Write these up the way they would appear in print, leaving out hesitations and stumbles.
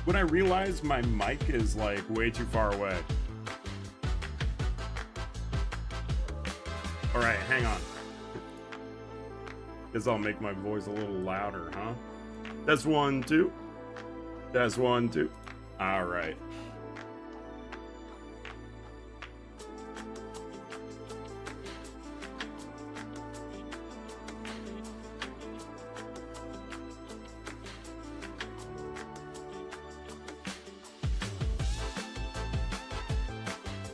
When I realize my mic is like way too far away. All right, hang on. Guess I'll make my voice a little louder, huh? That's 1, 2. That's 1, 2. All right.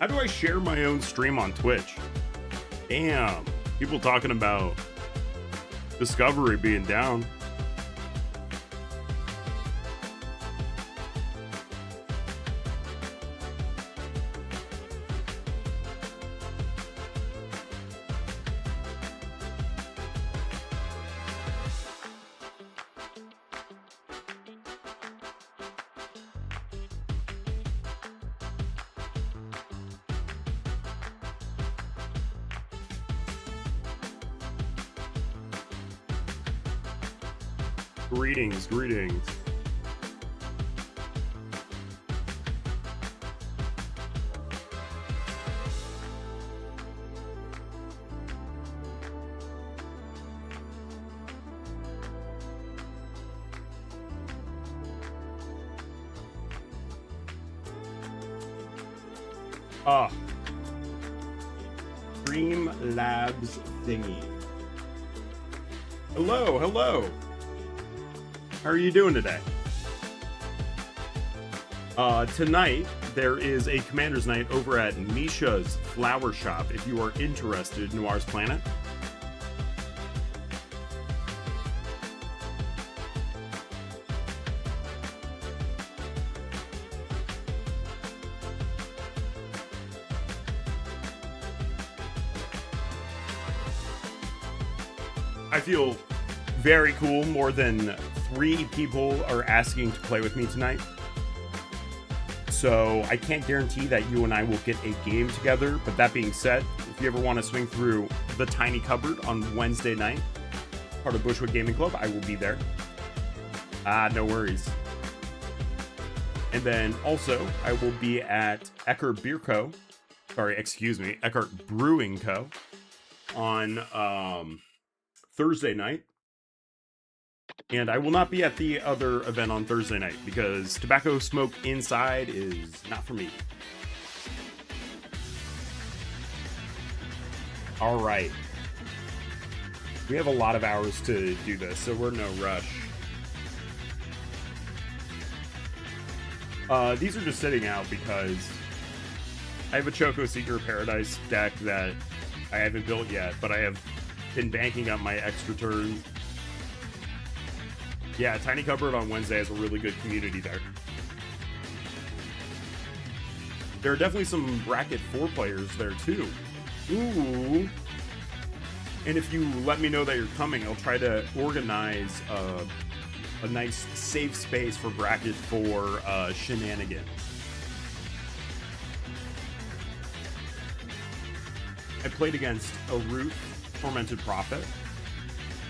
How do I share my own stream on Twitch? Damn. People talking about Discovery being down. Greetings, greetings. Ah. Stream Labs thingy. Hello, hello. How are you doing today? Tonight, there is a Commander's Night over at Misha's Flower Shop if you are interested in Noir's Planet. I feel very cool. More than 3 people are asking to play with me tonight. So I can't guarantee that you and I will get a game together. But that being said, if you ever want to swing through the Tiny Cupboard on Wednesday night, part of Bushwick Gaming Club, I will be there. No worries. And then also, I will be at Eckhart Beer Co. Eckhart Brewing Co. on Thursday night. And I will not be at the other event on Thursday night because tobacco smoke inside is not for me. All right. We have a lot of hours to do this, so we're in no rush. These are just sitting out because I have a Choco Seeker of Paradise deck that I haven't built yet, but I have been banking up my extra turn. Yeah, Tiny Cupboard on Wednesday has a really good community there. There are definitely some Bracket 4 players there too. Ooh. And if you let me know that you're coming, I'll try to organize a nice safe space for Bracket 4 shenanigans. I played against a Root Tormented Prophet,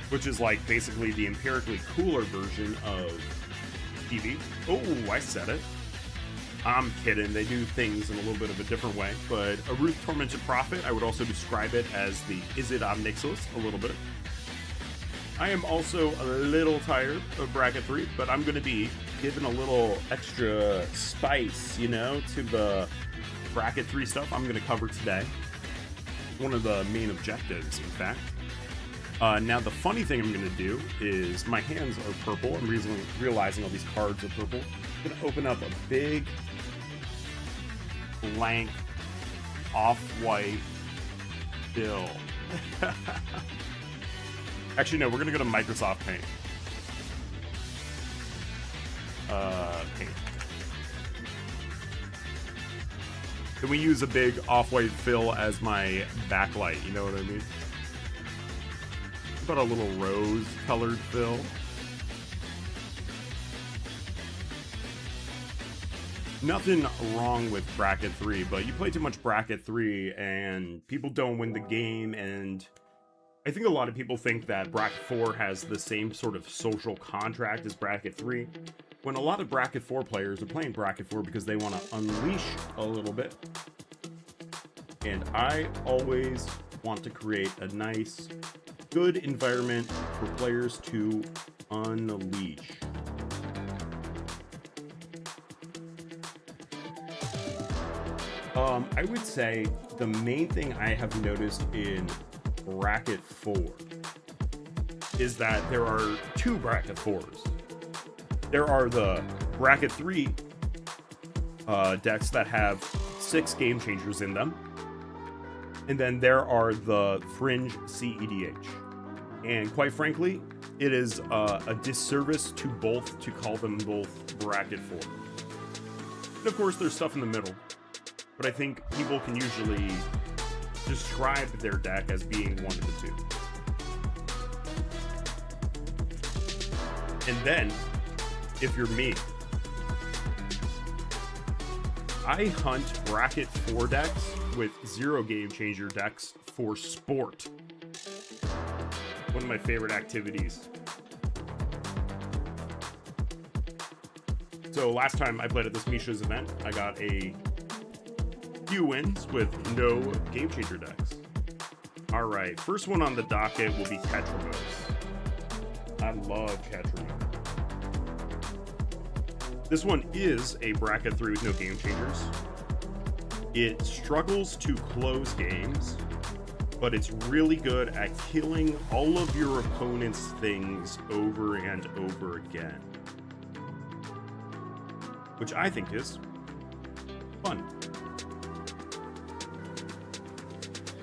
which is like basically the empirically cooler version of TV. Oh, I said it. I'm kidding. They do things in a little bit of a different way, but a Ruth Tormented Prophet, I would also describe it as the Izzet Omnixilus a little bit. I am also a little tired of Bracket 3, but I'm going to be giving a little extra spice, you know, to the Bracket 3 stuff I'm going to cover today. One of the main objectives, in fact. Now, the funny thing I'm going to do is my hands are purple. I'm realizing all these cards are purple. I'm going to open up a big, blank, off-white bill. Actually, no, we're going to go to Microsoft Paint. Paint. Can we use a big off-white fill as my backlight? You know what I mean? About a little rose-colored fill. Nothing wrong with Bracket 3, but you play too much Bracket 3 and people don't win the game, and I think a lot of people think that Bracket 4 has the same sort of social contract as Bracket 3. when a lot of bracket 4 players are playing bracket 4 because they want to unleash a little bit. And I always want to create a nice, good environment for players to unleash. I would say the main thing I have noticed in bracket 4 is that there are 2 bracket 4s. There are the bracket 3 decks that have 6 game changers in them. And then there are the fringe CEDH. And quite frankly, it is a disservice to both to call them both bracket 4. And of course, there's stuff in the middle. But I think people can usually describe their deck as being one of the 2. And then, if you're me, I hunt bracket 4 decks with 0 game changer decks for sport. One of my favorite activities. So last time I played at this Misha's event, I got a few wins with no game changer decks. All right, first one on the docket will be Ketramos. I love Ketramos. This one is a bracket 3 with no game changers. It struggles to close games, but it's really good at killing all of your opponent's things over and over again, which I think is fun.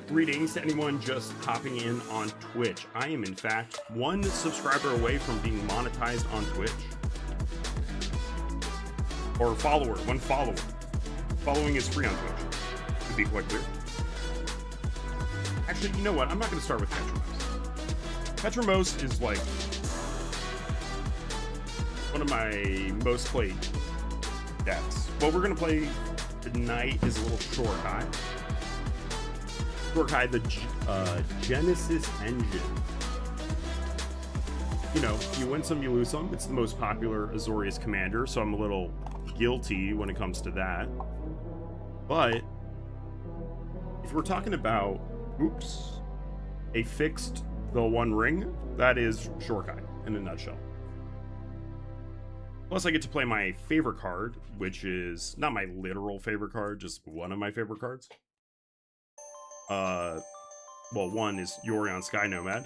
Greetings to anyone just hopping in on Twitch. I am in fact 1 subscriber away from being monetized on Twitch. Or follower, 1 follower. Following is free on Twitch, to be quite clear. Actually, you know what? I'm not going to start with Ketramos. Ketramos is like one of my most played decks. What we're going to play tonight is a little Shorkai. Shorkai, the Genesis engine. You know, you win some, you lose some. It's the most popular Azorius commander, so I'm a little guilty when it comes to that. But if we're talking about, a fixed the 1 ring, that is Shorkai in a nutshell. Plus, I get to play my favorite card, which is not my literal favorite card, just one of my favorite cards. Well, one is Yorion Sky Nomad.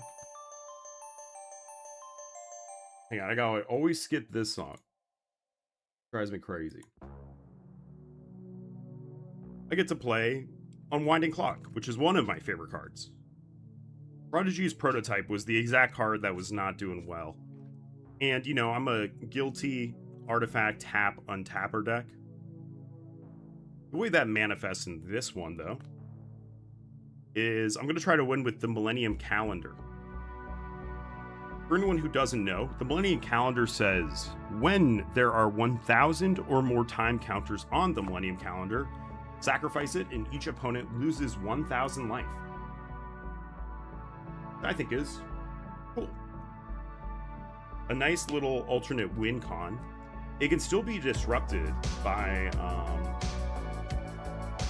Hang on, I gotta always skip this song. Drives me crazy. I get to play Unwinding Clock, which is one of my favorite cards. Prodigy's Prototype was the exact card that was not doing well. And, you know, I'm a guilty artifact tap untapper deck. The way that manifests in this one, though, is I'm going to try to win with the Millennium Calendar. For anyone who doesn't know, the Millennium Calendar says, when there are 1,000 or more time counters on the Millennium Calendar, sacrifice it and each opponent loses 1,000 life. I think is cool. A nice little alternate win con. It can still be disrupted by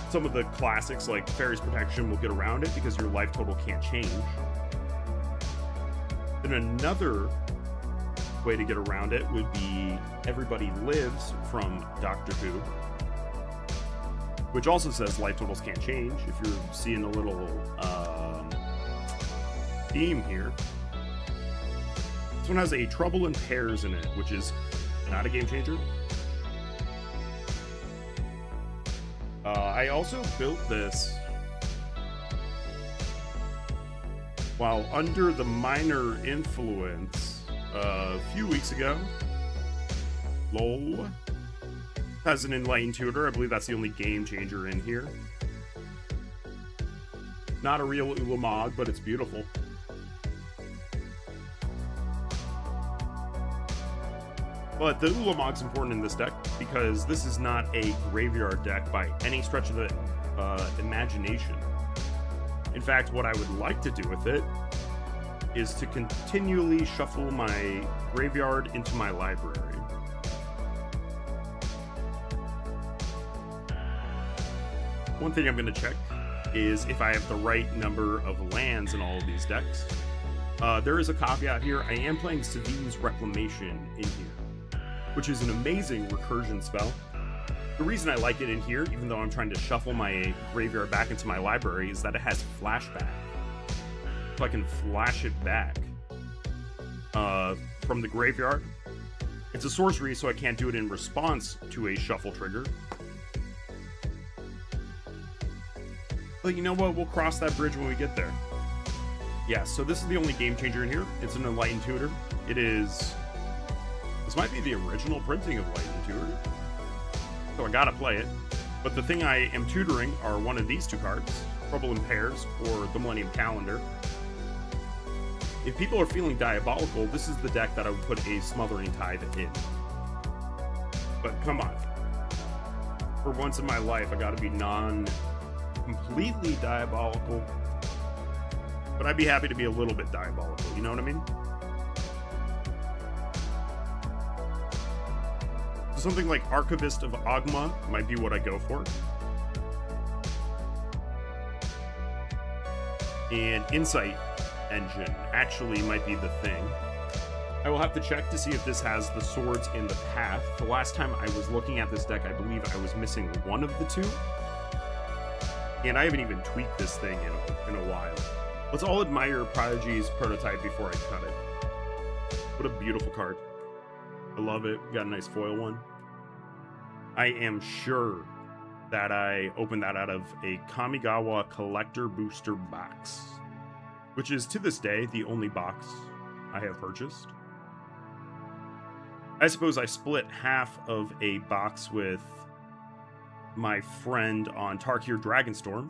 some of the classics like Fairy's Protection will get around it because your life total can't change. Then another way to get around it would be Everybody Lives from Doctor Who, which also says life totals can't change. If you're seeing a little theme here. This one has a Trouble in Pairs in it, which is not a game changer. I also built this while under the minor influence a few weeks ago. LOL. Has an Enlightened Tutor. I believe that's the only game changer in here. Not a real Ulamog, but it's beautiful. But the Ulamog's important in this deck because this is not a graveyard deck by any stretch of the imagination. In fact, what I would like to do with it is to continually shuffle my graveyard into my library. One thing I'm going to check is if I have the right number of lands in all of these decks. There is a caveat here. I am playing Sevinne's Reclamation in here, which is an amazing recursion spell. The reason I like it in here, even though I'm trying to shuffle my graveyard back into my library, is that it has flashback. So I can flash it back from the graveyard. It's a sorcery, so I can't do it in response to a shuffle trigger. But you know what? We'll cross that bridge when we get there. Yeah, so this is the only game changer in here. It's an Enlightened Tutor. It is... This might be the original printing of Enlightened Tutor. So I gotta play it. But the thing I am tutoring are one of these two cards, Trouble in Pairs, or the Millennium Calendar. If people are feeling diabolical, this is the deck that I would put a Smothering Tithe in. But come on. For once in my life, I gotta be completely diabolical. But I'd be happy to be a little bit diabolical, you know what I mean? So something like Archivist of Ogma might be what I go for. And Insight Engine actually might be the thing. I will have to check to see if this has the swords in the path. The last time I was looking at this deck, I believe I was missing one of the two. And I haven't even tweaked this thing in a while. Let's all admire Prodigy's prototype before I cut it. What a beautiful card. I love it. Got a nice foil one. I am sure that I opened that out of a Kamigawa Collector Booster box, which is to this day the only box I have purchased. I suppose I split half of a box with my friend on Tarkir Dragonstorm,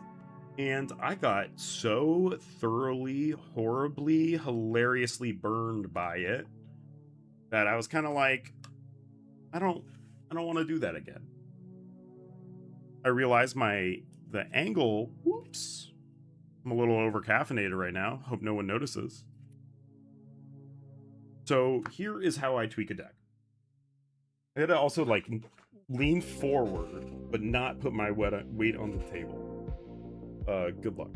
and I got so thoroughly, horribly, hilariously burned by it that I was kind of like, I don't want to do that again. I realized the angle, whoops, I'm a little over caffeinated right now. Hope no one notices. So here is how I tweak a deck. I had to also like lean forward, but not put my weight on the table. Good luck.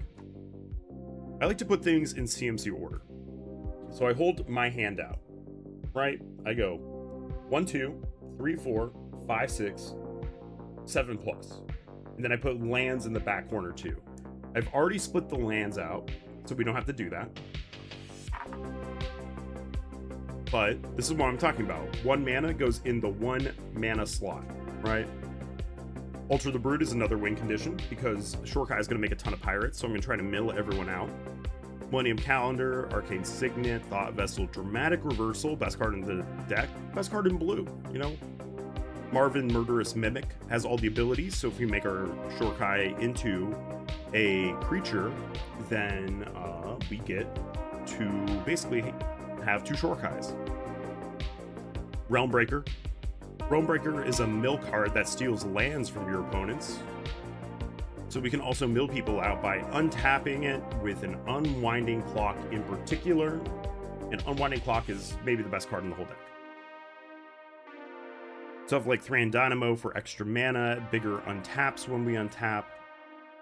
I like to put things in CMC order. So I hold my hand out, right? I go 1, 2, 3, 4, 5, 6, 7 plus. And then I put lands in the back corner too. I've already split the lands out, so we don't have to do that. But this is what I'm talking about. 1 mana goes in the 1 mana slot, right? Alter the Brood is another win condition because Shorkai is going to make a ton of pirates, so I'm going to try to mill everyone out. Millennium Calendar, Arcane Signet, Thought Vessel, Dramatic Reversal, best card in the deck, best card in blue, you know? Marvin Murderous Mimic has all the abilities, so if we make our Shorkai into a creature, then we get to basically have 2 Shorkais. Realmbreaker. Realmbreaker is a mill card that steals lands from your opponents. So we can also mill people out by untapping it with an Unwinding Clock in particular. And Unwinding Clock is maybe the best card in the whole deck. Stuff like Thran Dynamo for extra mana, bigger untaps when we untap.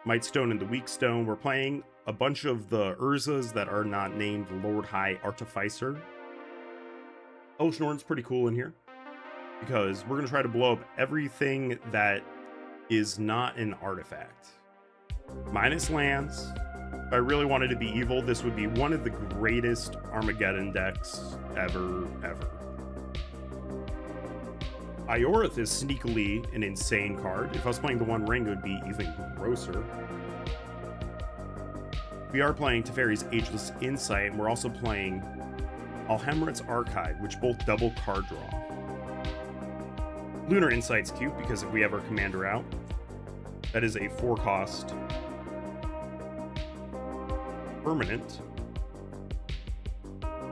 Mightstone and the Weak Stone. We're playing a bunch of the Urzas that are not named Lord High Artificer. Elshnorn's pretty cool in here, because we're going to try to blow up everything that is not an artifact. Minus lands. If I really wanted to be evil, this would be one of the greatest Armageddon decks ever. Iorith is sneakily an insane card. If I was playing the One Ring, it would be even grosser. We are playing Teferi's Ageless Insight, and we're also playing Alhamret's Archive, which both double card draw. Lunar Insight's cute because if we have our commander out, that is a 4-cost permanent.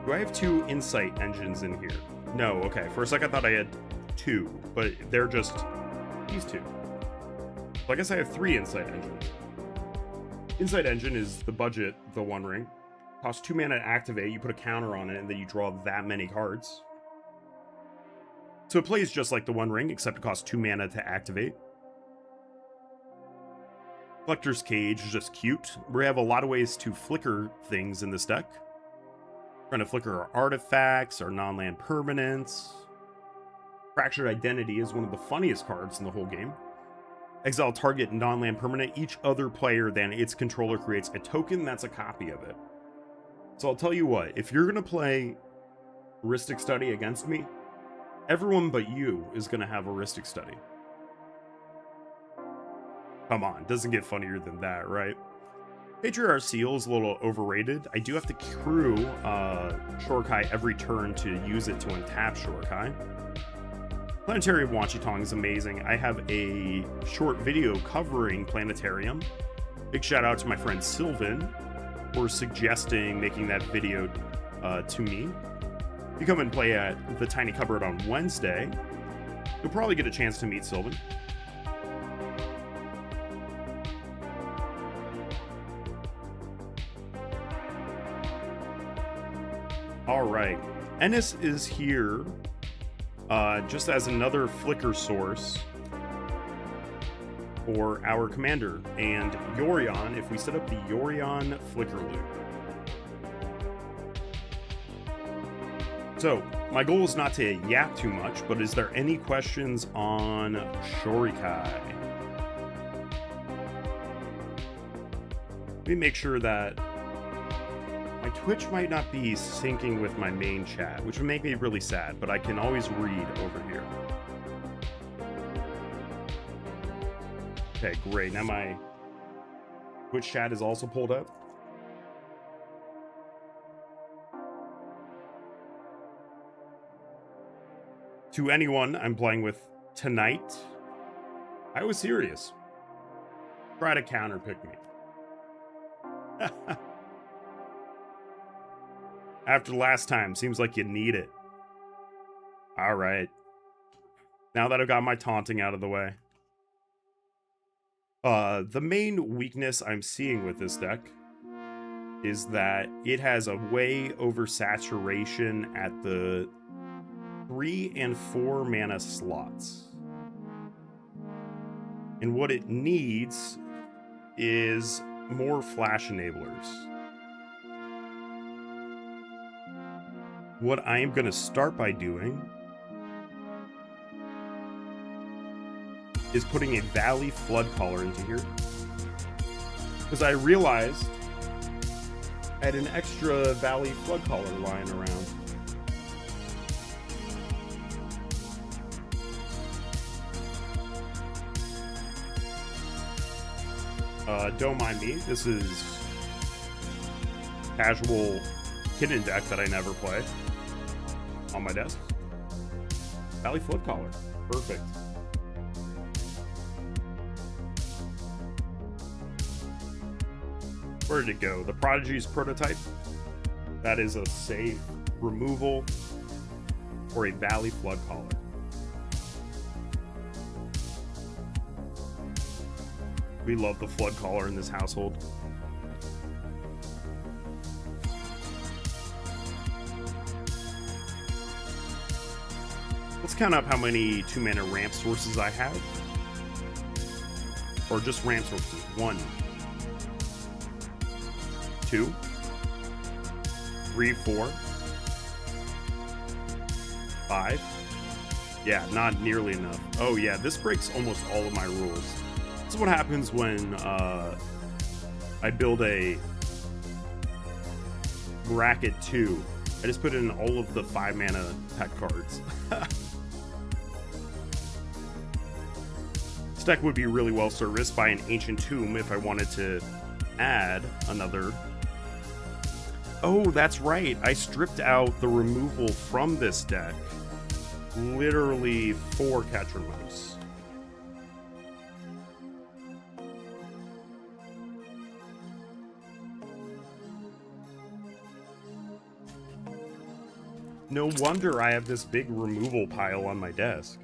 Do I have 2 Insight engines in here? No, okay. For a second I thought I had 2, but they're just these 2. So I guess I have 3 Insight engines. Insight Engine is the budget, the One Ring. Costs 2 mana to activate, you put a counter on it, and then you draw that many cards. So it plays just like the One Ring, except it costs 2 mana to activate. Collector's Cage is just cute. We have a lot of ways to flicker things in this deck. We're trying to flicker our artifacts, our non-land permanents. Fractured Identity is one of the funniest cards in the whole game. Exile target non-land permanent. Each other player than its controller creates a token that's a copy of it. So I'll tell you what, if you're going to play Heuristic Study against me, everyone but you is going to have Heuristic Study. Come on, doesn't get funnier than that, right? Patriarch Seal is a little overrated. I do have to crew Shorikai every turn to use it to untap Shorikai. Planetary of Wanchitong is amazing. I have a short video covering Planetarium. Big shout out to my friend Sylvan for suggesting making that video to me. If you come and play at the Tiny Cupboard on Wednesday, you'll probably get a chance to meet Sylvan. All right, Ennis is here just as another flicker source for our commander. And Yorion, if we set up the Yorion flicker loop. So, my goal is not to yap too much, but is there any questions on Shorikai? Let me make sure that my Twitch might not be syncing with my main chat, which would make me really sad, but I can always read over here. Okay, great. Now my Twitch chat is also pulled up. To anyone I'm playing with tonight, I was serious. Try to counterpick me. After last time, seems like you need it. All right. Now that I've got my taunting out of the way. The main weakness I'm seeing with this deck is that it has a way oversaturation at the 3 and 4 mana slots. And what it needs is more flash enablers. What I am going to start by doing is putting a Valley Floodcaller into here. Because I realized I had an extra Valley Floodcaller lying around. Don't mind me, this is casual hidden deck that I never play on my desk. Valley Floodcaller, perfect. Where did it go? The Prodigy's Prototype. That is a safe removal for a Valley Floodcaller. We love the Floodcaller in this household. Let's count up how many 2-mana ramp sources I have. Or just ramp sources. 1, 2, 3, 4, 5. Yeah, not nearly enough. Oh yeah, this breaks almost all of my rules. This is what happens when I build a bracket 2. I just put in all of the 5-mana pet cards. This deck would be really well serviced by an Ancient Tomb if I wanted to add another. Oh, that's right. I stripped out the removal from this deck literally for Ketramose. No wonder I have this big removal pile on my desk.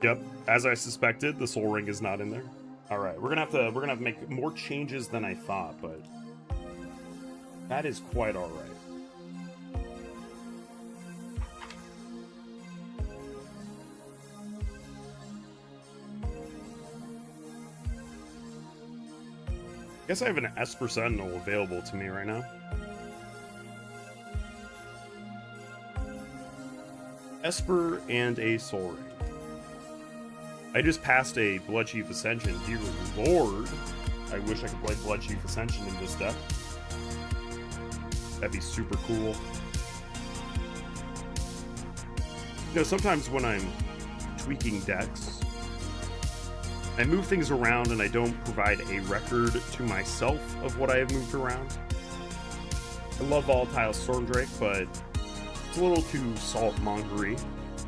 Yep, as I suspected, the Soul Ring is not in there. All right, we're gonna have to make more changes than I thought, but that is quite all right. Guess I have an Esper Sentinel available to me right now. Esper and a Soul Ring. I just passed a Bloodchief Ascension. Dear Lord, I wish I could play Bloodchief Ascension in this deck. That'd be super cool. You know, sometimes when I'm tweaking decks, I move things around and I don't provide a record to myself of what I have moved around. I love Volatile Stormdrake, but it's a little too salt-mongery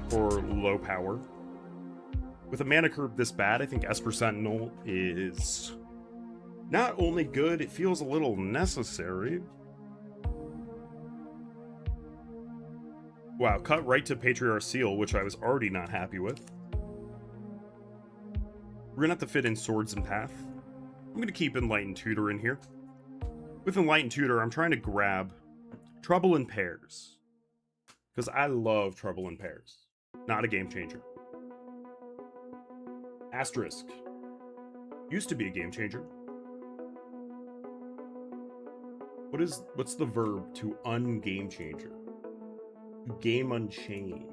for low power. With a mana curve this bad, I think Esper Sentinel is not only good, it feels a little necessary. Wow, cut right to Patriarch Seal, which I was already not happy with. We're gonna have to fit in Swords and Path. I'm gonna keep Enlightened Tutor in here. With Enlightened Tutor, I'm trying to grab Trouble in Pairs, because I love Trouble in Pairs. Not a game changer. Asterisk. Used to be a game changer. What's the verb to ungame changer? Game unchained.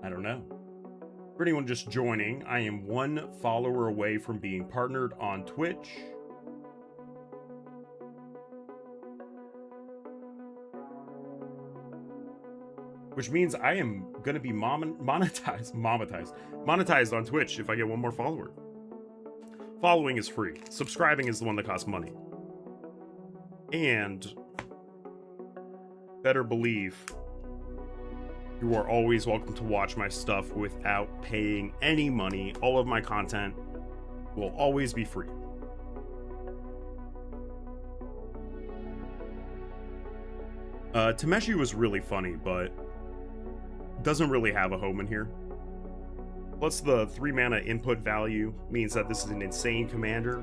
I don't know. For anyone just joining, I am 1 follower away from being partnered on Twitch. Which means I am going to be monetized on Twitch if I get 1 more follower. Following is free. Subscribing is the one that costs money. And better believe you are always welcome to watch my stuff without paying any money. All of my content will always be free. Tameshi was really funny, but doesn't really have a home in here. Plus, the 3 mana input value means that this is an insane commander.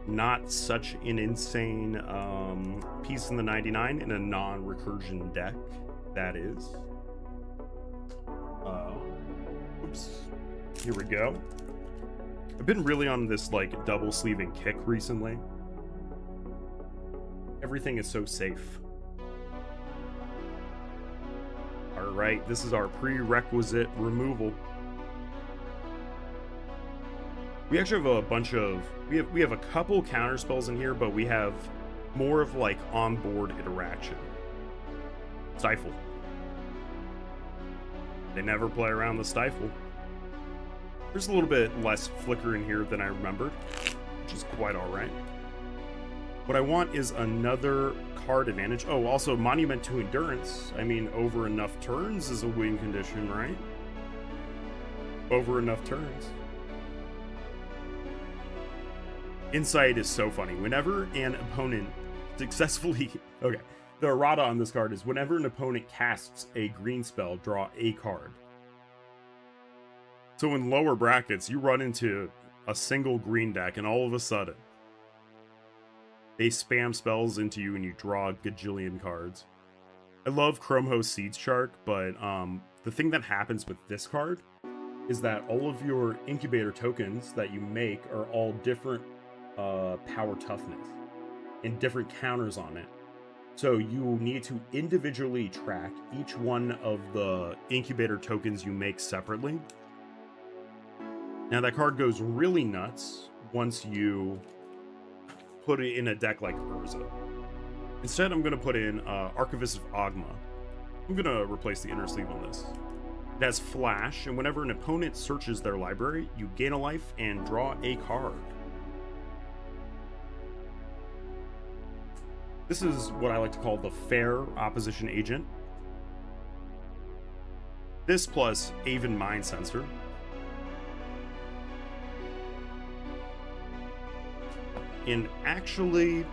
Not such an insane piece in the 99 in a non-recursion deck, that is. Oops. Here we go. I've been really on this, like, double-sleeving kick recently. Everything is so safe. Alright, this is our prerequisite removal. We actually have a bunch of... We have a couple counter spells in here, but we have more of, like, onboard interaction. Stifle. They never play around the Stifle. There's a little bit less flicker in here than I remembered, which is quite alright. What I want is another card advantage. Oh, also Monument to Endurance. I mean, over enough turns is a win condition, right? Over enough turns. Insight is so funny. Whenever an opponent successfully... Okay, the errata on this card is whenever an opponent casts a green spell, draw a card. So in lower brackets, you run into a single green deck, and all of a sudden, they spam spells into you and you draw a gajillion cards. I love Chromhost Seeds Shark, but the thing that happens with this card is that all of your incubator tokens that you make are all different power toughness and different counters on it. So you need to individually track each one of the incubator tokens you make separately. Now that card goes really nuts once you put it in a deck like Urza. Instead, I'm going to put in Archivist of Ogma. I'm going to replace the inner sleeve on this. It has Flash, and whenever an opponent searches their library, you gain a life and draw a card. This is what I like to call the fair opposition agent. This plus Aven Mind Sensor. And actually,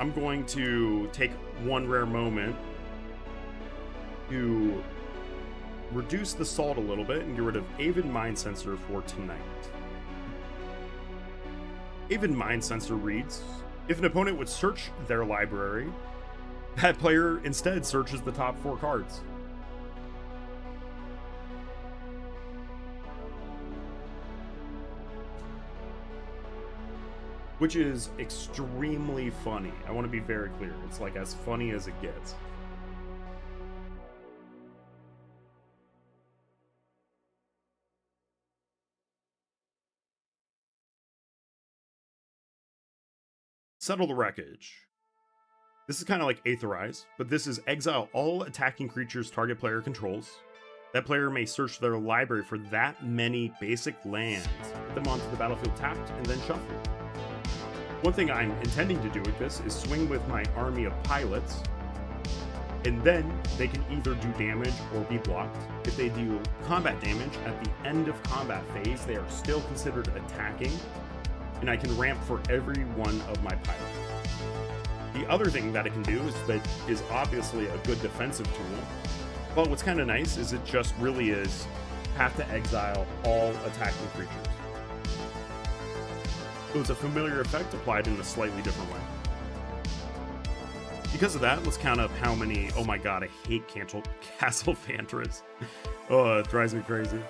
I'm going to take one rare moment to reduce the salt a little bit and get rid of Aven Mind Sensor for tonight. Aven Mind Sensor reads, if an opponent would search their library, that player instead searches the top 4 cards. which is extremely funny. I want to be very clear. It's like as funny as it gets. Settle the Wreckage. This is kind of like Aetherize, but this is exile all attacking creatures target player controls. That player may search their library for that many basic lands, put them onto the battlefield tapped, and then shuffle. One thing I'm intending to do with this is swing with my army of pilots, and then they can either do damage or be blocked. If they do combat damage at the end of combat phase, they are still considered attacking, and I can ramp for every one of my pilots. The other thing that it can do is obviously a good defensive tool, but what's kind of nice is it just really is have to exile all attacking creatures. So it's a familiar effect applied in a slightly different way. Because of that, let's count up how many. Oh my god, I hate Castle Vantress. Oh, it drives me crazy.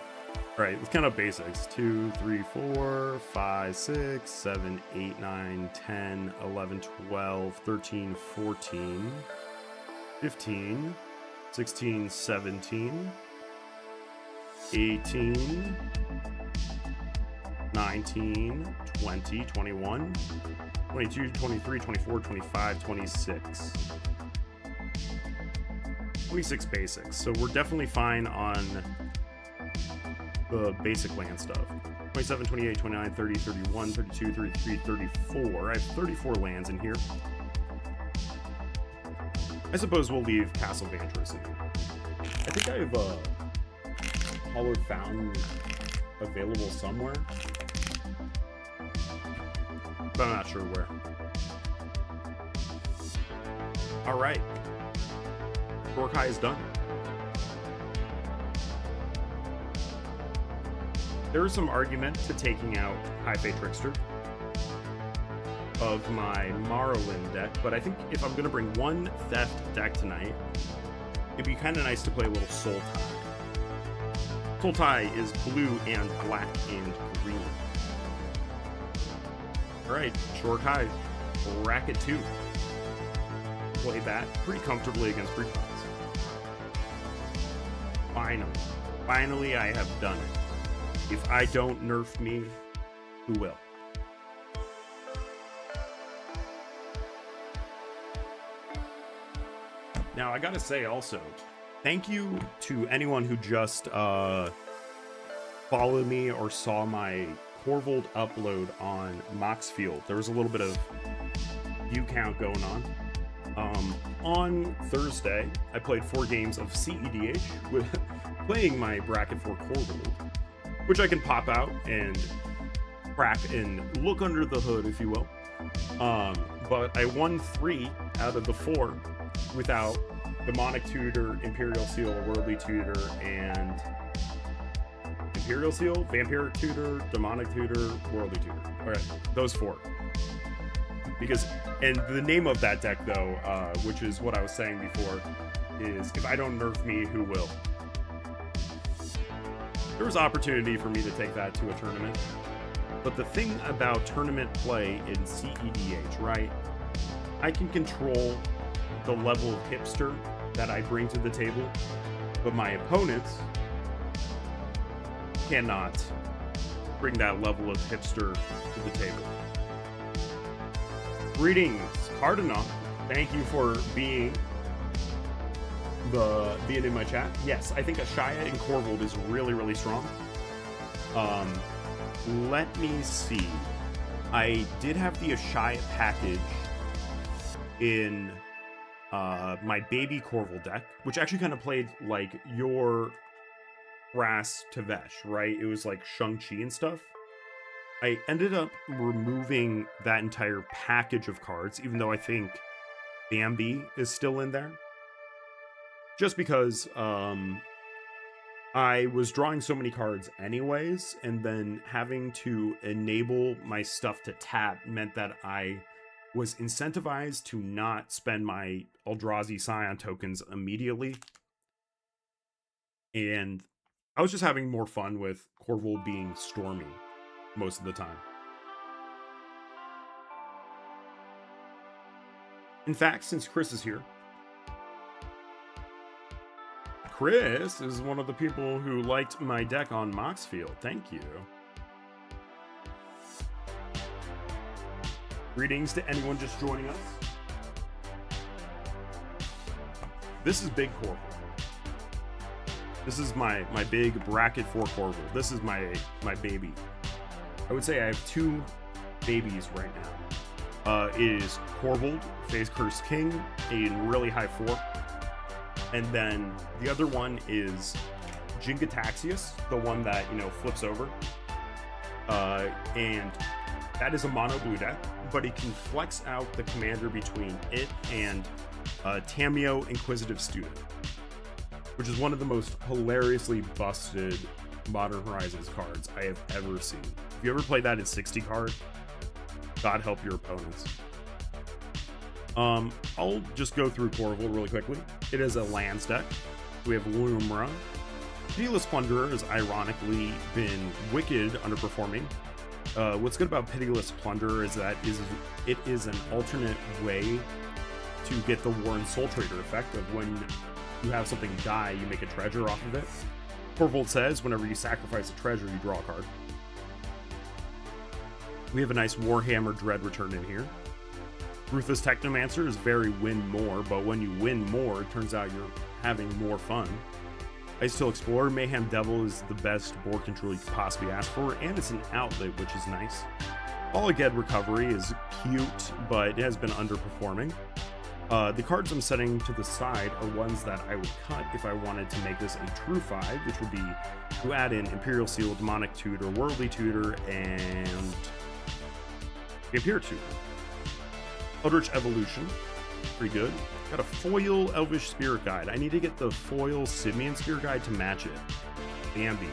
All right, let's count up basics. 2, 3, 4, 5, 6, 7, 8, 9, 10, 11, 12, 13, 14, 15, 16, 17, 18, 19, 20, 21, 22, 23, 24, 25, 26. 26 basics. So we're definitely fine on the basic land stuff. 27, 28, 29, 30, 31, 32, 33, 34. I have 34 lands in here. I suppose we'll leave Castle Vantress in here. I think I have a Hollowed Fountain available somewhere, but I'm not sure where. Alright. Gorkai is done. There is some argument to taking out High Fate Trickster of my Morrowind deck, but I think if I'm going to bring one Theft deck tonight, it'd be kind of nice to play a little Soul Tie. Soul Tie is blue and black and green. Alright, Shorkai, Bracket 2. Play that pretty comfortably against Precons. Finally I have done it. If I don't nerf me, who will? Now, I gotta say also, thank you to anyone who just followed me or saw my Corvold upload on Moxfield. There was a little bit of view count going on. On Thursday, I played 4 games of CEDH with playing my Bracket 4 Corvold, which I can pop out and crack and look under the hood, if you will. But I won 3 out of the 4 without Demonic Tutor, Imperial Seal, Worldly Tutor, and Imperial Seal, Vampiric Tutor, Demonic Tutor, Worldly Tutor. Alright, those 4. Because, and the name of that deck though, which is what I was saying before, is if I don't nerf me, who will? There was opportunity for me to take that to a tournament. But the thing about tournament play in CEDH, right? I can control the level of hipster that I bring to the table, but my opponents cannot bring that level of hipster to the table. Greetings, Cardinal. Thank you for being in my chat. Yes, I think Ashaya in Corvold is really, really strong. Let me see. I did have the Ashaya package in my baby Corvold deck, which actually kind of played like your Brass Tevesh, right? It was like Shang-Chi and stuff. I ended up removing that entire package of cards, even though I think Bambi is still in there. Just because I was drawing so many cards anyways, and then having to enable my stuff to tap meant that I was incentivized to not spend my Eldrazi Scion tokens immediately. And I was just having more fun with Corvold being stormy most of the time. In fact, since Chris is here, Chris is one of the people who liked my deck on Moxfield. Thank you. Greetings to anyone just joining us. This is Big Corval. This is my big bracket 4 Corval. This is my baby. I would say I have 2 babies right now. It is Corval, Phase Curse King, in really high 4. And then the other one is Jingataxius, the one that, you know, flips over. And that is a mono blue deck, but it can flex out the commander between it and Tameo Inquisitive Student, which is one of the most hilariously busted Modern Horizons cards I have ever seen. If you ever played that in 60 card, God help your opponents. I'll just go through Corval really quickly. It is a lands deck. We have Lumra. Pitiless Plunderer has ironically been wicked underperforming. What's good about Pitiless Plunderer is that it is an alternate way to get the Warren Soul Trader effect of when you have something die, you make a treasure off of it. Corval says whenever you sacrifice a treasure, you draw a card. We have a nice Warhammer Dread return in here. Ruthless Technomancer is very win more, but when you win more, it turns out you're having more fun. Ice-Till Explorer, Mayhem Devil is the best board control you could possibly ask for, and it's an outlet, which is nice. Olaged Recovery is cute, but it has been underperforming. The cards I'm setting to the side are ones that I would cut if I wanted to make this a true 5, which would be to add in Imperial Seal, Demonic Tutor, Worldly Tutor, and Vampire Tutor. Eldritch Evolution, pretty good. Got a foil Elvish Spirit Guide. I need to get the foil Simian Spirit Guide to match it. Bambi.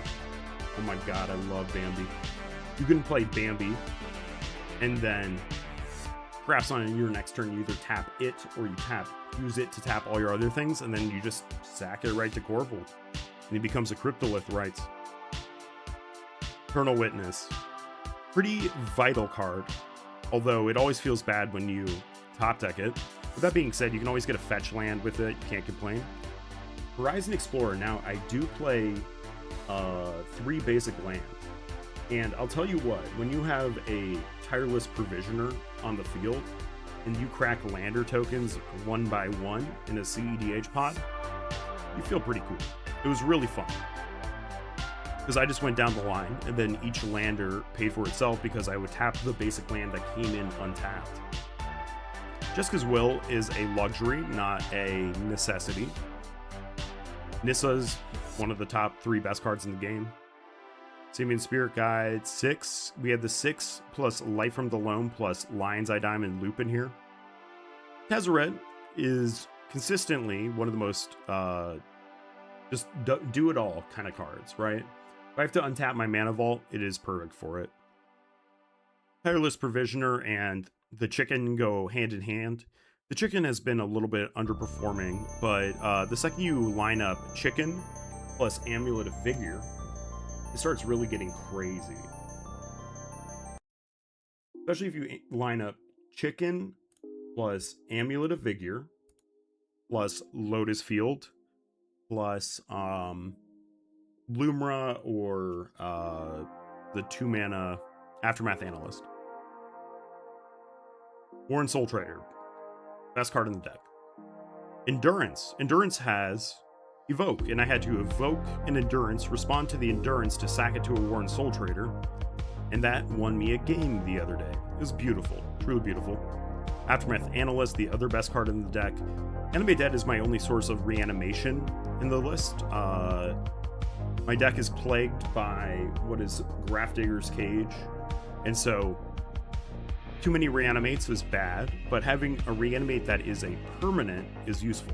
Oh my god, I love Bambi. You can play Bambi, and then perhaps on your next turn you either tap it or you use it to tap all your other things, and then you just sack it right to Corval, and he becomes a Cryptolith Rites. Eternal Witness. Pretty vital card, although it always feels bad when you top deck it. With that being said, you can always get a fetch land with it. You can't complain. Horizon Explorer. Now, I do play 3 basic lands. And I'll tell you what, when you have a Tireless Provisioner on the field, and you crack lander tokens 1 by 1 in a CEDH pod, you feel pretty cool. It was really fun. Because I just went down the line, and then each lander paid for itself because I would tap the basic land that came in untapped. Jessica's Will is a luxury, not a necessity. Nissa's one of the top 3 best cards in the game. Simian Spirit Guide, 6. We have the 6 plus Light from the Loam plus Lion's Eye Diamond Loop in here. Tezzeret is consistently one of the most just do it all kind of cards, right? If I have to untap my Mana Vault, it is perfect for it. Tireless Provisioner and the Chicken go hand in hand. The Chicken has been a little bit underperforming, but the second you line up Chicken plus Amulet of Vigor, it starts really getting crazy. Especially if you line up Chicken plus Amulet of Vigor plus Lotus Field plus Lumra or the 2-mana Aftermath Analyst. Warren Soul Trader. Best card in the deck. Endurance. Endurance has Evoke, and I had to evoke an Endurance, respond to the Endurance to sack it to a Warren Soul Trader, and that won me a game the other day. It was beautiful. Truly beautiful. Aftermath Analyst, the other best card in the deck. Enemy Dead is my only source of reanimation in the list. My deck is plagued by what is Grafdigger's Cage, and so too many reanimates is bad, but having a reanimate that is a permanent is useful.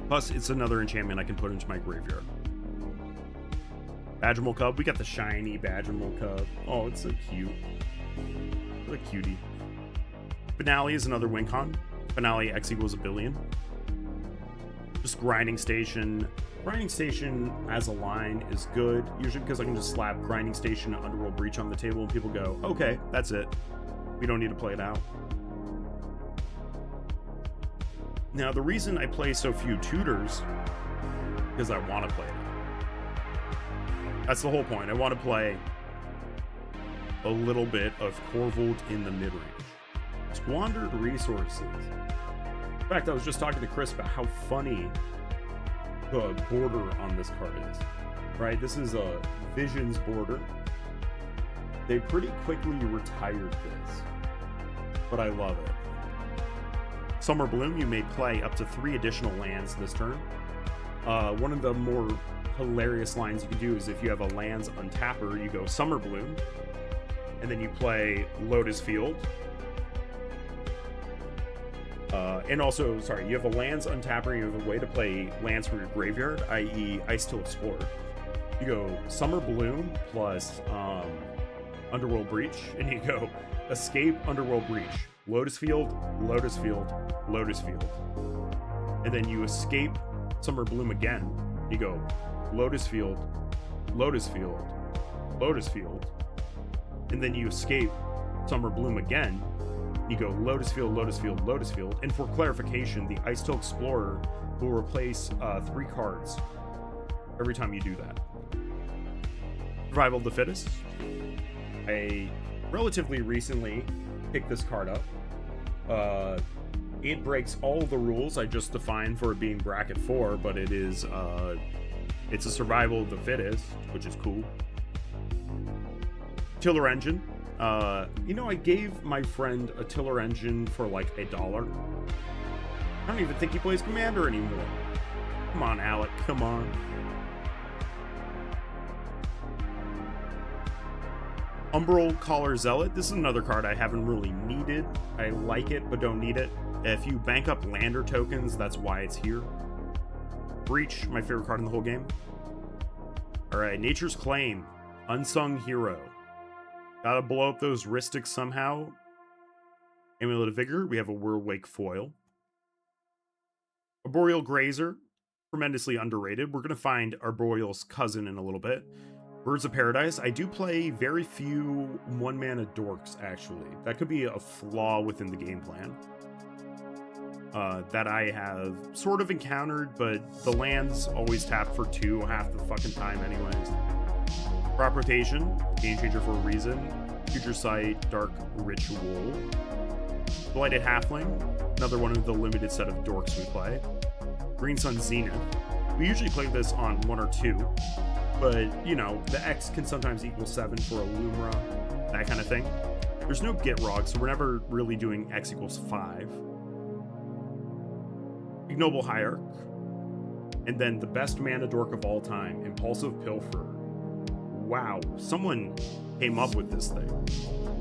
Plus, it's another enchantment I can put into my graveyard. Badgermole Cub. We got the shiny Badgermole Cub. Oh, it's so cute. What a cutie. Finale is another win con. Finale X equals 1 billion. Just Grinding Station. Grinding Station as a line is good, usually because I can just slap Grinding Station and Underworld Breach on the table and people go, okay, that's it. We don't need to play it out. Now, the reason I play so few tutors, because I want to play it. That's the whole point. I want to play a little bit of Corvold in the mid-range. Squandered resources. In fact, I was just talking to Chris about how funny the border on this card is. Right? This is a Visions border. They pretty quickly retired this, but I love it. Summer Bloom, you may play up to 3 additional lands this turn. One of the more hilarious lines you can do is if you have a lands untapper, you go Summer Bloom, and then you play Lotus Field. And also, sorry, you have a lands untapper, you have a way to play lands from your graveyard, i.e. Ice-Till Explorer. You go Summer Bloom plus Underworld Breach, and you go Escape, Underworld Breach, Lotus Field, Lotus Field, Lotus Field. And then you escape Summer Bloom again. You go Lotus Field, Lotus Field, Lotus Field. And then you escape Summer Bloom again. You go Lotus Field, Lotus Field, Lotus Field. And for clarification, the Ice-Till Explorer will replace 3 cards every time you do that. Survival of the Fittest. I relatively recently picked this card up. It breaks all the rules I just defined for it being bracket 4, but it is it's a survival of the fittest, which is cool. Tiller Engine. You know, I gave my friend a Tiller Engine for like $1. I don't even think he plays Commander anymore. Come on, Alec, come on. Umbral Collar Zealot. This is another card I haven't really needed. I like it, but don't need it. If you bank up Lander tokens, that's why it's here. Breach, my favorite card in the whole game. Alright, Nature's Claim. Unsung Hero. Gotta blow up those Ristics somehow. Amulet of Vigor. We have a Whirlwake foil. Arboreal Grazer. Tremendously underrated. We're gonna find Arboreal's cousin in a little bit. Birds of Paradise. I do play very few 1-mana dorks, actually. That could be a flaw within the game plan. That I have sort of encountered, but the lands always tap for 2 half the fucking time anyways. Crop Rotation. Game changer for a reason. Future Sight. Dark Ritual. Blighted Halfling. Another one of the limited set of dorks we play. Green Sun Zenith. We usually play this on 1 or 2. But, you know, the X can sometimes equal 7 for a Lumra, that kind of thing. There's no Gitrog, so we're never really doing X equals 5. Ignoble Hierarch. And then the best mana dork of all time, Impulsive Pilferer. Wow, someone came up with this thing.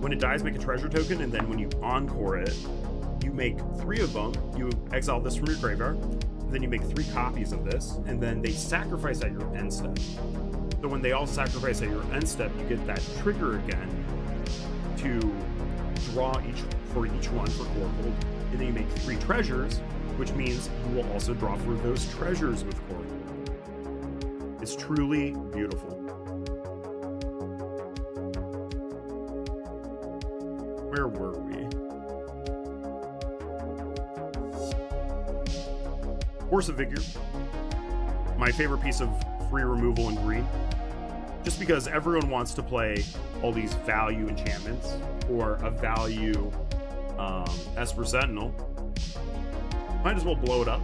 When it dies, make a treasure token, and then when you encore it, you make 3 of them, you exile this from your graveyard, and then you make 3 copies of this, and then they sacrifice at your end step. So when they all sacrifice at your end step, you get that trigger again to draw for each one for Corvold. And then you make 3 treasures, which means you will also draw for those treasures with Corvold. It's truly beautiful. Where were we? Force of Vigor. My favorite piece of free removal in green. Just because everyone wants to play all these value enchantments or a value Esper Sentinel. Might as well blow it up.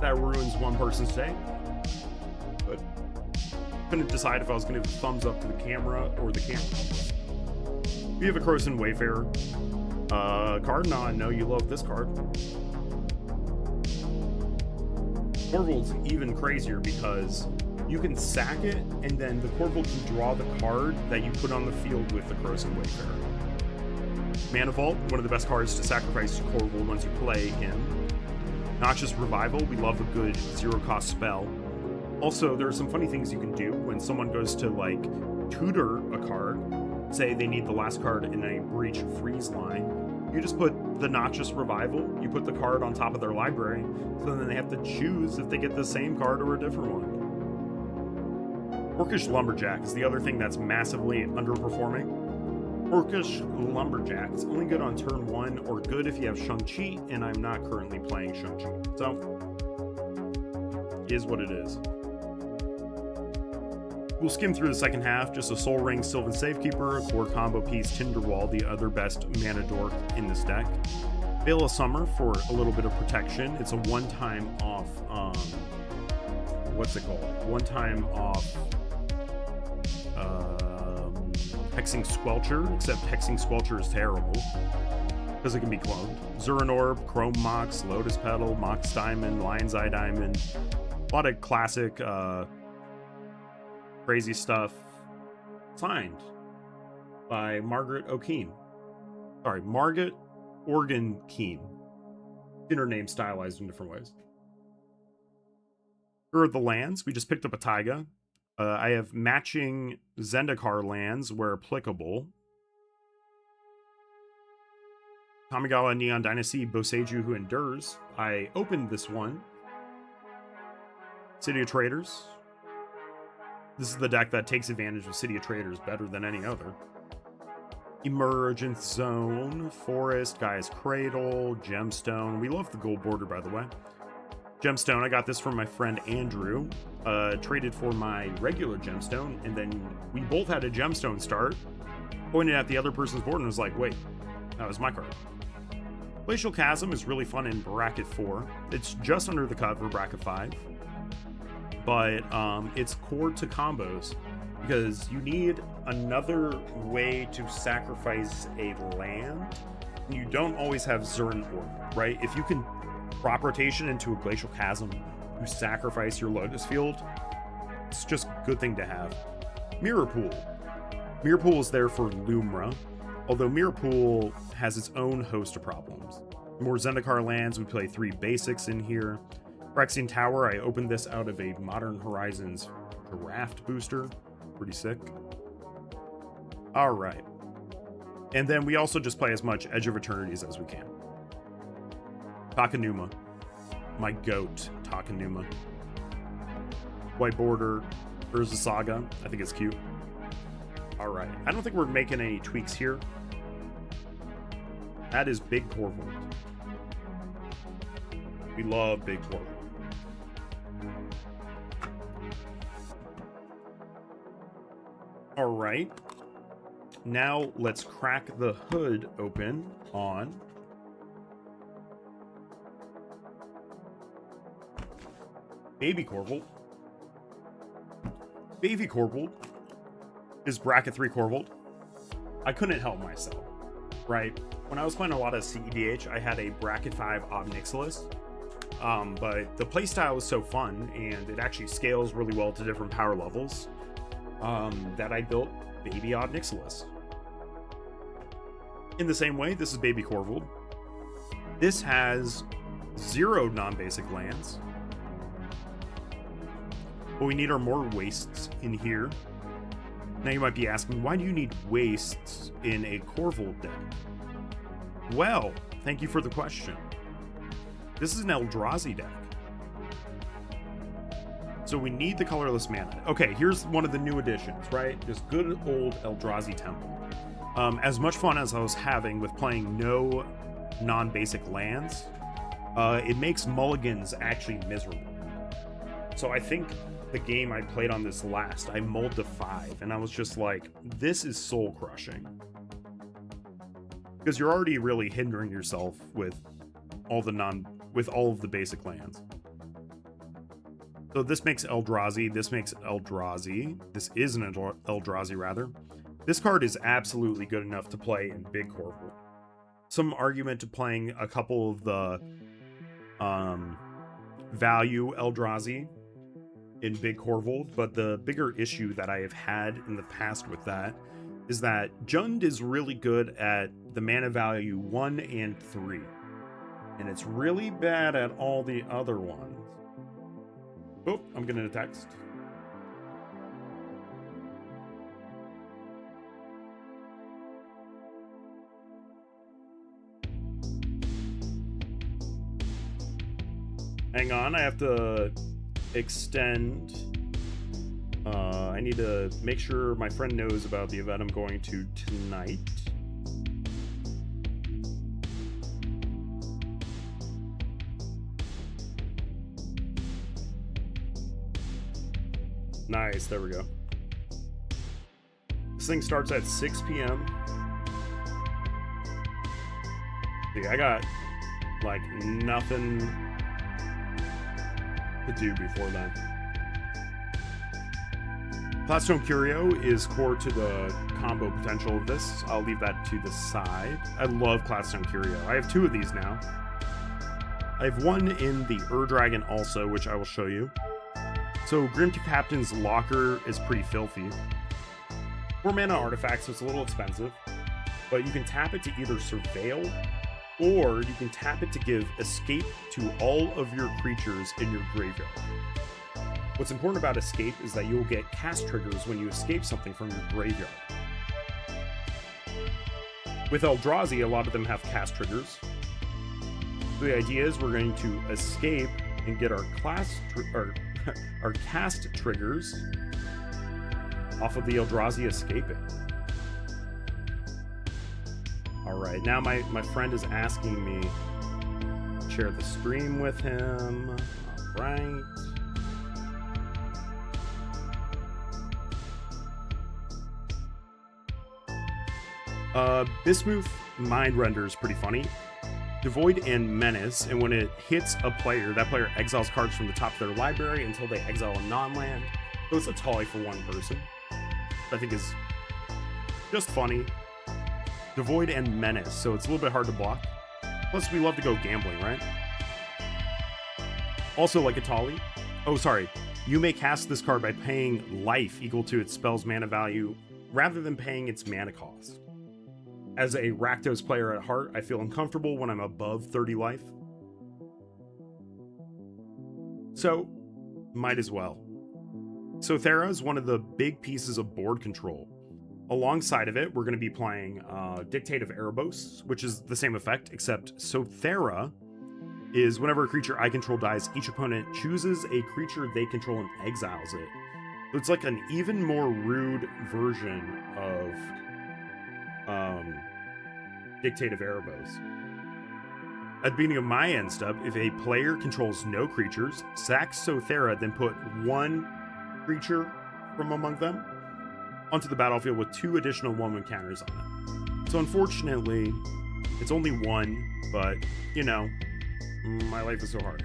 That ruins one person's day. But couldn't decide if I was going to give a thumbs up to the camera or the camera. We have a Croson Wayfarer card. Now I know you love this card. Corvold's even crazier because you can sack it, and then the Corvold can draw the card that you put on the field with the Croson Wayfarer. Mana Vault, one of the best cards to sacrifice to Corvold once you play him. Noxious Revival, we love a good 0-cost spell. Also, there are some funny things you can do when someone goes to, like, tutor a card. Say they need the last card in a Breach freeze line. You just put the Noxious Revival, you put the card on top of their library, so then they have to choose if they get the same card or a different one. Orcish Lumberjack is the other thing that's massively underperforming. Orcish Lumberjack. It's only good on turn 1 or good if you have Shang-Chi, and I'm not currently playing Shang-Chi. So, is what it is. We'll skim through the second half. Just a Soul Ring, Sylvan Safekeeper, a core combo piece, Tinderwall, the other best mana dork in this deck. Veil of Summer for a little bit of protection. It's a one-time off, what's it called? One-time off Hexing Squelcher, except Hexing Squelcher is terrible because it can be cloned. Zuran Orb, Chrome Mox, Lotus Petal, Mox Diamond, Lion's Eye Diamond. A lot of classic crazy stuff. Signed by Margaret O'Keefe. Sorry, Margaret Organ Keene. In her name stylized in different ways. Here are the lands. We just picked up a Taiga. I have matching Zendikar lands where applicable. Kamigawa Neon Dynasty, Boseiju Who Endures. I opened this one. City of Traders. This is the deck that takes advantage of City of Traders better than any other. Emergence Zone, Forest, Gaia's Cradle, Gemstone. We love the gold border, by the way. Gemstone, I got this from my friend Andrew. Traded for my regular Gemstone, and then we both had a Gemstone start. Pointed at the other person's board and was like, wait, that was my card. Glacial Chasm is really fun in Bracket 4. It's just under the cut for Bracket 5. But it's core to combos because you need another way to sacrifice a land. You don't always have Zuran Orb, right? If you can prop rotation into a Glacial Chasm, you sacrifice your Lotus Field, it's just a good thing to have. Mirror Pool. Mirror Pool is there for Lumra, although Mirror Pool has its own host of problems. More Zendikar lands, we play 3 basics in here. Phyrexian Tower, I opened this out of a Modern Horizons draft booster. Pretty sick. Alright. And then we also just play as much Edge of Eternities as we can. Takenuma. My goat, Takenuma. White border, Urza Saga. I think it's cute. Alright. I don't think we're making any tweaks here. That is Big Corvold. We love Big Corvold. Alright. Now let's crack the hood open on Baby Corvold. Baby Corvold is Bracket 3 Corvold. I couldn't help myself, right? When I was playing a lot of CEDH, I had a Bracket 5 Ob Nixilis. But the playstyle was so fun, and it actually scales really well to different power levels, that I built Baby Ob Nixilis. In the same way, this is Baby Corvold. This has 0 non-basic lands. But we need our more wastes in here. Now you might be asking, why do you need wastes in a Corvold deck? Well, thank you for the question. This is an Eldrazi deck. So we need the colorless mana. Okay, here's one of the new additions, right? This good old Eldrazi Temple. As much fun as I was having with playing no non-basic lands, it makes mulligans actually miserable. So I think the game I played on this last, I mulled to 5, and I was just like, this is soul crushing. Because you're already really hindering yourself with all of the basic lands. So this makes Eldrazi, this makes Eldrazi. This is an Eldrazi, rather. This card is absolutely good enough to play in Big Corvold. Some argument to playing a couple of the value Eldrazi in Big Corvold, but the bigger issue that I have had in the past with that is that Jund is really good at the mana value 1 and 3, and it's really bad at all the other ones. Oh, I'm getting a text. Hang on, I have to extend. I need to make sure my friend knows about the event I'm going to tonight. Nice, there we go. This thing starts at 6 p.m. See, I got like nothing to do before then. Cloudstone Curio is core to the combo potential of this. I'll leave that to the side. I love Cloudstone Curio. I have 2 of these now. I have 1 in the Dragon also, which I will show you. So Grim Captain's Locker is pretty filthy. 4 mana artifact, so it's a little expensive. But you can tap it to either Surveil, or you can tap it to give Escape to all of your creatures in your graveyard. What's important about Escape is that you'll get cast triggers when you escape something from your graveyard. With Eldrazi, a lot of them have cast triggers. So the idea is we're going to escape and get our our cast triggers off of the Eldrazi escaping. Alright, now my friend is asking me to share the stream with him. Alright. Bismuth Mind Render is pretty funny. Devoid and Menace, and when it hits a player, that player exiles cards from the top of their library until they exile a non-land. So it's a tally for 1 person. I think is just funny. Devoid and Menace, so it's a little bit hard to block. Plus, we love to go gambling, right? Also, like a Tali. Oh, sorry. You may cast this card by paying life equal to its spell's mana value, rather than paying its mana cost. As a Rakdos player at heart, I feel uncomfortable when I'm above 30 life. So, might as well. Sothera is one of the big pieces of board control. Alongside of it, we're going to be playing Dictate of Erebos, which is the same effect, except Sothera is whenever a creature I control dies, each opponent chooses a creature they control and exiles it. So it's like an even more rude version of Dictate of Erebos. At the beginning of my end step, if a player controls no creatures, sack Sothera, then put 1 creature from among them onto the battlefield with 2 additional 1/1 counters on it. So unfortunately, it's only 1, but, you know, my life is so hard.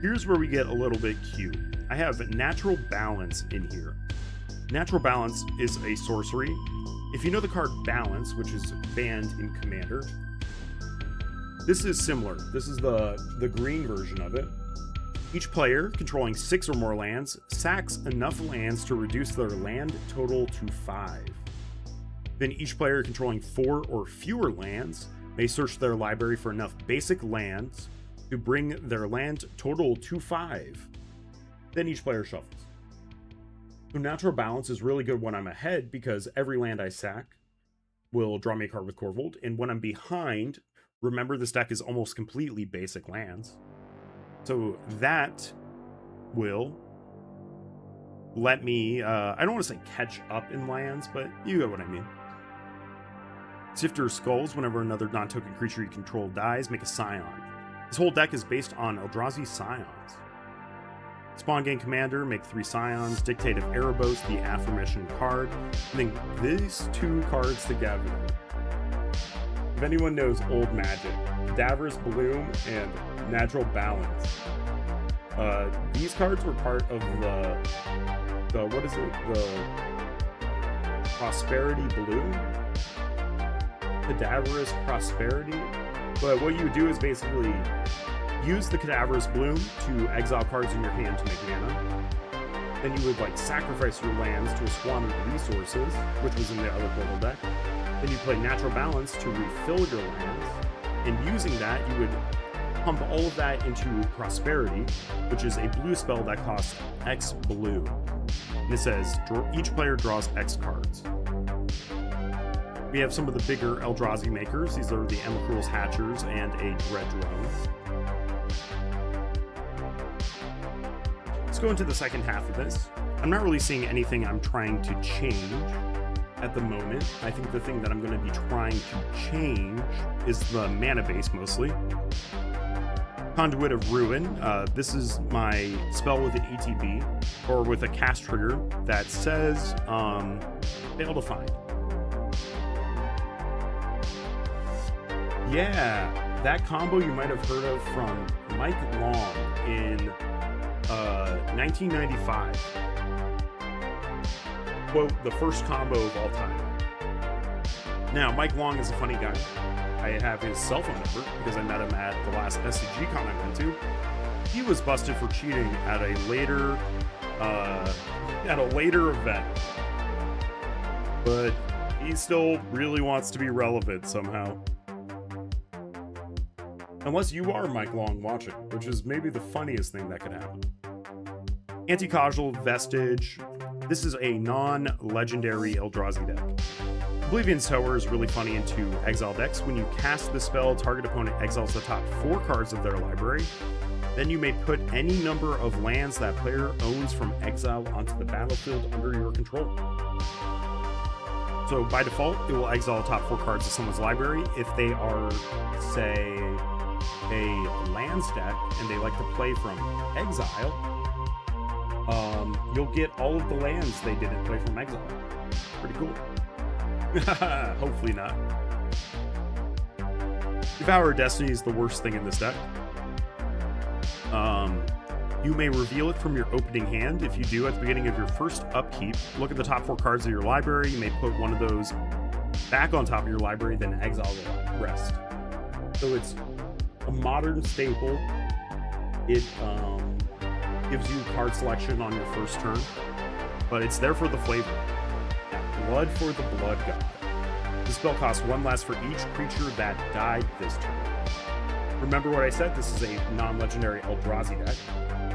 Here's where we get a little bit cute. I have Natural Balance in here. Natural Balance is a sorcery. If you know the card Balance, which is banned in Commander, this is similar. This is the green version of it. Each player controlling 6 or more lands sacks enough lands to reduce their land total to 5. Then each player controlling 4 or fewer lands may search their library for enough basic lands to bring their land total to 5. Then each player shuffles. So Natural Balance is really good when I'm ahead because every land I sack will draw me a card with Corvold, and when I'm behind, remember this deck is almost completely basic lands. So that will let me, I don't want to say catch up in lands, but you get what I mean. Sifter of Skulls, whenever another non-token creature you control dies, make a Scion. This whole deck is based on Eldrazi Scions. Spawn Gain Commander, make 3 Scions, Dictate of Erebos, the aforementioned card, and then these 2 cards together. If anyone knows Old Magic, Cadaverous Bloom and Natural Balance. These cards were part of the what is it? The Prosperity Bloom? Cadaverous Prosperity? But what you do is basically use the Cadaverous Bloom to exile cards in your hand to make mana. Then you would like sacrifice your lands to a swan of resources, which was in the other portal deck. Then you play Natural Balance to refill your lands, and using that you would pump all of that into Prosperity, which is a blue spell that costs X blue. And it says each player draws X cards. We have some of the bigger Eldrazi makers. These are the Emrakul's Hatchers and a Dread Drone. Let's go into the second half of this. I'm not really seeing anything I'm trying to change at the moment. I think the thing that I'm going to be trying to change is the mana base mostly. Conduit of Ruin. This is my spell with an ETB, or with a cast trigger that says, fail to find. Yeah, that combo you might have heard of from Mike Long in 1995. Quote, the first combo of all time. Now, Mike Long is a funny guy. I have his cell phone number because I met him at the last SCG con I went to. He was busted for cheating at a later event, but he still really wants to be relevant somehow. Unless you are Mike Long watching, which is maybe the funniest thing that could happen. Anti-Causal Vestige. This is a non-legendary Eldrazi deck. Oblivion Sower is really funny into exile decks. When you cast the spell, target opponent exiles the top 4 cards of their library. Then you may put any number of lands that player owns from exile onto the battlefield under your control. So by default, it will exile the top 4 cards of someone's library. If they are, say, a lands deck and they like to play from exile, you'll get all of the lands they didn't play from exile. Pretty cool. Hopefully not. Devour Destiny is the worst thing in this deck. You may reveal it from your opening hand. If you do, at the beginning of your first upkeep, look at the top 4 cards of your library. You may put one of those back on top of your library, then exile the rest. So it's a modern staple. It gives you card selection on your first turn, but it's there for the flavor. Blood for the Blood God. The spell costs 1 less for each creature that died this turn. Remember what I said? This is a non-legendary Eldrazi deck.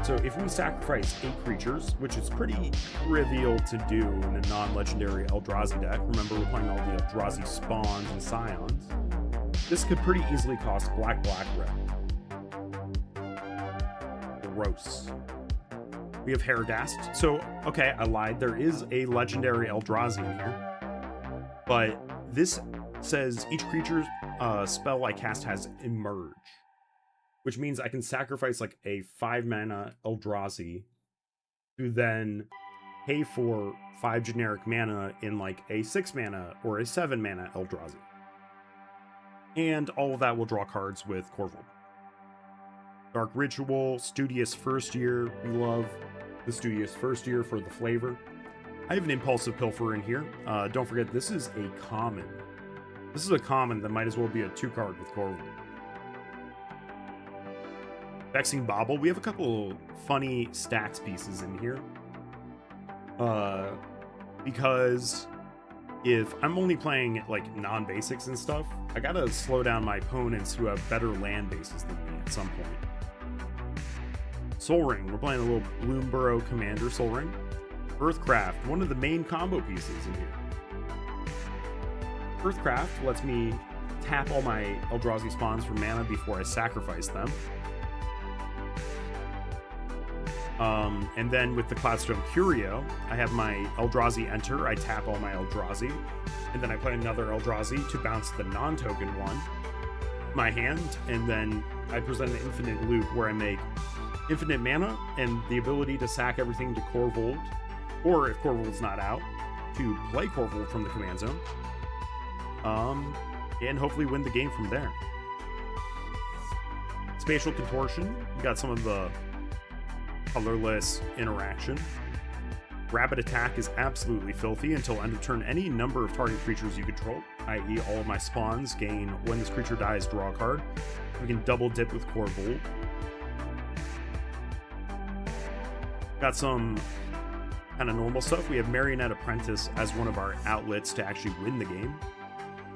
So if we sacrifice 8 creatures, which is pretty trivial to do in a non-legendary Eldrazi deck, remember we're playing all the Eldrazi spawns and scions, this could pretty easily cost black, red. Gross. We have Heragast. So, okay, I lied. There is a legendary Eldrazi in here. But this says each creature's spell I cast has Emerge, which means I can sacrifice like a 5-mana Eldrazi to then pay for 5 generic mana in like a 6-mana or a 7-mana Eldrazi. And all of that will draw cards with Corvold. Dark Ritual, Studious First Year. We love the Studious First Year for the flavor. I have an Impulsive Pilfer in here. Don't forget, this is a common. This is a common that might as well be a 2-card with Corvold. Vexing Bauble. We have a couple funny stacks pieces in here. Because if I'm only playing like non-basics and stuff, I gotta slow down my opponents who have better land bases than me at some point. Soul Ring. We're playing a little Bloomburrow Commander Soul Ring. Earthcraft, one of the main combo pieces in here. Earthcraft lets me tap all my Eldrazi spawns for mana before I sacrifice them. And then with the Cloudstone Curio, I have my Eldrazi enter, I tap all my Eldrazi, and then I play another Eldrazi to bounce the non-token one, my hand, and then I present an infinite loop where I make infinite mana and the ability to sack everything to Corvold, or if Corvold's not out, to play Corvold from the command zone, and hopefully win the game from there. Spatial Contortion, you got some of the colorless interaction. Rapid Attack is absolutely filthy. Until end of turn, any number of target creatures you control, i.e. all of my spawns, gain when this creature dies, draw a card. We can double dip with Corvold. Got some kind of normal stuff. We have Marionette Apprentice as one of our outlets to actually win the game.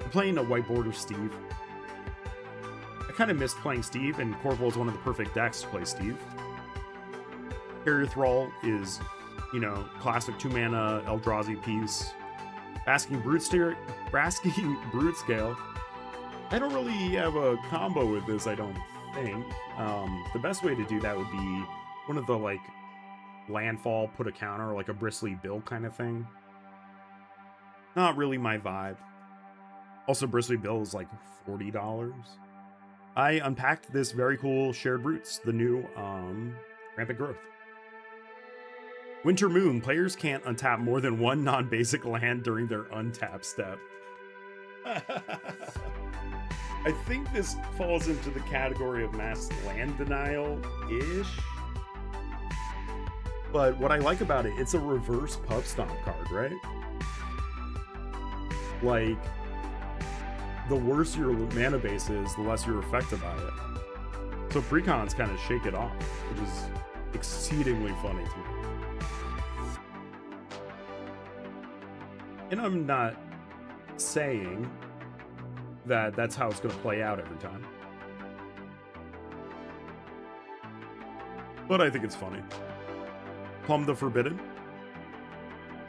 We're playing a White Border Steve. I kind of missed playing Steve, and Corvold is one of the perfect decks to play Steve. Carrier Thrall is, you know, classic 2-mana Eldrazi piece. Basking Brutescale. I don't really have a combo with this, I don't think. The best way to do that would be one of the, like, landfall, put a counter, like a Bristly Bill kind of thing. Not really my vibe. Also, Bristly Bill is like $40. I unpacked this very cool Shared Roots, the new Rampant Growth. Winter Moon. Players can't untap more than one non-basic land during their untap step. I think this falls into the category of mass land denial-ish. But what I like about it, it's a reverse Pub Stomp card, right? Like, the worse your mana base is, the less you're affected by it. So precons kind of shake it off, which is exceedingly funny to me. And I'm not saying that that's how it's going to play out every time. But I think it's funny. Plumb the Forbidden.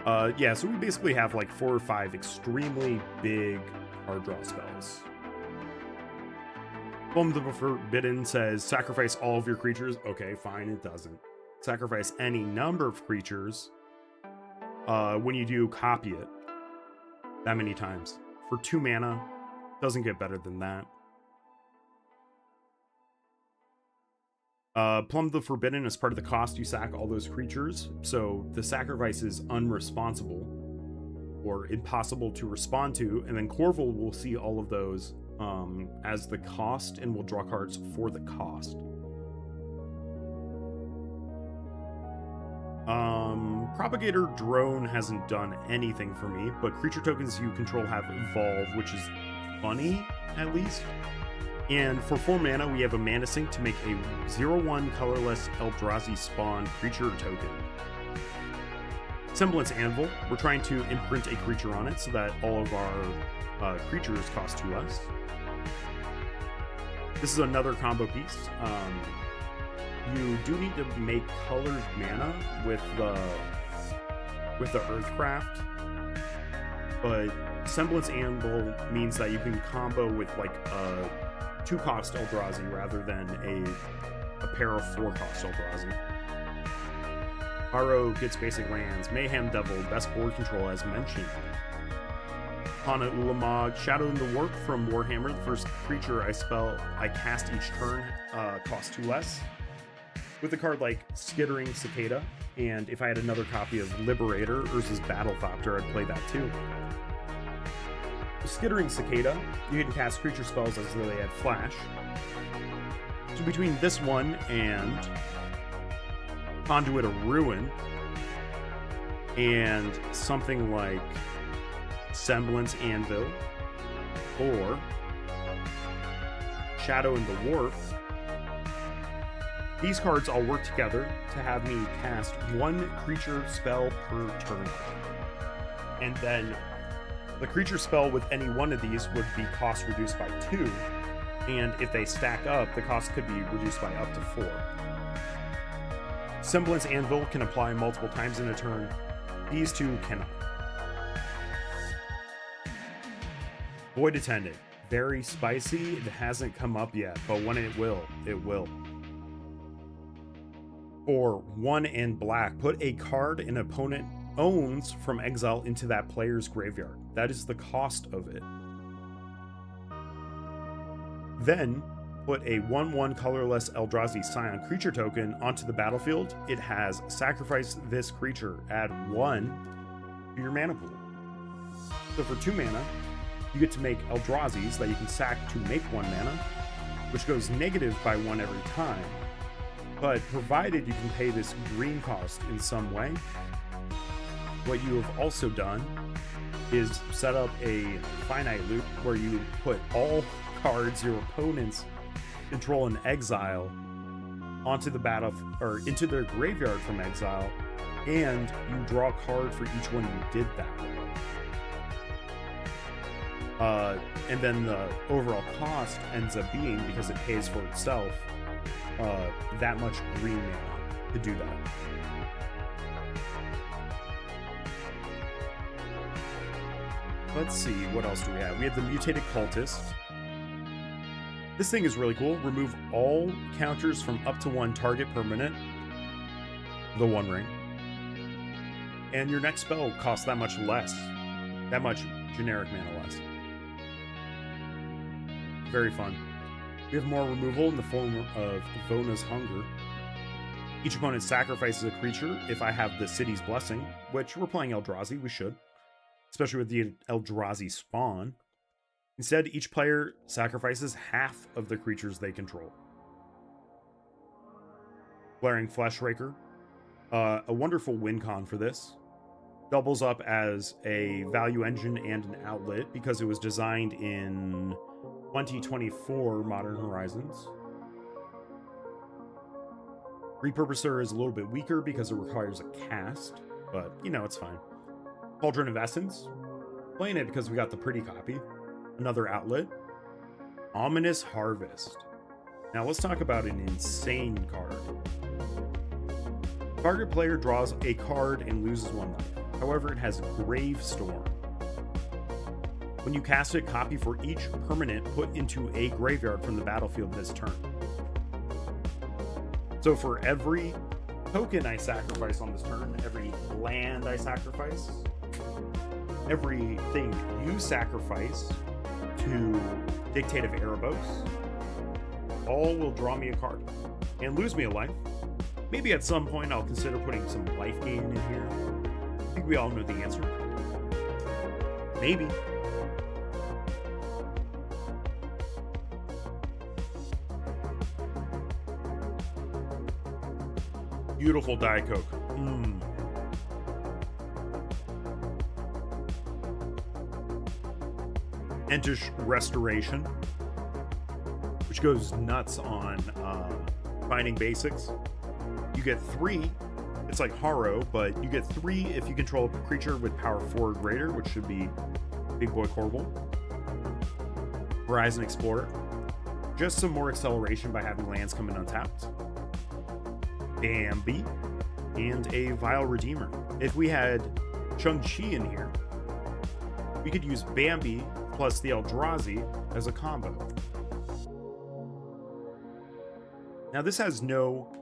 Yeah, so we basically have like 4 or 5 extremely big card draw spells. Plumb the Forbidden says sacrifice all of your creatures. Okay, fine, it doesn't. Sacrifice any number of creatures. When you do, copy it that many times. For 2 mana, doesn't get better than that. Plumb the Forbidden is part of the cost you sack all those creatures, so the sacrifice is unresponsible or impossible to respond to, and then Corval will see all of those as the cost and will draw cards for the cost. Propagator Drone hasn't done anything for me, but creature tokens you control have Evolve, which is funny, at least. And for 4 mana, we have a Mana Sink to make a 0/1 colorless Eldrazi spawn creature token. Semblance Anvil, we're trying to imprint a creature on it so that all of our creatures cost 2 less. This is another combo piece. You do need to make colored mana with the Earthcraft, but Semblance Anvil means that you can combo with like a 2-cost Eldrazi rather than a pair of 4-cost Eldrazi. Aro gets basic lands. Mayhem Devil, best board control as mentioned. Hana Ulamog, Shadow in the Warp from Warhammer. The first creature I cast each turn costs 2 less. With a card like Skittering Cicada, and if I had another copy of Liberator versus Battlethopter, I'd play that too. Skittering Cicada, you can cast creature spells as though they had flash. So between this one and Conduit of Ruin and something like Semblance Anvil or Shadow in the Warp, these cards all work together to have me cast 1 creature spell per turn. And then the creature spell with any one of these would be cost reduced by 2, and if they stack up, the cost could be reduced by up to 4. Semblance Anvil can apply multiple times in a turn. These 2 cannot. Void Attendant, very spicy. It hasn't come up yet, but when it will, it will. For 1 and black, put a card an opponent owns from exile into that player's graveyard. That is the cost of it. Then put a 1/1 colorless Eldrazi Scion creature token onto the battlefield. It has sacrifice this creature, add 1 to your mana pool. So for 2 mana, you get to make Eldrazi's that you can sack to make 1 mana, which goes negative by 1 every time. But provided you can pay this green cost in some way, what you have also done is set up a finite loop where you put all cards your opponents control in exile onto the battle or into their graveyard from exile, and you draw a card for each one you did that way. And then the overall cost ends up being, because it pays for itself, that much green mana to do that. Let's see, what else do we have? We have the Mutated Cultist. This thing is really cool. Remove all counters from up to 1 target permanent, the 1 ring. And your next spell costs that much less. That much generic mana less. Very fun. We have more removal in the form of Vona's Hunger. Each opponent sacrifices a creature if I have the City's Blessing, which we're playing Eldrazi, we should. Especially with the Eldrazi spawn. Instead, each player sacrifices half of the creatures they control. Blaring Fleshraker. A wonderful win con for this. Doubles up as a value engine and an outlet because it was designed in 2024 Modern Horizons. Repurposer is a little bit weaker because it requires a cast, but, you know, it's fine. Cauldron of Essence. Playing it because we got the pretty copy. Another outlet. Ominous Harvest. Now let's talk about an insane card. Target player draws a card and loses 1 life. However, it has Gravestorm. When you cast it, copy for each permanent put into a graveyard from the battlefield this turn. So for every token I sacrifice on this turn, every land I sacrifice, everything you sacrifice to Dictative Erebos, all will draw me a card and lose me a life. Maybe at some point I'll consider putting some life gain in here. I think we all know the answer. Maybe. Beautiful Diet Coke. Entish Restoration, which goes nuts on finding basics. You get 3. It's like Harrow, but you get 3 if you control a creature with power 4 or greater, which should be Big Boy Corval. Horizon Explorer. Just some more acceleration by having lands come in untapped. Bambi. And a Vile Redeemer. If we had Shang-Chi in here, we could use Bambi plus the Eldrazi as a combo. Now this has no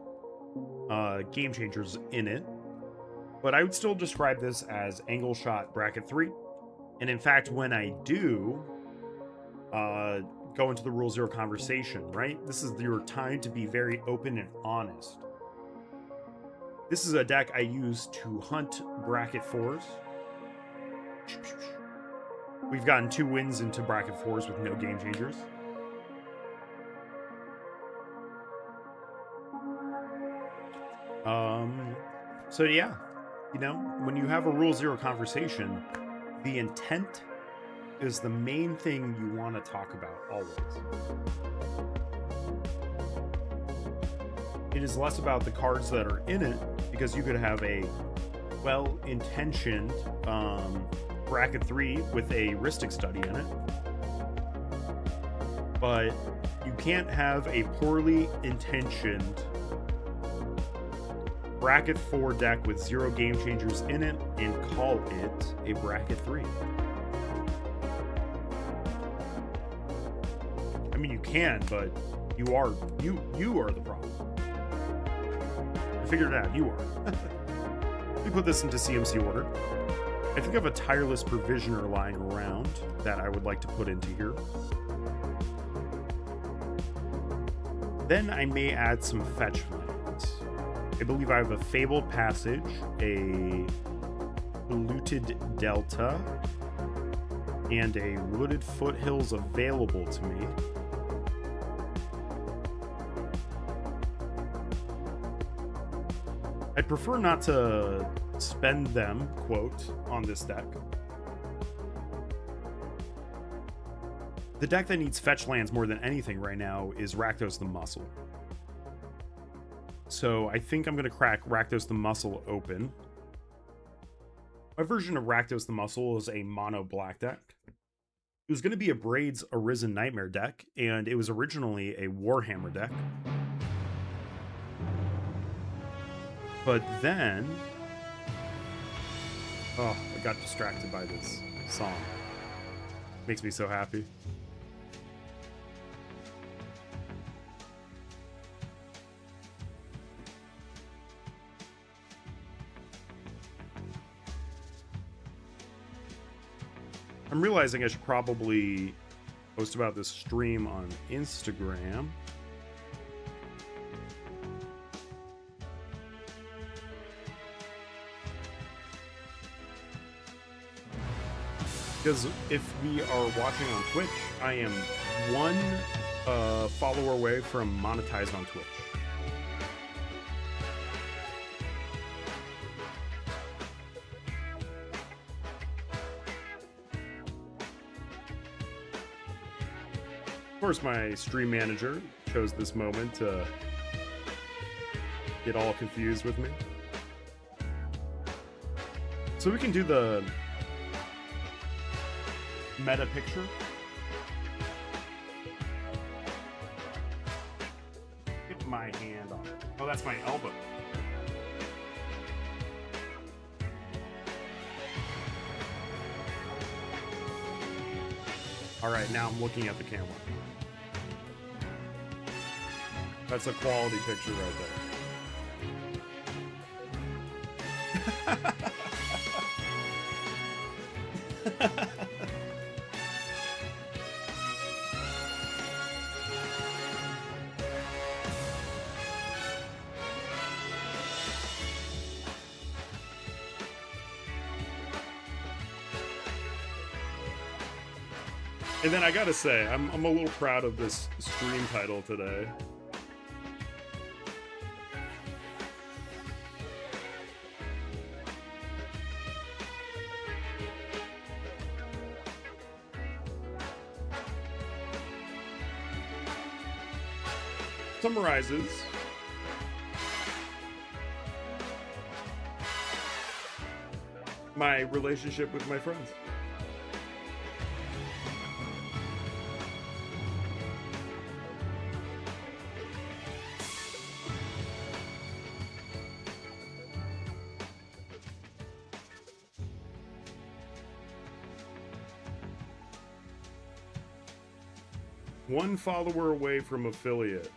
game changers in it, but I would still describe this as Angle Shot Bracket 3. And in fact, when I do go into the Rule 0 conversation, right? This is your time to be very open and honest. This is a deck I use to hunt Bracket 4s. We've gotten 2 wins into Bracket 4s with no game changers. So yeah, you know, when you have a Rule 0 conversation, the intent is the main thing you want to talk about always. It is less about the cards that are in it, because you could have a well-intentioned Bracket 3 with a Rhystic Study in it. But you can't have a poorly intentioned Bracket 4 deck with 0 game changers in it and call it a Bracket 3. I mean, you can, but you are the problem. I figured it out. You are. Let me put this into CMC order. I think I have a Tireless Provisioner lying around that I would like to put into here. Then I may add some fetch lands. I believe I have a Fabled Passage, a Polluted Delta, and a Wooded Foothills available to me. I'd prefer not to spend them, quote, on this deck. The deck that needs fetch lands more than anything right now is Rakdos the Muscle. So I think I'm going to crack Rakdos the Muscle open. My version of Rakdos the Muscle is a mono black deck. It was going to be a Braid's Arisen Nightmare deck, and it was originally a Warhammer deck. But then... oh, I got distracted by this song. Makes me so happy. I'm realizing I should probably post about this stream on Instagram. Because if we are watching on Twitch, I am one follower away from monetized on Twitch. Of course, my stream manager chose this moment to get all confused with me. So we can do the meta picture. Get my hand on it. Oh, that's my elbow. All right, now I'm looking at the camera. That's a quality picture right there. And then I gotta say, I'm a little proud of this stream title today. Summarizes my relationship with my friends. One follower away from affiliate.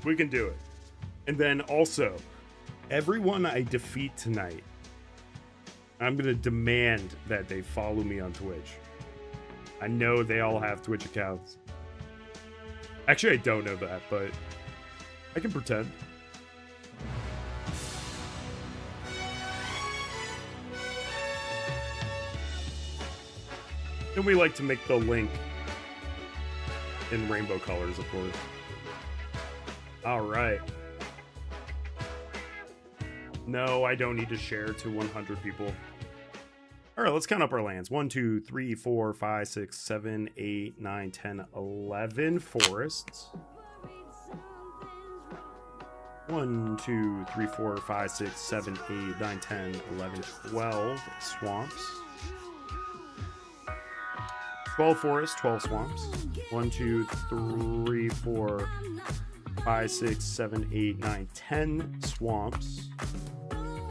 We can do it. And then also, everyone I defeat tonight, I'm gonna demand that they follow me on Twitch. I know they all have Twitch accounts. Actually, I don't know that, but I can pretend. And we like to make the link in rainbow colors, of course. All right. No, I don't need to share to 100 people. All right, let's count up our lands. 1, 2, 3, 4, 5, 6, 7, 8, 9, 10, 11 forests. 1, 2, 3, 4, 5, 6, 7, 8, 9, 10, 11, 12 swamps. 12 forests, 12 swamps. 1, 2, 3, 4, 5, 6, 7, 8, 9, 10 swamps.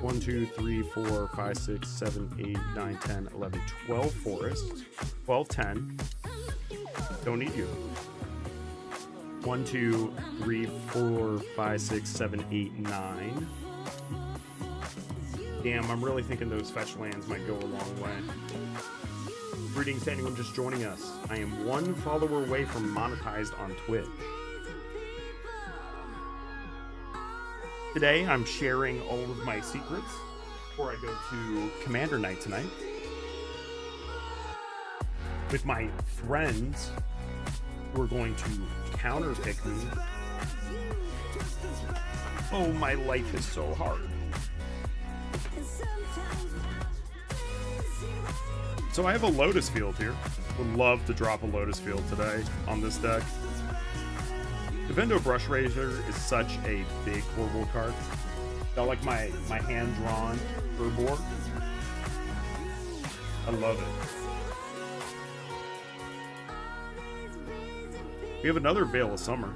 1, 2, 3, 4, 5, 6, 7, 8, 9, 10, 11, 12 forests. 12, 10. Don't need you. 1, 2, 3, 4, 5, 6, 7, 8, 9. Damn, I'm really thinking those fetch lands might go a long way. Greetings to anyone just joining us. I am one follower away from monetized on Twitch. Today, I'm sharing all of my secrets before I go to Commander Night tonight with my friends who are going to counterpick me. Oh, my life is so hard. So I have a Lotus Field here. Would love to drop a Lotus Field today on this deck. Devendo Brush Razor is such a big horrible card. I like my hand-drawn Herbor. I love it. We have another Veil of Summer.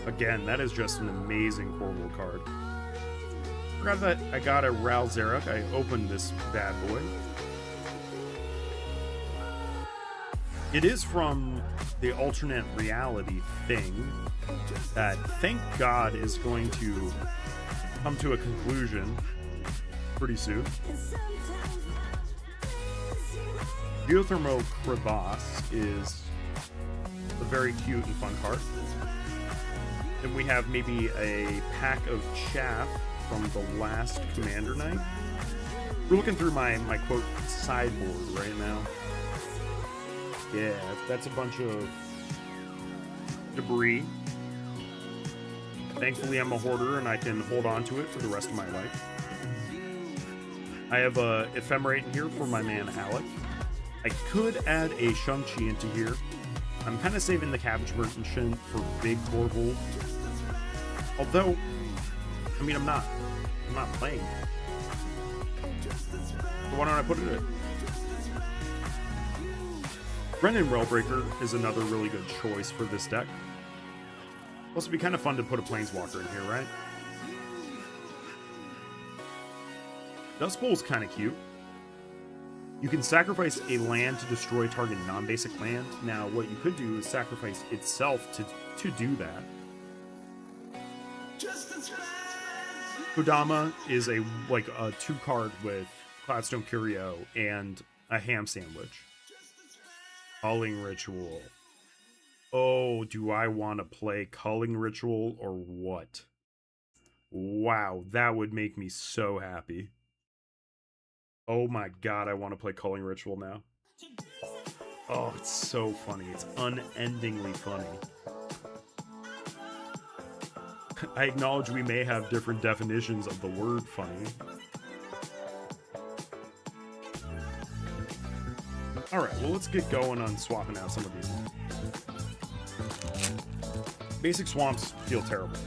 Again, that is just an amazing horrible card. Forgot that I got a Ral Zarek. I opened this bad boy. It is from the alternate reality thing that, thank God, is going to come to a conclusion pretty soon. Geothermal Crevasse is a very cute and fun card. Then we have maybe a pack of chaff from the last Commander Night. We're looking through my quote sideboard right now. Yeah, that's a bunch of debris. Thankfully, I'm a hoarder and I can hold on to it for the rest of my life. I have a Ephemerate in here for my man Alec. I could add a Shang-Chi into here. I'm kind of saving the Cabbage Merchant for Big Torval. Although, I mean, I'm not playing it. So why don't I put it in? Brennan Railbreaker is another really good choice for this deck. Also, it'd be kind of fun to put a Planeswalker in here, right? Dust Bowl's kind of cute. You can sacrifice a land to destroy target non-basic land. Now, what you could do is sacrifice itself to do that. Kodama is a 2-card with Cloudstone Curio and a ham sandwich. Culling Ritual. Oh, do I want to play Culling Ritual or what? Wow, that would make me so happy. Oh my god, I want to play Culling Ritual now. Oh, it's so funny. It's unendingly funny. I acknowledge we may have different definitions of the word funny. Alright, well, let's get going on swapping out some of these. Basic swamps feel terrible.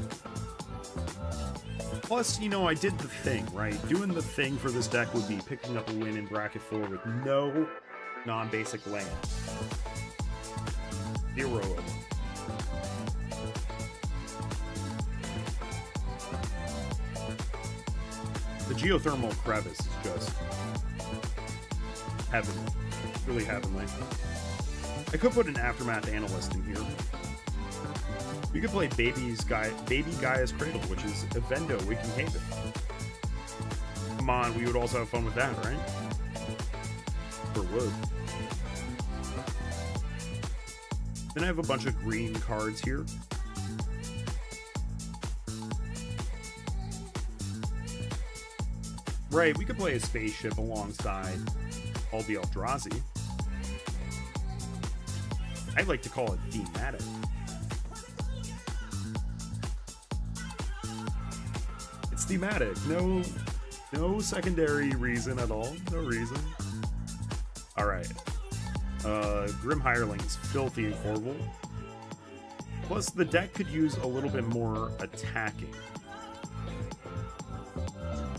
Plus, you know, I did the thing, right? Doing the thing for this deck would be picking up a win in bracket 4 with no non-basic land. 0 of them. The Geothermal Crevice is just heavenly. Really heavenly. I could put an Aftermath Analyst in here. We could play Baby Gaia's Cradle, which is a Vendo Waking Haven. Come on, we would also have fun with that, right? Or would. Then I have a bunch of green cards here. Right, we could play a spaceship alongside all the Eldrazi. I'd like to call it thematic. It's thematic. No secondary reason at all. No reason. Alright. Grim Hireling's filthy and horrible. Plus, the deck could use a little bit more attacking.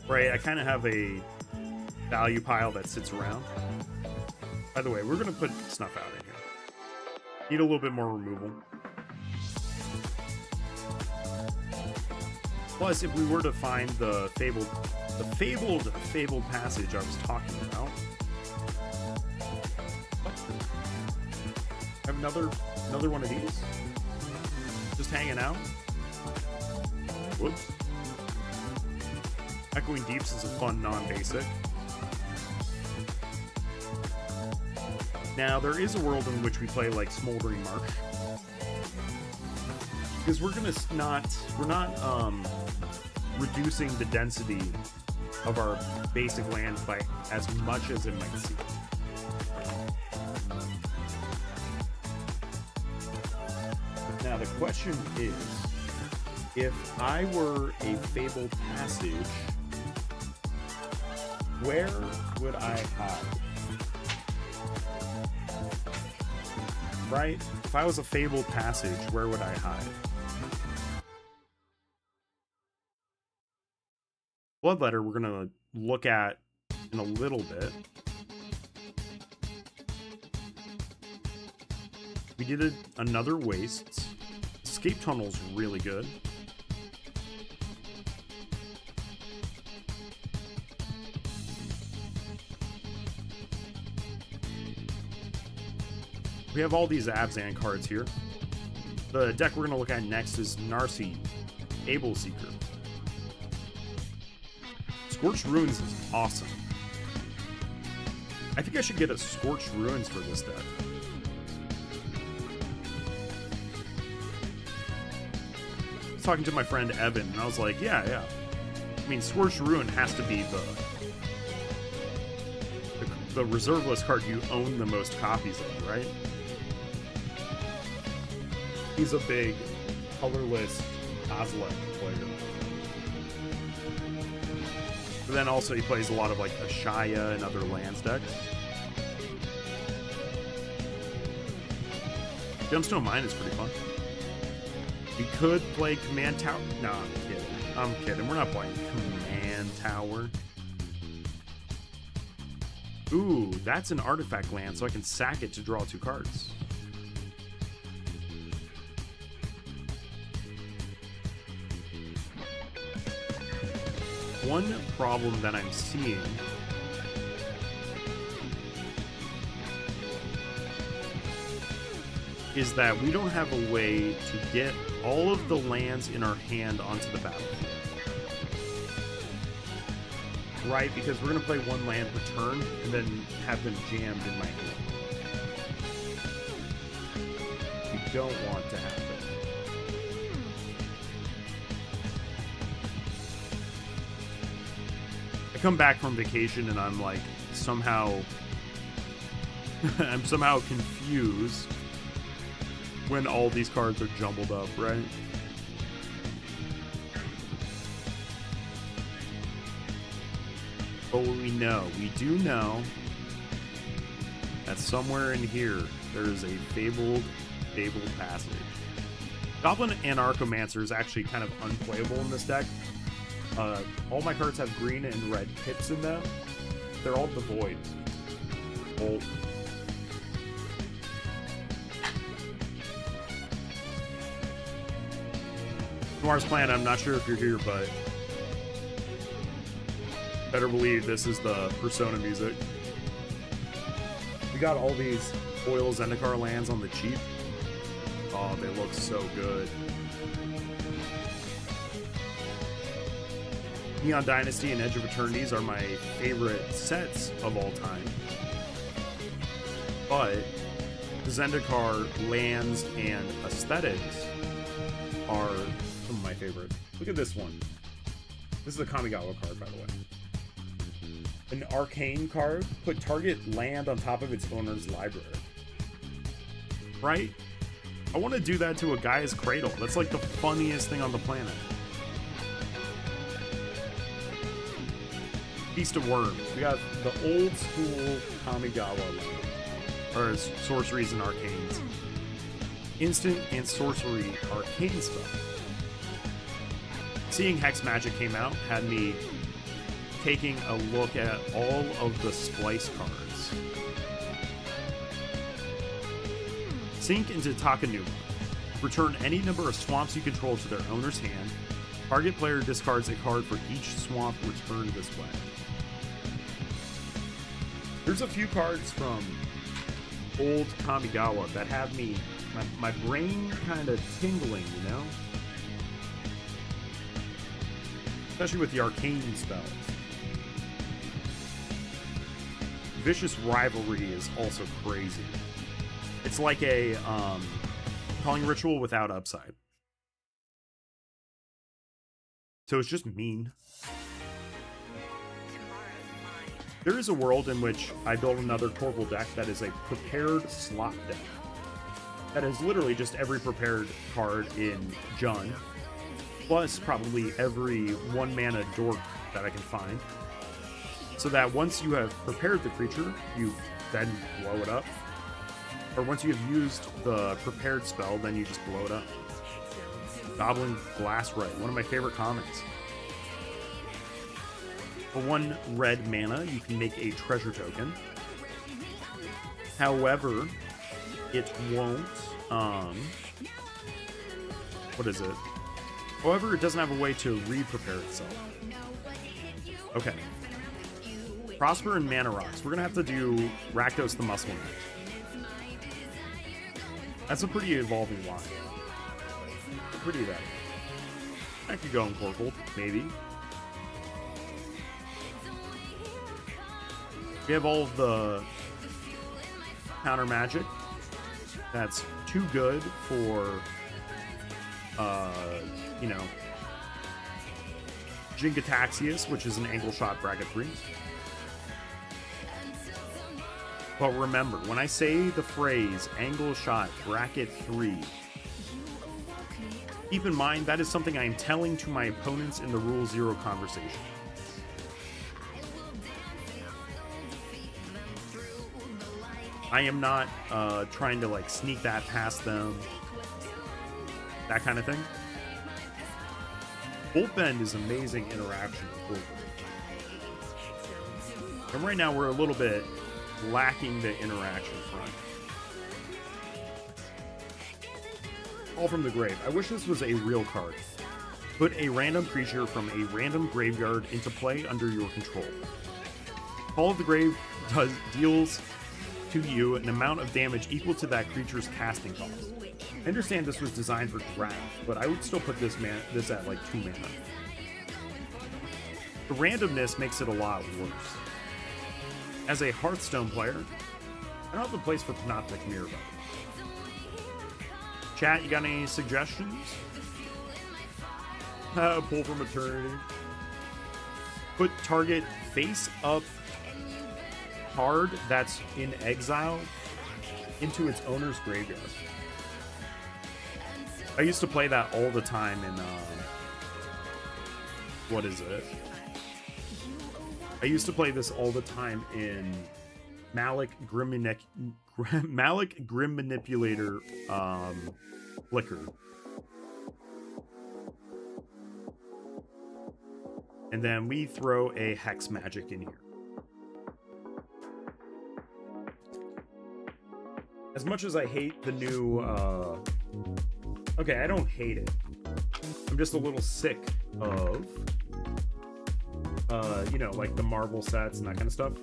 Right, I kind of have a value pile that sits around. By the way, we're going to put Snuff out in here. Need a little bit more removal. Plus, if we were to find the fabled passage I was talking about. I have another one of these. Just hanging out. Whoops. Echoing Deeps is a fun non-basic. Now, there is a world in which we play like Smoldering Marsh. Because we're not reducing the density of our basic lands by as much as it might seem. Now, the question is, if I were a Fabled Passage, where would I hide? Right? If I was a Fabled Passage, where would I hide? Bloodletter we're going to look at in a little bit. We did another Wastes. Escape Tunnel's really good. We have all these Abzan cards here. The deck we're going to look at next is Narset, Able Seeker. Scorched Ruins is awesome. I think I should get a Scorched Ruins for this deck. I was talking to my friend Evan, and I was like, yeah. I mean, Scorched Ruin has to be the reserve list card you own the most copies of, right? He's a big colorless Kozilek player. But then also he plays a lot of like Ashaya and other lands decks. Gemstone Mine is pretty fun. We could play Command Tower. No, I'm kidding. We're not playing Command Tower. Ooh, that's an artifact land, so I can sack it to draw 2 cards. One problem that I'm seeing is that we don't have a way to get all of the lands in our hand onto the battlefield. Right, because we're going to play 1 land per turn and then have them jammed in my hand. We don't want to happen. I come back from vacation and I'm like somehow I'm somehow confused when all these cards are jumbled up, right? But we do know that somewhere in here there is a fabled passage. Goblin Anarchomancer is actually kind of unplayable in this deck. All my cards have green and red pips in them. They're all devoid. Bolt. Noir's Plan, I'm not sure if you're here, but better believe this is the Persona music. We got all these foil Zendikar lands on the cheap. Oh, they look so good. Neon Dynasty and Edge of Eternities are my favorite sets of all time. But the Zendikar lands and aesthetics are some of my favorites. Look at this one. This is a Kamigawa card, by the way. An arcane card, put target land on top of its owner's library. Right? I want to do that to a Gaia's Cradle. That's like the funniest thing on the planet. Feast of Worms. We got the old school Kamigawa land, or sorceries and arcanes. Instant and sorcery arcane spell. Seeing Hex Magic came out had me taking a look at all of the splice cards. Sink into Takanuma. Return any number of swamps you control to their owner's hand. Target player discards a card for each swamp returned this way. There's a few cards from old Kamigawa that have me, my brain kind of tingling, you know? Especially with the arcane spells. Vicious Rivalry is also crazy. It's like a calling ritual without upside. So it's just mean. There is a world in which I build another Corval deck that is a prepared slot deck. That is literally just every prepared card in Jund, plus probably every 1-mana dork that I can find. So that once you have prepared the creature, you then blow it up. Or once you have used the prepared spell, then you just blow it up. Goblin Glasswright, one of my favorite comics. For 1 red mana, you can make a treasure token. However, it won't, what is it? However, it doesn't have a way to re-prepare itself. Okay. Prosper and Mana Rocks. We're gonna have to do Rakdos the Muscle Man. That's a pretty evolving line. Pretty that. I could go in Corval, maybe. We have all of the counter magic. That's too good for, you know, Jingataxius, which is an angle shot bracket 3. But remember, when I say the phrase angle shot bracket 3, keep in mind that is something I am telling to my opponents in the Rule Zero conversation. I am not trying to like sneak that past them, that kind of thing. Bolt Bend is amazing interaction with Bolt Bend. And right now we're a little bit lacking the interaction front. All from the Grave. I wish this was a real card. Put a random creature from a random graveyard into play under your control. Call of the Grave deals to you an amount of damage equal to that creature's casting cost. I understand this was designed for draft, but I would still put this at like 2 mana. The randomness makes it a lot worse. As a Hearthstone player, I don't have a place for Panoptic Mirror. Chat, you got any suggestions? Pull from Eternity. Put target face up card that's in exile into its owner's graveyard. I used to play that all the time in, what is it? I used to play this all the time in Malik Grim Manipulator Flicker. And then we throw a Hex Magic in here. As much as I hate the new, okay, I don't hate it. I'm just a little sick of, you know, like the Marvel sets and that kind of stuff.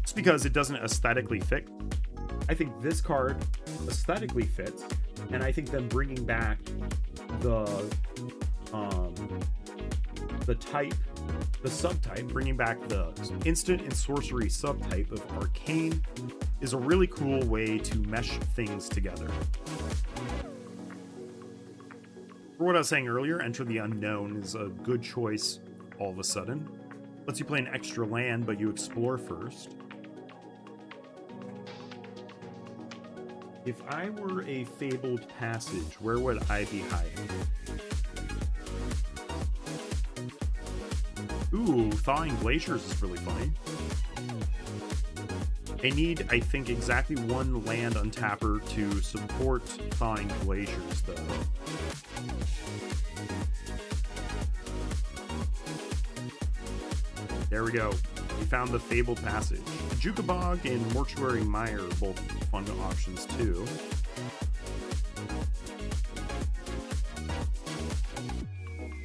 It's because it doesn't aesthetically fit. I think this card aesthetically fits, and I think them bringing back the type, the subtype, bringing back the instant and sorcery subtype of Arcane is a really cool way to mesh things together. For what I was saying earlier, Enter the Unknown is a good choice all of a sudden. Lets you play an extra land, but you explore first. If I were a Fabled Passage, where would I be hiding? Ooh, Thawing Glaciers is really funny. I need, I think, exactly one land untapper to support Thawing Glaciers, though. There we go. We found the Fabled Passage. Jukabog and Mortuary Mire are both fun options, too.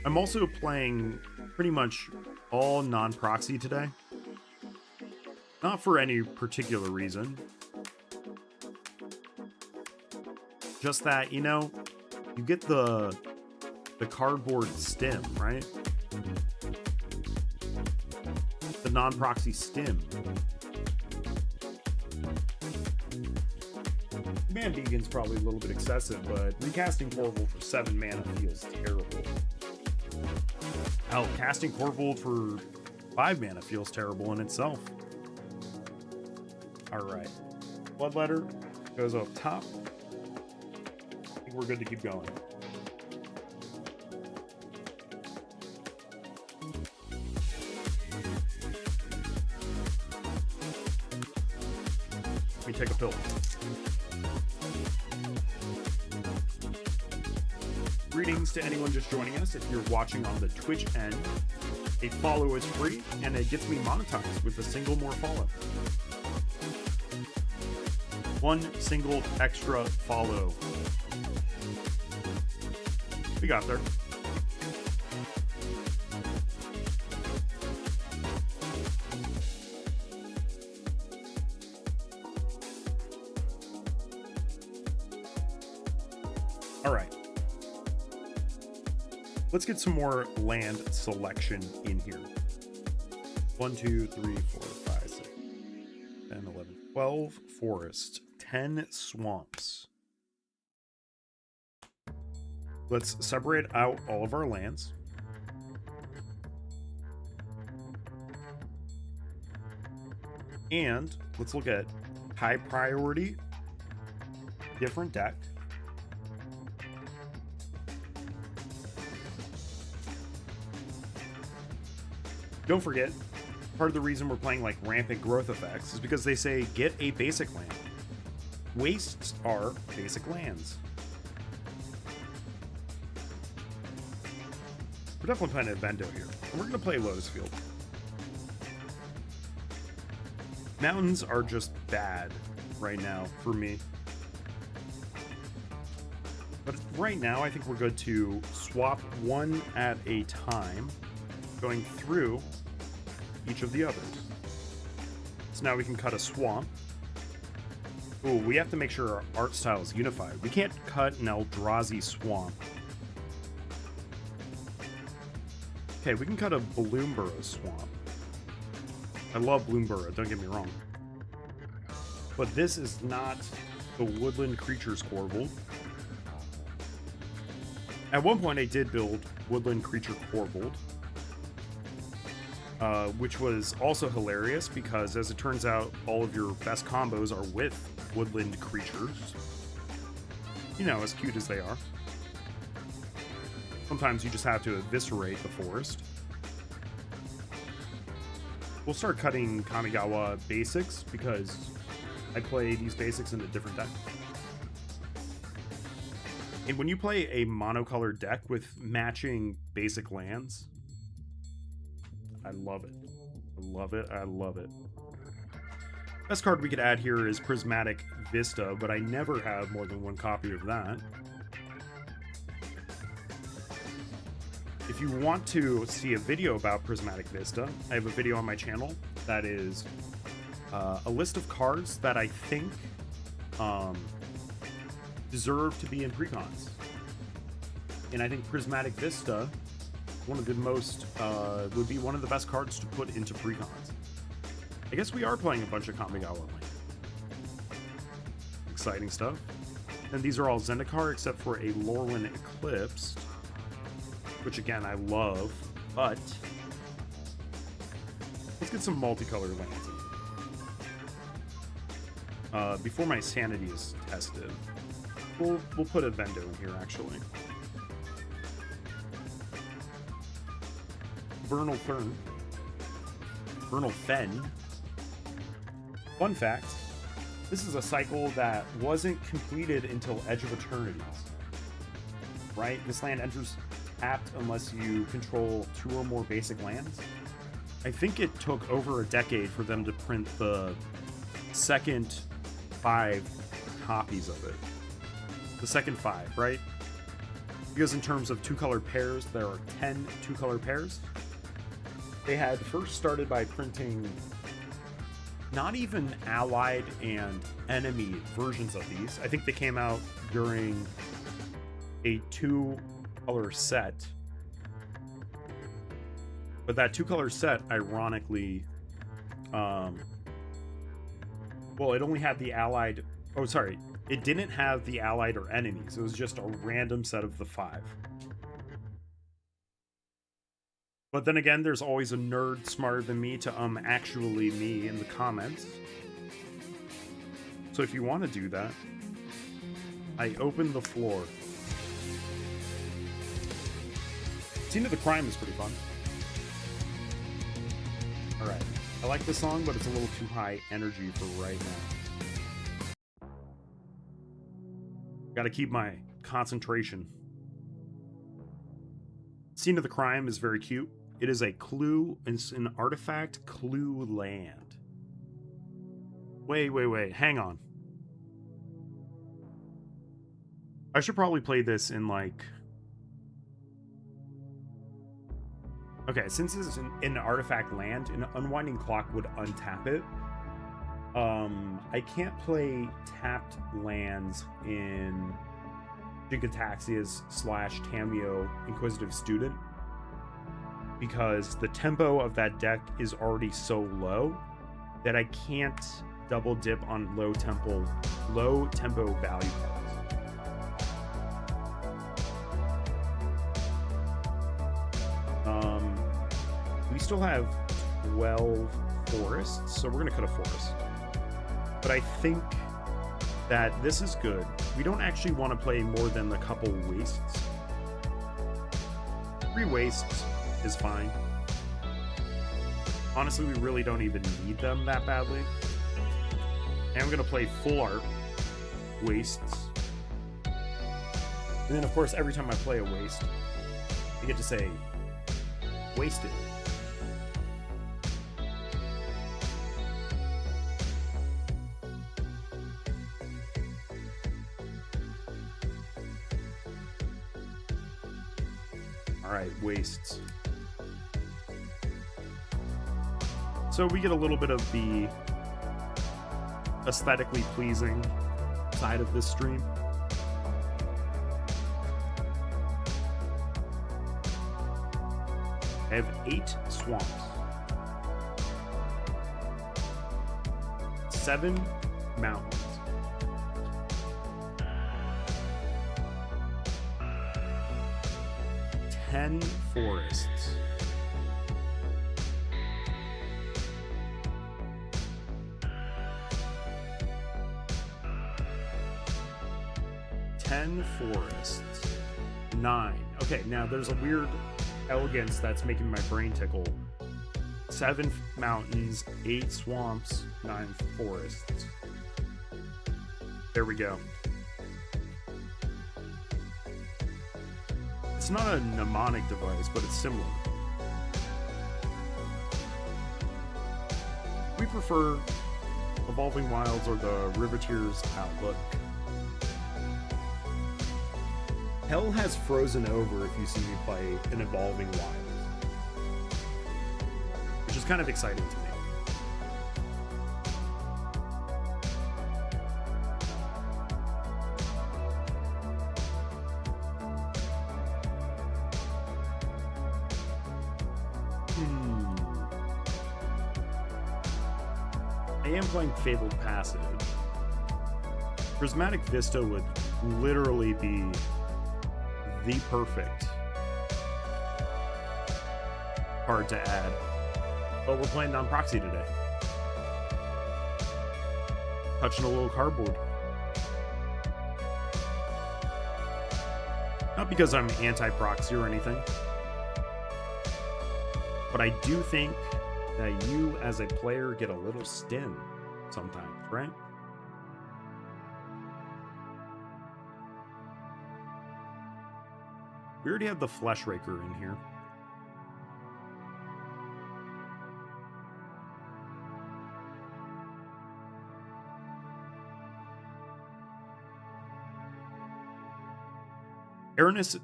I'm also playing pretty much all non-proxy today. Not for any particular reason. Just that, you know, you get the cardboard stem, right? The non-proxy stem. Man Vegan's probably a little bit excessive, but recasting Corvold for 7 mana feels terrible. Hell, casting Corvold for 5 mana feels terrible in itself. Alright. Bloodletter goes up top. I think we're good to keep going. Let me take a pill. Greetings to anyone just joining us. If you're watching on the Twitch end, a follow is free, and it gets me monetized with a single more follow. One single extra follow. We got there. All right. Let's get some more land selection in here. 1, 2, 3, 4, 5, 6, 10, 11, 12 forest, 10 swamps. Let's separate out all of our lands. And let's look at high priority, different deck. Don't forget, part of the reason we're playing like rampant growth effects is because they say get a basic land. Wastes are basic lands. We're definitely playing a Vendo here. And we're going to play Lotus Field. Mountains are just bad right now for me. But right now, I think we're good to swap one at a time, going through each of the others. So now we can cut a swamp. Ooh, we have to make sure our art style is unified. We can't cut an Eldrazi swamp. Okay, we can cut a Bloomburrow swamp. I love Bloomburrow, don't get me wrong. But this is not the Woodland Creatures Corvold. At one point I did build Woodland Creature Corvold, which was also hilarious because, as it turns out, all of your best combos are with woodland creatures. You know, as cute as they are. Sometimes you just have to eviscerate the forest. We'll start cutting Kamigawa basics because I play these basics in a different deck. And when you play a monocolored deck with matching basic lands, I love it. I love it. I love it. Best card we could add here is Prismatic Vista, but I never have more than one copy of that. If you want to see a video about Prismatic Vista, I have a video on my channel that is a list of cards that I think deserve to be in precons. And I think Prismatic Vista, one of the most, would be one of the best cards to put into precons. I guess we are playing a bunch of Kamigawa land. Exciting stuff. And these are all Zendikar except for a Lorwyn Eclipse, which again I love, but let's get some multicolored lands in. Before my sanity is tested, we'll put a Vendo in here actually. Vernal Fern. Vernal Fen. Fun fact, this is a cycle that wasn't completed until Edge of Eternities. Right? This land enters tapped unless you control 2 or more basic lands. I think it took over a decade for them to print the second 5 copies of it. The second 5, right? Because in terms of 2-color pairs, there are 10 2-color pairs. They had first started by printing not even allied and enemy versions of these. I think they came out during a 2-color set. But that 2-color set, ironically, well, it only had the allied... Oh, sorry. It didn't have the allied or enemies. It was just a random set of the 5. But then again, there's always a nerd smarter than me to actually me in the comments. So if you want to do that, I open the floor. Scene of the Crime is pretty fun. Alright. I like the song, but it's a little too high energy for right now. Gotta keep my concentration. Scene of the Crime is very cute. It is a clue, it's an artifact clue land. Wait, hang on. I should probably play this in like... Okay, since this is an artifact land, an Unwinding Clock would untap it. I can't play tapped lands in Jin-Gitaxias / Tamiyo Inquisitive Student because the tempo of that deck is already so low that I can't double dip on low tempo value cards. We still have 12 forests, so we're gonna cut a forest. But I think that this is good. We don't actually want to play more than a couple wastes. 3 wastes is fine. Honestly, we really don't even need them that badly. And I'm gonna play full art wastes. And then of course, every time I play a waste, I get to say, wasted. Alright, wastes. So we get a little bit of the aesthetically pleasing side of this stream. I have 8 swamps. 7 mountains. 10 forests. 10 forests. 9. Okay, now there's a weird elegance that's making my brain tickle. 7 mountains, 8 swamps, 9 forests. There we go. It's not a mnemonic device, but it's similar. We prefer Evolving Wilds or the Riveteer's Outlook. Hell has frozen over if you see me play an Evolving Wilds, which is kind of exciting to me. I am playing Fabled Passage. Prismatic Vista would literally be the perfect card to add. But we're playing non-proxy today. Touching a little cardboard. Not because I'm anti-proxy or anything, but I do think that you as a player get a little stim sometimes, right? We already have the Flesh Raker in here. Aranus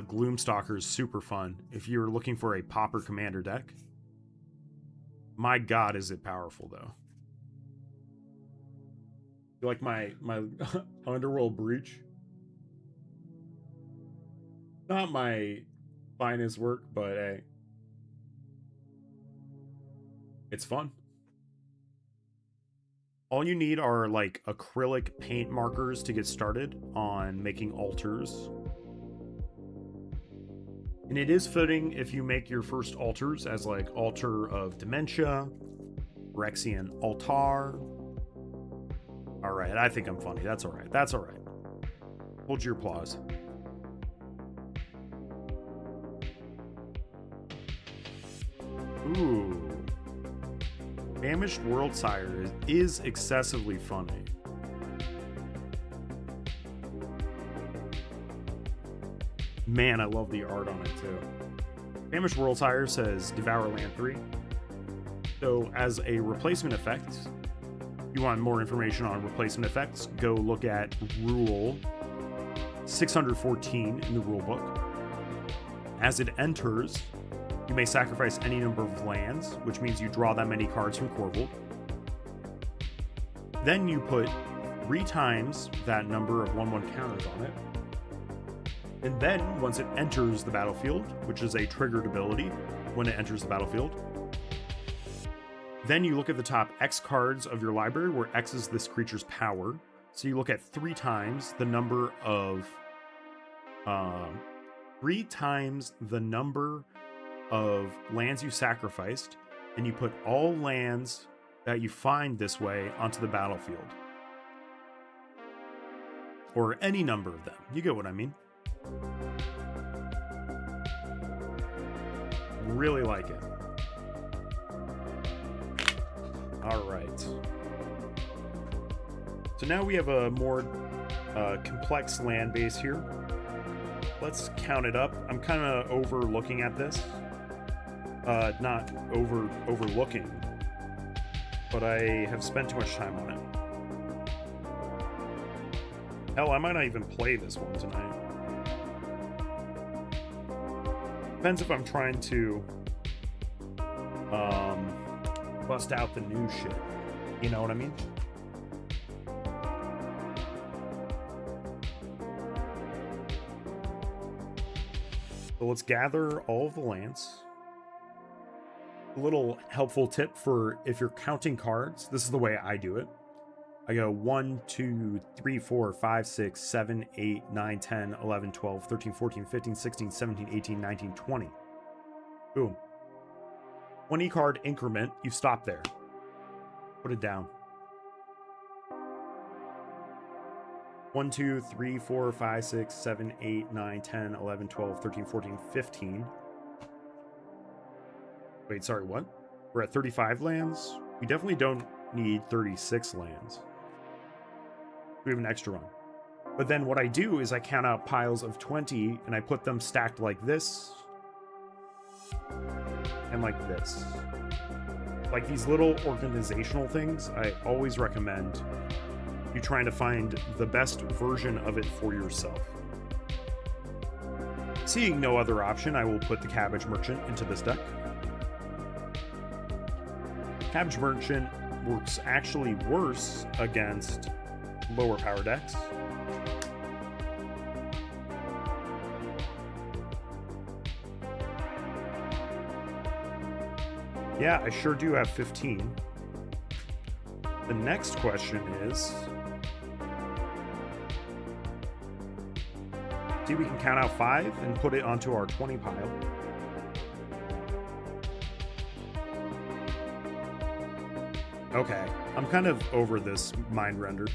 Gloomstalker is super fun if you're looking for a Pauper Commander deck. My god, is it powerful, though. You like my Underworld Breach? Not my finest work, but hey. It's fun. All you need are, like, acrylic paint markers to get started on making altars. And it is fitting if you make your first altars as, like, Altar of Dementia, Rexian Altar. Alright, I think I'm funny. That's alright. That's alright. Hold your applause. Ooh. Famished Worldsire is excessively funny. Man, I love the art on it too. Famished Worldsire says Devour Land 3. So as a replacement effect, if you want more information on replacement effects, go look at Rule 614 in the rulebook. As it enters, you may sacrifice any number of lands, which means you draw that many cards from Corvold. Then you put 3 times that number of 1/1 counters on it. And then, once it enters the battlefield, which is a triggered ability when it enters the battlefield, then you look at the top X cards of your library, where X is this creature's power. So you look at 3 times the number of lands you sacrificed, and you put all lands that you find this way onto the battlefield. Or any number of them. You get what I mean. Really like it. All right. So now we have a more complex land base here. Let's count it up. I'm kind of overlooking at this. Not overlooking, but I have spent too much time on it. Hell, I might not even play this one tonight. Depends if I'm trying to bust out the new shit. You know what I mean? So let's gather all of the lands. A little helpful tip for if you're counting cards, this is the way I do it. I go 1, 2, 3, 4, 5, 6, 7, 8, 9, 10, 11, 12, 13, 14, 15, 16, 17, 18, 19, 20. Boom. 20 card increment, you stop there. Put it down. 1, 2, 3, 4, 5, 6, 7, 8, 9, 10, 11, 12, 13, 14, 15. Wait, sorry, what? We're at 35 lands? We definitely don't need 36 lands. We have an extra one. But then what I do is I count out piles of 20 and I put them stacked like this and like this. Like these little organizational things, I always recommend you trying to find the best version of it for yourself. Seeing no other option, I will put the Cabbage Merchant into this deck. Cabbage Merchant works actually worse against lower power decks. Yeah, I sure do have 15. The next question is, see, we can count out 5 and put it onto our 20 pile. Okay, I'm kind of over this mind render.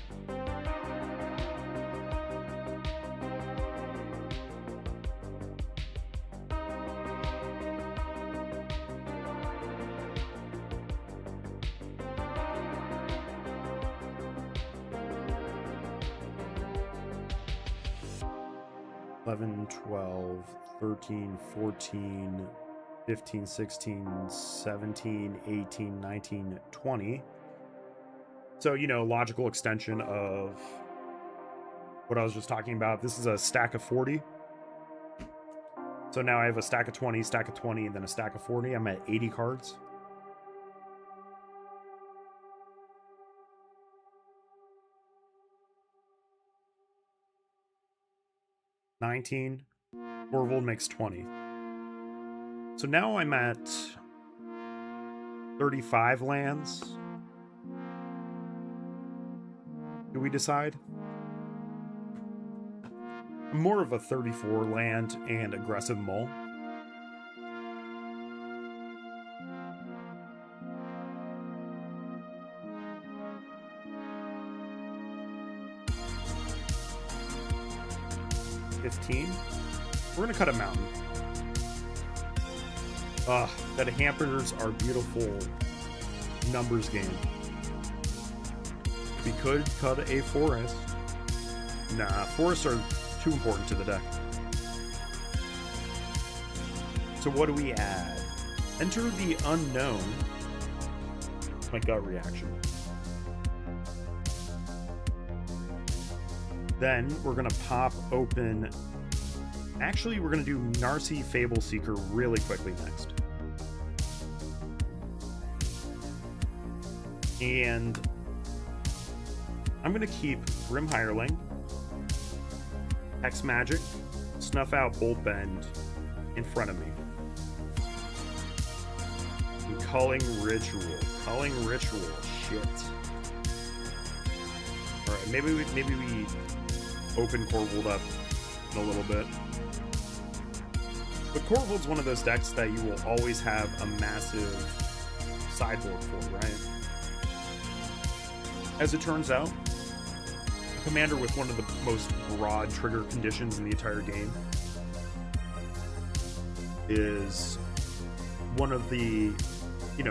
$11, $12, $13, $14, 15, 16, 17, 18, 19, 20. So, you know, logical extension of what I was just talking about. This is a stack of 40. So now I have a stack of 20, and then a stack of 40. I'm at 80 cards. $19. Orville makes 20. So now I'm at 35 lands. Do we decide? I'm more of a 34 land and aggressive mull. We're gonna cut a mountain. That hampers our beautiful numbers game. We could cut a forest. Nah, forests are too important to the deck. So what do we add? Enter the unknown. My gut reaction. Then we're gonna pop open. Actually, we're gonna do Narcy Fable Seeker really quickly next. And I'm gonna keep Grim Hireling, Hex Magic, Snuff Out, Bolt Bend in front of me. And Culling Ritual. Culling Ritual. Shit. Alright, maybe we open Corvold up in a little bit. But Corvold's one of those decks that you will always have a massive sideboard for, right? As it turns out, a commander with one of the most broad trigger conditions in the entire game is one of the,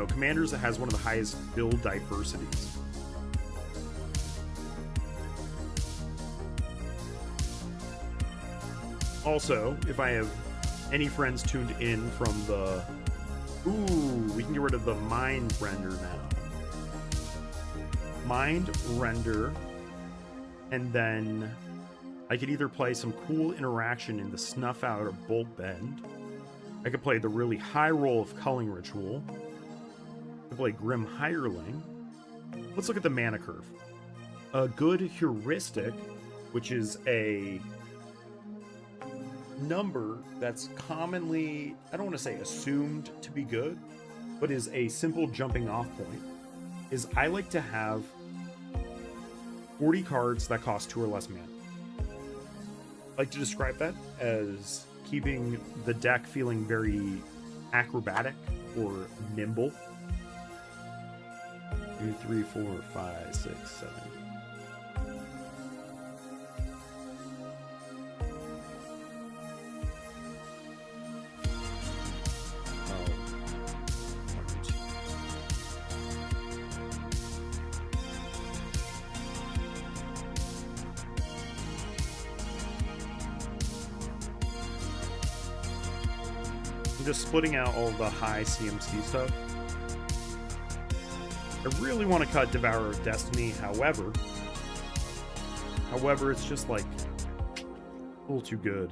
commanders that has one of the highest build diversities. Also, if I have any friends tuned in from the... Ooh, we can get rid of the Mind Render now. Mind Render, and then I could either play some cool interaction in the Snuff Out or Bolt Bend. I could play the really high roll of Culling Ritual. I could play Grim Hireling. Let's look at the mana curve. A good heuristic, which is a number that's commonly, I don't want to say assumed to be good, but is a simple jumping off point, is I like to have 40 cards that cost 2 or less mana. I like to describe that as keeping the deck feeling very acrobatic or nimble. 2, 3, 4, 5, 6, 7. Just splitting out all the high CMC stuff. I really want to cut Devourer of Destiny, however, it's just like a little too good.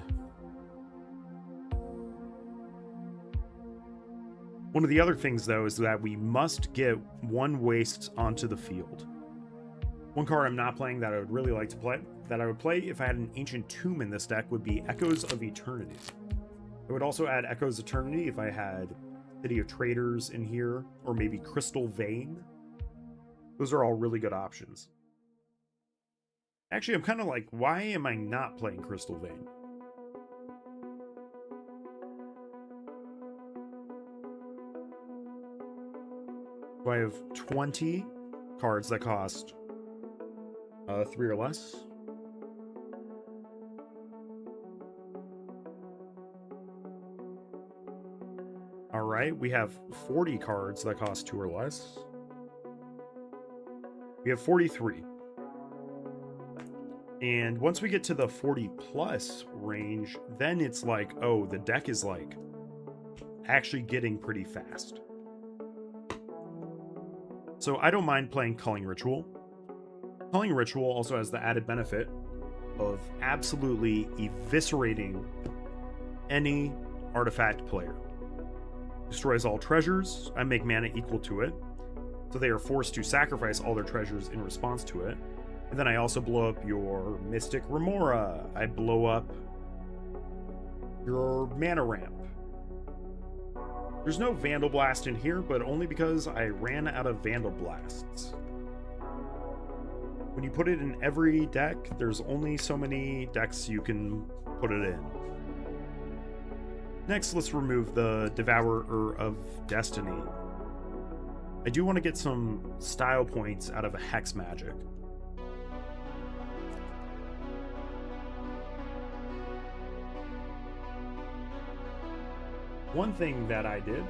One of the other things, though, is that we must get one waste onto the field. One card I'm not playing that I would really like to play, that I would play if I had an Ancient Tomb in this deck, would be Echoes of Eternity. I would also add Echoes of Eternity if I had City of Traders in here, or maybe Crystal Vein. Those are all really good options. Actually, I'm kind of like, why am I not playing Crystal Vein? So I have 20 cards that cost 3 or less. Alright, we have 40 cards that cost 2 or less. We have 43. And once we get to the 40 plus range, then it's like, oh, the deck is like actually getting pretty fast. So I don't mind playing Culling Ritual. Culling Ritual also has the added benefit of absolutely eviscerating any artifact player. Destroys all treasures. I make mana equal to it, so they are forced to sacrifice all their treasures in response to it. And then I also blow up your Mystic Remora. I blow up your mana ramp. There's no Vandal Blast in here, but only because I ran out of Vandal Blasts. When you put it in every deck, there's only so many decks you can put it in. Next, let's remove the Devourer of Destiny. I do want to get some style points out of a Hex Magic. One thing that I did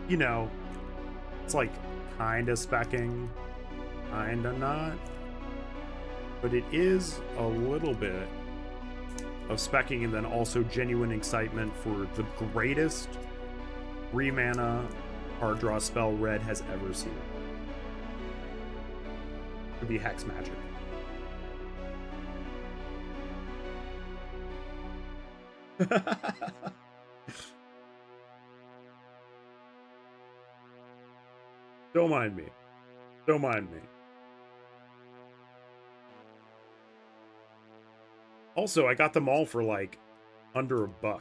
you know, it's like kinda specking, kinda not, but it is a little bit of specking and then also genuine excitement for the greatest 3 mana hard draw spell Red has ever seen. It would be Hex Magic. Don't mind me. Don't mind me. Also, I got them all for like under $1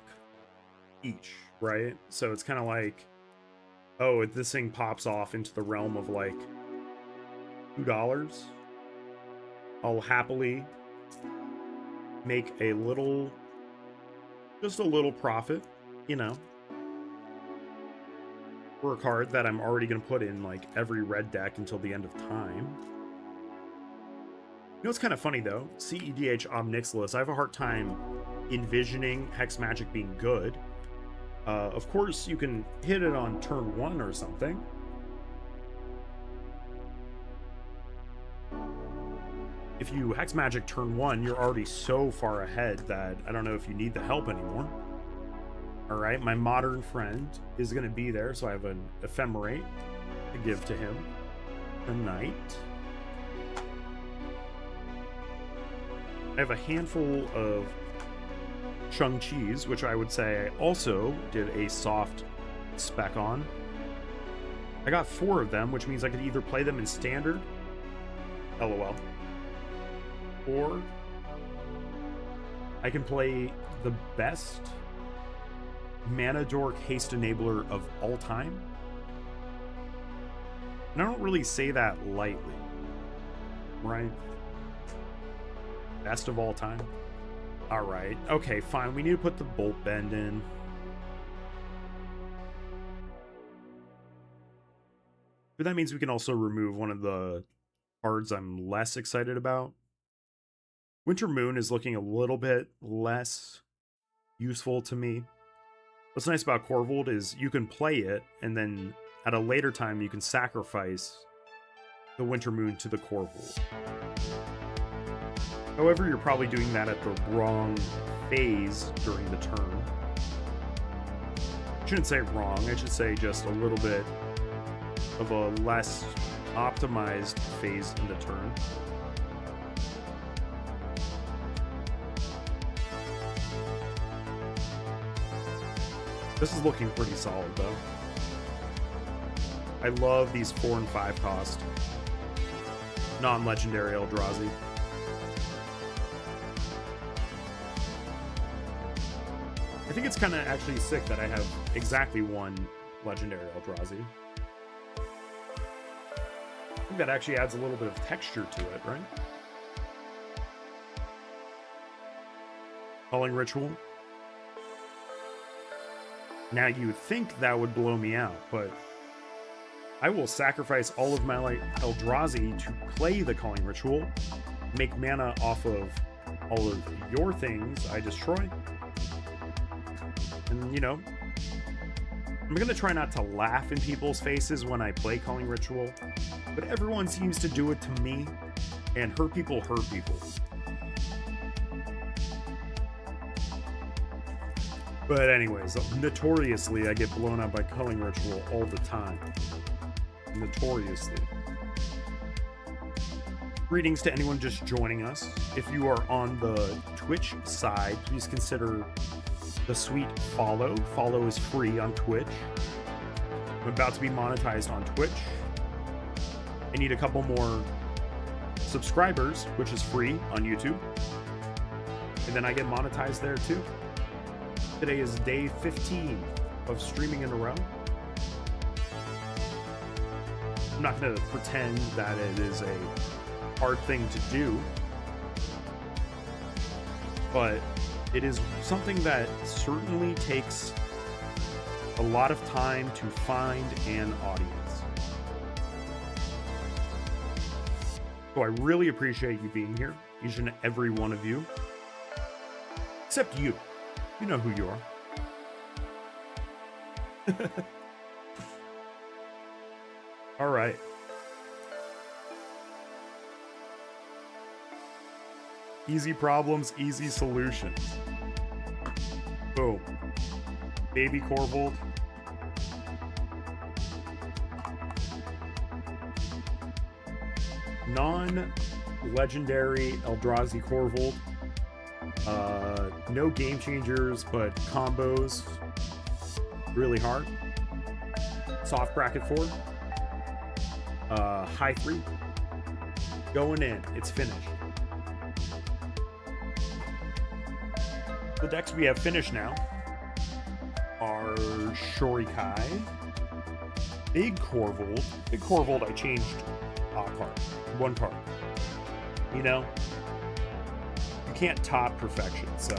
each, right? So it's kind of like, oh, if this thing pops off into the realm of like $2, I'll happily make a little, just a little profit, you know, for a card that I'm already going to put in like every red deck until the end of time. You know, it's kind of funny though. CEDH Omnixilus, I have a hard time envisioning Hex Magic being good. Of course, you can hit it on turn 1 or something. If you Hex Magic turn 1, you're already so far ahead that I don't know if you need the help anymore. Alright, my modern friend is going to be there, so I have an Ephemerate to give to him tonight. I have a handful of Chung-Chis, which I would say I also did a soft spec on. I got 4 of them, which means I could either play them in standard, LOL, or I can play the best Mana Dork Haste Enabler of all time. And I don't really say that lightly, right? Best of all time. All right. Okay, fine. We need to put the Bolt Bend in. But that means we can also remove one of the cards I'm less excited about. Winter Moon is looking a little bit less useful to me. What's nice about Corvold is you can play it, and then at a later time you can sacrifice the Winter Moon to the Corvold. However, you're probably doing that at the wrong phase during the turn. I shouldn't say wrong, I should say just a little bit of a less optimized phase in the turn. This is looking pretty solid, though. I love these 4 and 5 cost non-legendary Eldrazi. I think it's kind of actually sick that I have exactly 1 legendary Eldrazi. I think that actually adds a little bit of texture to it, right? Calling Ritual. Now, you would think that would blow me out, but I will sacrifice all of my Eldrazi to play the Calling Ritual, make mana off of all of your things I destroy. And, you know, I'm going to try not to laugh in people's faces when I play Calling Ritual, but everyone seems to do it to me, and hurt people hurt people. But anyways, notoriously, I get blown up by Calling Ritual all the time. Notoriously. Greetings to anyone just joining us. If you are on the Twitch side, please consider the sweet follow. Follow is free on Twitch. I'm about to be monetized on Twitch. I need a couple more subscribers, which is free on YouTube. And then I get monetized there too. Today is day 15 of streaming in a row. I'm not going to pretend that it is a hard thing to do, but it is something that certainly takes a lot of time to find an audience. So I really appreciate you being here, each and every one of you, except you. You know who you are. All right. Easy problems, easy solutions. Boom. Baby Corvold. Non-legendary Eldrazi Corvold. No game changers, but combos. Really hard. Soft bracket 4. High 3. Going in. It's finished. The decks we have finished now are Shorikai, Big Corvold. Big Corvold, I changed a card. One card. You know? You can't top perfection, so.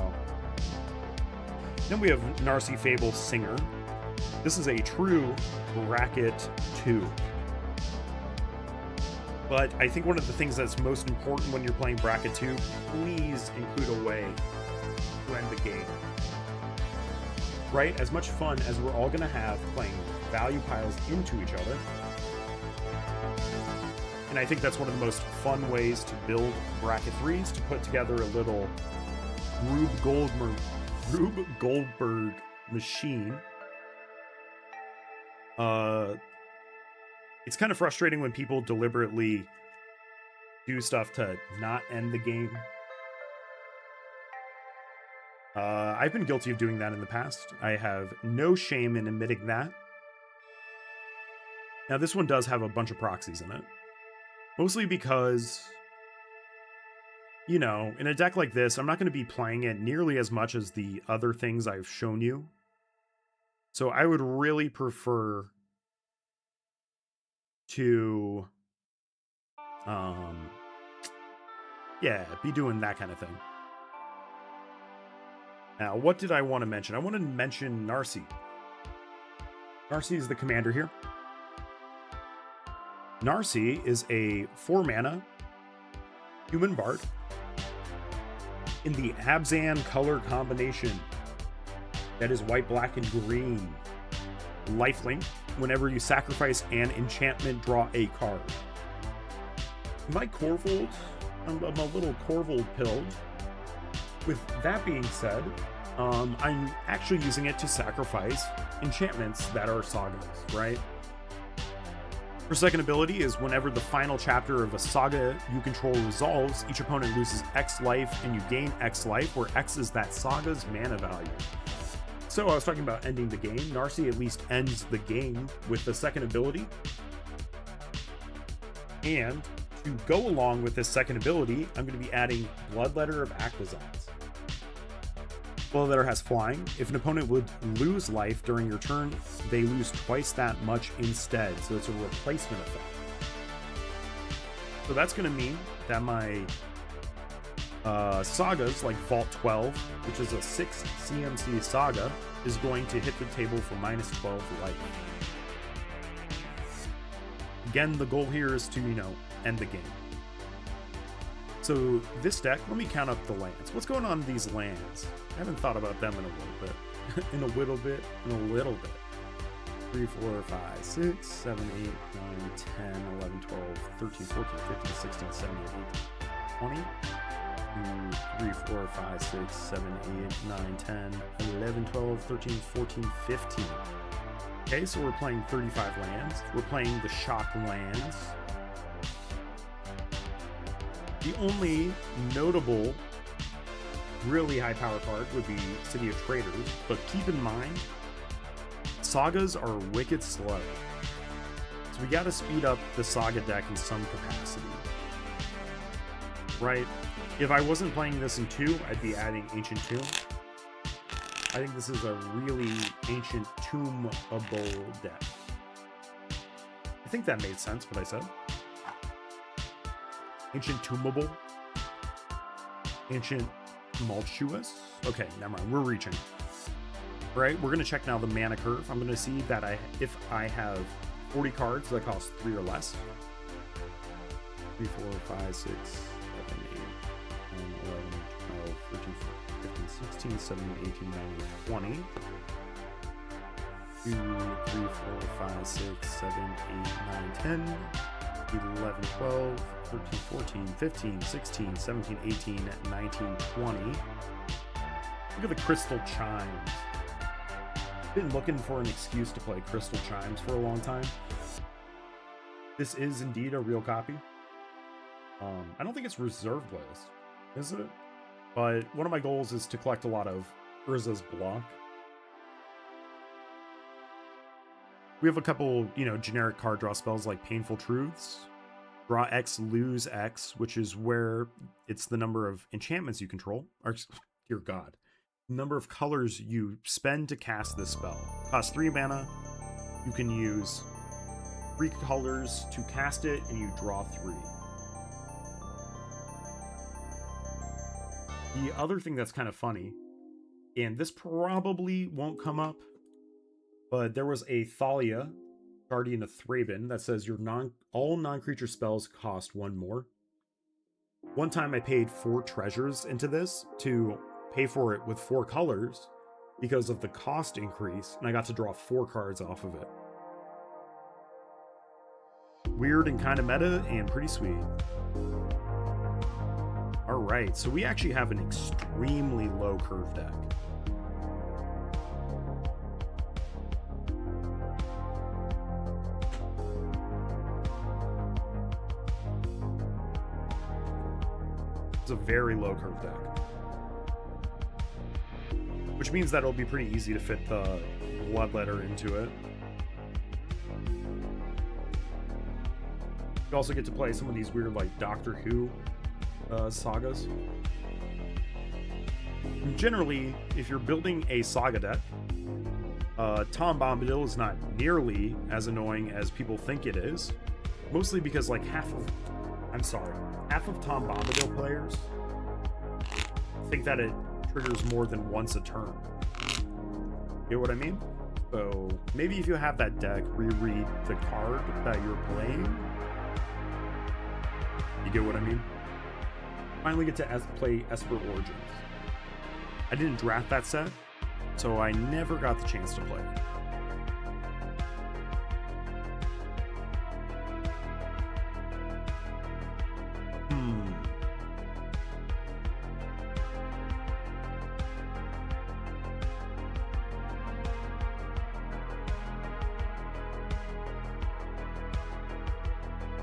Then we have Narcy Fable Singer. This is a true bracket 2. But I think one of the things that's most important when you're playing bracket 2, please include a way to end the game. Right? As much fun as we're all going to have playing value piles into each other. And I think that's one of the most fun ways to build bracket 3s, to put together a little Rube Goldberg machine. It's kind of frustrating when people deliberately do stuff to not end the game. I've been guilty of doing that in the past. I have no shame in admitting that. Now, this one does have a bunch of proxies in it. Mostly because, you know, in a deck like this, I'm not going to be playing it nearly as much as the other things I've shown you. So I would really prefer to, yeah, be doing that kind of thing. Now, what did I want to mention? I want to mention Narcy. Narcy is the commander here. Narcy is a 4-mana human bard in the Abzan color combination. That is white, black, and green. Lifelink. Whenever you sacrifice an enchantment, draw a card. My Corvold, I'm a little Corvold pilled. With that being said, I'm actually using it to sacrifice enchantments that are sagas, right? Her second ability is whenever the final chapter of a saga you control resolves, each opponent loses X life and you gain X life, where X is that saga's mana value. So I was talking about ending the game. Narcy at least ends the game with the second ability. And to go along with this second ability, I'm going to be adding Bloodletter of Aquazons. Bloodletter has flying. If an opponent would lose life during your turn, they lose twice that much instead. So it's a replacement effect. So that's going to mean that my sagas like Vault 12, which is a 6 CMC saga, is going to hit the table for minus 12 life. Again, the goal here is to, you know, end the game. So this deck, let me count up the lands. What's going on in these lands? I haven't thought about them in a little bit. in a little bit. 3, 4, 5, 6, 7, 8, 9, 10, 11, 12, 13, 14, 15, 16, 17, 18, 20. 3, 4, 5, 6, 7, 8, 9, 10, 11, 12, 13, 14, 15. Okay, so we're playing 35 lands. We're playing the shock lands. The only notable really high power card would be City of Traders, but keep in mind, sagas are wicked slow. So we gotta speed up the saga deck in some capacity. Right? If I wasn't playing this in 2, I'd be adding Ancient Tomb. I think this is a really Ancient Tombable deck. I think that made sense, what I said. Ancient Tombable. Ancient Tumultuous. Okay, never mind. We're reaching. Right, we're going to check now the mana curve. I'm going to see that if I have 40 cards that cost 3 or less. 3, 4, 5, 6, 7, 8, 9, 11, 12, 13, 14, 15, 16, 17, 18, 19, 20. 2, 3, 4, 5, 6, 7, 8, 9, 10, 11, 12, 13, 14, 15, 16, 17, 18, 19, 20. Look at the Crystal Chimes. Been looking for an excuse to play Crystal Chimes for a long time. This is indeed a real copy. I don't think it's reserved list, is it? But one of my goals is to collect a lot of Urza's Block. We have a couple, generic card draw spells like Painful Truths, Draw X, Lose X, which is where it's the number of enchantments you control. Or, dear God. Number of colors you spend to cast this spell. Costs 3 mana. You can use 3 colors to cast it, and you draw 3. The other thing that's kind of funny, and this probably won't come up, but there was a Thalia, Guardian of Thraben, that says all non-creature spells cost 1 more. One time I paid 4 treasures into this to pay for it with 4 colors because of the cost increase, and I got to draw 4 cards off of it. Weird and kind of meta, and pretty sweet. Alright, so we actually have an extremely low curve deck. It's a very low curve deck. Which means that it'll be pretty easy to fit the Bloodletter into it. You also get to play some of these weird, like, Doctor Who sagas. And generally, if you're building a saga deck, Tom Bombadil is not nearly as annoying as people think it is. Mostly because, like, half of Tom Bombadil players think that it triggers more than once a turn. You know what I mean? So maybe if you have that deck, reread the card that you're playing. You get what I mean? Finally get to play Esper Origins. I didn't draft that set, so I never got the chance to play it.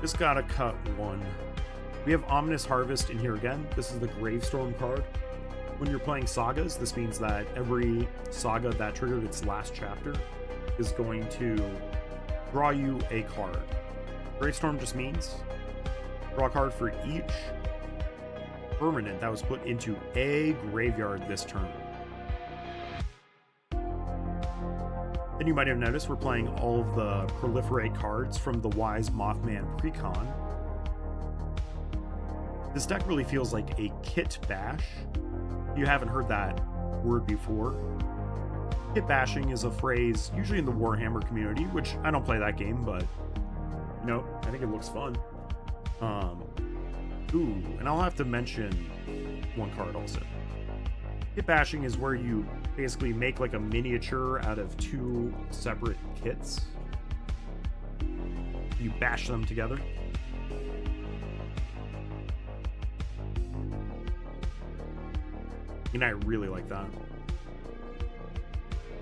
Just gotta cut one. We have Ominous Harvest in here again. This is the Gravestorm card. When you're playing sagas, this means that every saga that triggered its last chapter is going to draw you a card. Gravestorm just means draw a card for each permanent that was put into a graveyard this turn. Then you might have noticed we're playing all of the Proliferate cards from the Wise Mothman Precon. This deck really feels like a kit bash. You haven't heard that word before. Kit bashing is a phrase usually in the Warhammer community, which I don't play that game, but I think it looks fun. And I'll have to mention one card also. Kit bashing is where you basically make like a miniature out of 2 separate kits. You bash them together. And I really like that.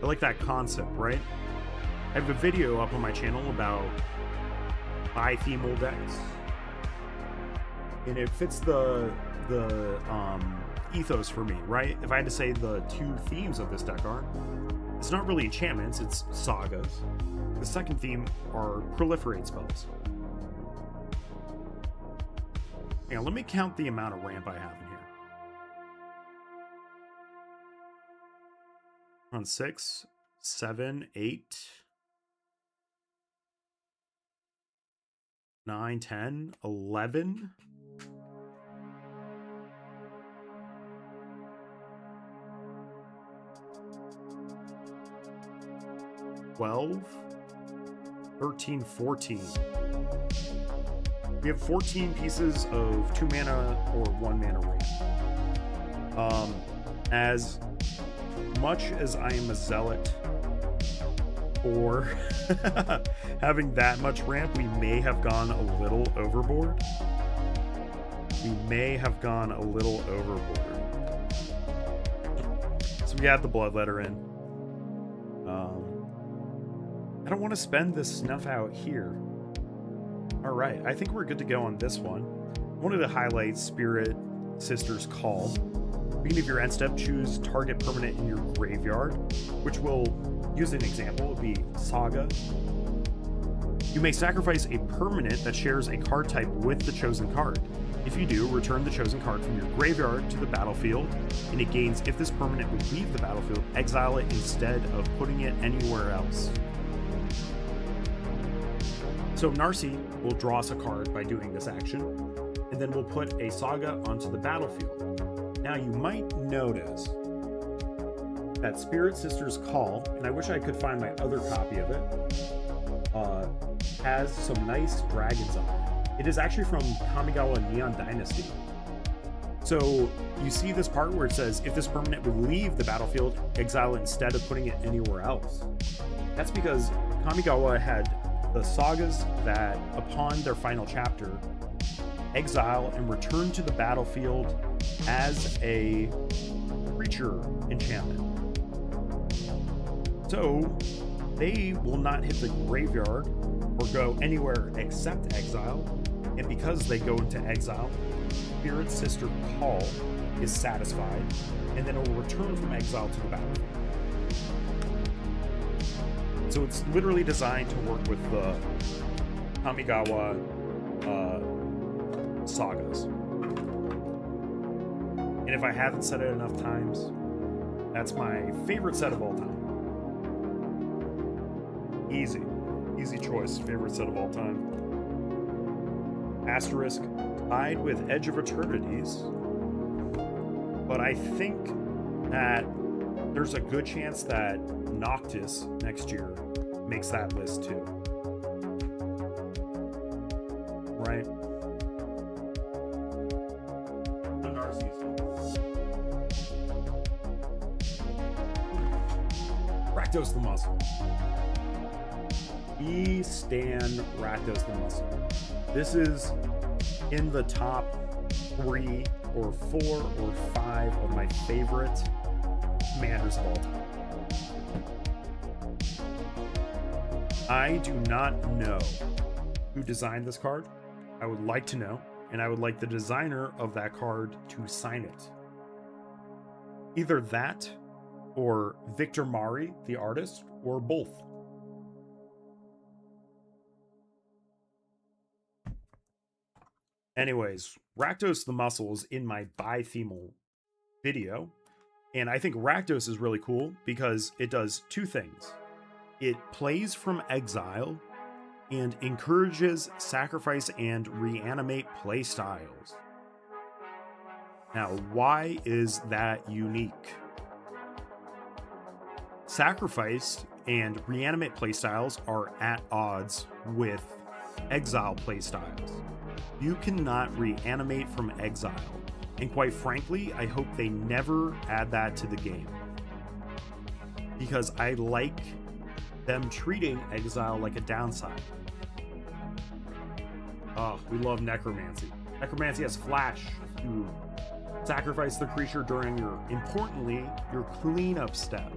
I like that concept, right? I have a video up on my channel about bi-themal decks. And it fits the ethos for me, right? If I had to say the 2 themes of this deck are, it's not really enchantments, it's sagas. The second theme are proliferate spells. Hang on, let me count the amount of ramp I have in here. On 6, 7, 8, 9, 10, 11. 12, 13, 14. We have 14 pieces of 2 mana or 1 mana ramp. As much as I am a zealot for having that much ramp, we may have gone a little overboard. So we have the Bloodletter in. I don't want to spend this snuff out here. All right, I think we're good to go on this one. I wanted to highlight Spirit Sister's Call. Beginning of your end step, choose target permanent in your graveyard, which will use an example. It would be Saga. You may sacrifice a permanent that shares a card type with the chosen card. If you do, return the chosen card from your graveyard to the battlefield, and it gains if this permanent would leave the battlefield, exile it instead of putting it anywhere else. So Narcy will draw us a card by doing this action, and then we'll put a saga onto the battlefield. Now you might notice that Spirit Sister's Call, and I wish I could find my other copy of it, has some nice dragons on it. It is actually from Kamigawa Neon Dynasty. So you see this part where it says, if this permanent would leave the battlefield, exile it instead of putting it anywhere else. That's because Kamigawa had the sagas that, upon their final chapter, exile and return to the battlefield as a creature enchantment. So they will not hit the graveyard or go anywhere except exile, and because they go into exile, Spirit Sister Call is satisfied, and then it will return from exile to the battlefield. So it's literally designed to work with the Kamigawa sagas. And if I haven't said it enough times, that's my favorite set of all time. Easy choice, favorite set of all time. Asterisk, tied with Edge of Eternities, but I think that there's a good chance that Noctis next year makes that list too. Right? Rakdos the Muscle. We stand Rakdos the Muscle. This is in the top 3 or 4 or 5 of my favorite commanders of all time. I do not know who designed this card. I would like to know, and I would like the designer of that card to sign it. Either that, or Victor Mari, the artist, or both. Anyways, Rakdos the Muscle is in my Bithemal video, and I think Rakdos is really cool because it does 2 things. It plays from exile and encourages sacrifice and reanimate playstyles. Now, why is that unique? Sacrifice and reanimate playstyles are at odds with exile playstyles. You cannot reanimate from exile, and quite frankly, I hope they never add that to the game, because I like them treating exile like a downside. Oh, we love Necromancy. Necromancy has Flash to sacrifice the creature during importantly, your cleanup step.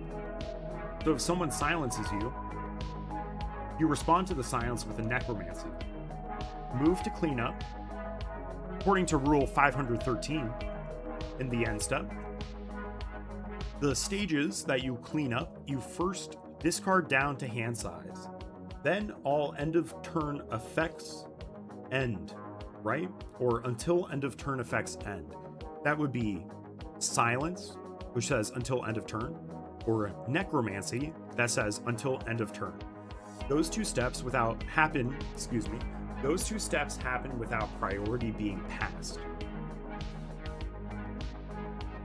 So if someone silences you, you respond to the silence with a Necromancy. Move to cleanup, according to rule 513 in the end step. The stages that you clean up, you first discard down to hand size. Then all end of turn effects end, right? Or until end of turn effects end. That would be silence, which says until end of turn, or necromancy, that says until end of turn. Those two steps happen without priority being passed.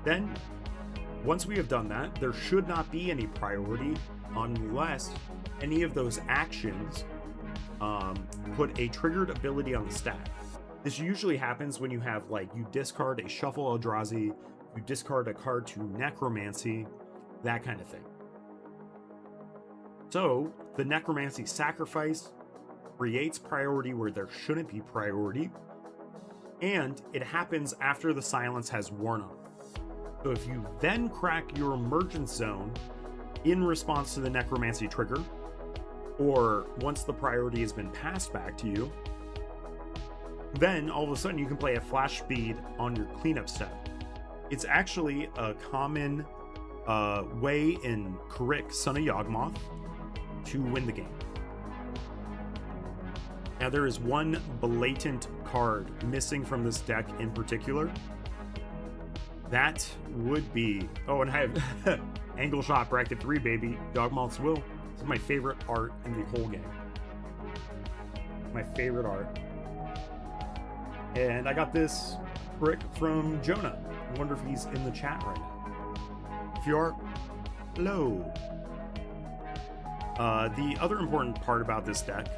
Then, once we have done that, there should not be any priority unless any of those actions put a triggered ability on the stack. This usually happens when you have, you discard a Shuffle Eldrazi, you discard a card to Necromancy, that kind of thing. So, the Necromancy sacrifice creates priority where there shouldn't be priority, and it happens after the silence has worn off. So if you then crack your emergence zone in response to the Necromancy trigger, or once the priority has been passed back to you, then all of a sudden you can play at flash speed on your cleanup step. It's actually a common way in Karik, Son of Yawgmoth, to win the game. Now, there is one blatant card missing from this deck in particular. That would be... Oh, and I have Angle Shot Bracket 3, baby. Dogmoth's Will. This is my favorite art in the whole game. My favorite art. And I got this brick from Jonah. I wonder if he's in the chat right now. If you are, hello. The other important part about this deck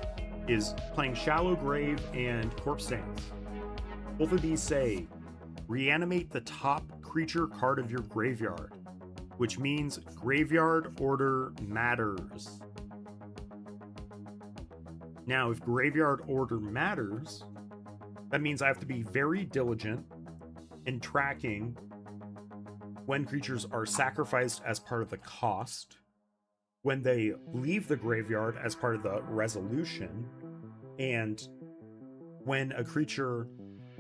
is playing Shallow Grave and Corpse Stains. Both of these say, reanimate the top creature card of your graveyard, which means graveyard order matters. Now, if graveyard order matters, that means I have to be very diligent in tracking when creatures are sacrificed as part of the cost, when they leave the graveyard as part of the resolution, and when a creature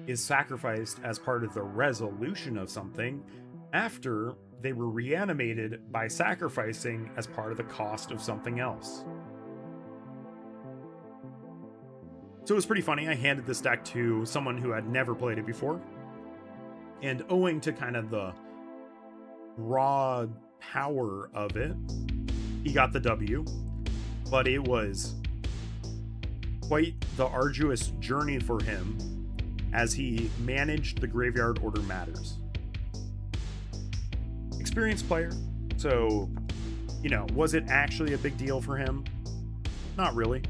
is sacrificed as part of the resolution of something after they were reanimated by sacrificing as part of the cost of something else. So it was pretty funny. I handed this deck to someone who had never played it before, and owing to kind of the raw power of it, he got the W, but it was quite the arduous journey for him as he managed the graveyard order matters. Experienced player, so, you know, was it actually a big deal for him? Not really.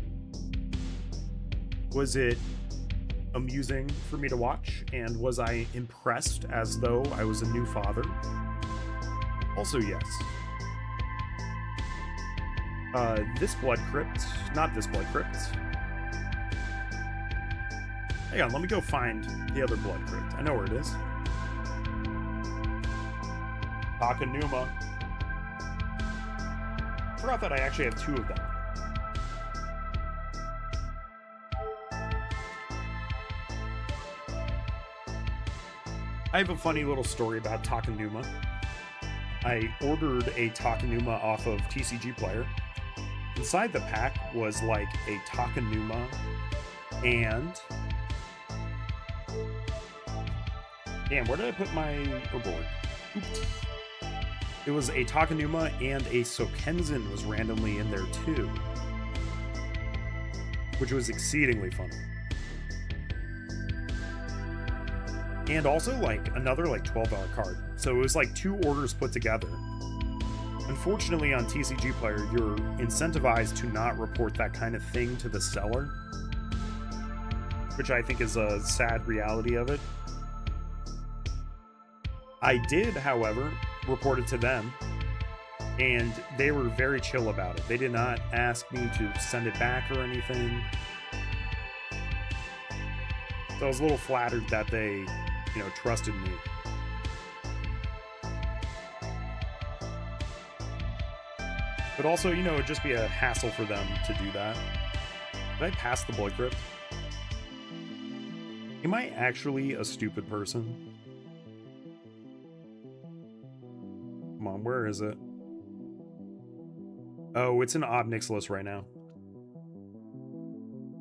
Was it amusing for me to watch, and was I impressed as though I was a new father? Also, yes. This Blood Crypt, not this Blood Crypt. Hang on, let me go find the other Blood Crypt. I know where it is. Takanuma. Forgot that I actually have two of them. I have a funny little story about Takanuma. I ordered a Takanuma off of TCG Player. Inside the pack was like a Takanuma and... Damn, where did I put my board? Oops. It was a Takanuma and a Sokenzen was randomly in there too, which was exceedingly funny. And also like another like $12 card. So it was like two orders put together. Unfortunately on TCG Player, you're incentivized to not report that kind of thing to the seller, which I think is a sad reality of it. I did, however, report it to them, and they were very chill about it. They did not ask me to send it back or anything. So I was a little flattered that they, you know, trusted me. But also, you know, it'd just be a hassle for them to do that. Did I pass the Blood Crypt? Am I actually a stupid person? Come on, where is it? Oh, it's in Obnixilis right now.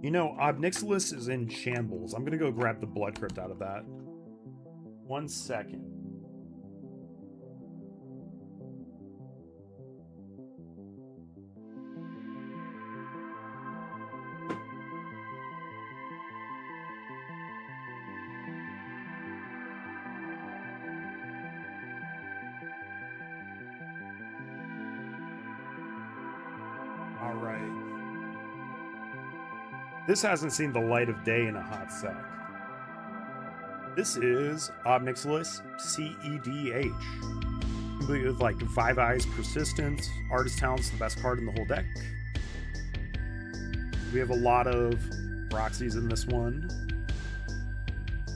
You know, Obnixilis is in shambles. I'm gonna go grab the Blood Crypt out of that. 1 second. All right. This hasn't seen the light of day in a hot sec. This is Obnixilis CEDH. Complete with like 5 Eyes Persistence. Artist Talent's the best card in the whole deck. We have a lot of Roxy's in this one.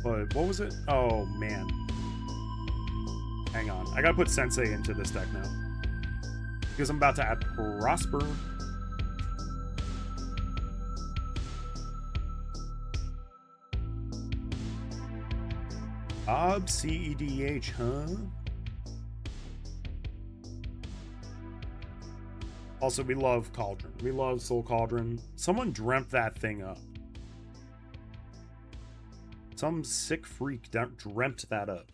But what was it? Oh man. Hang on. I gotta put Sensei into this deck now, because I'm about to add Prosper. Ob CEDH, huh? Also, we love Cauldron. We love Soul Cauldron. Someone dreamt that thing up. Some sick freak dreamt that up.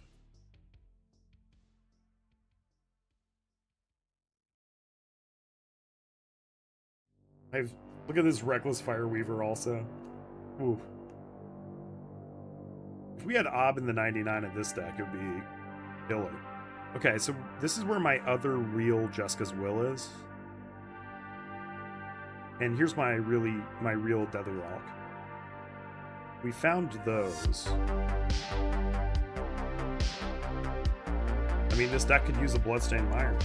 Look at this Reckless Fireweaver also. Ooh. If we had Ob in the 99 of this deck, it would be killer. Okay, so this is where my other real Jessica's Will is. And here's my real Deadly Rock. We found those. I mean, this deck could use a Bloodstained Mire.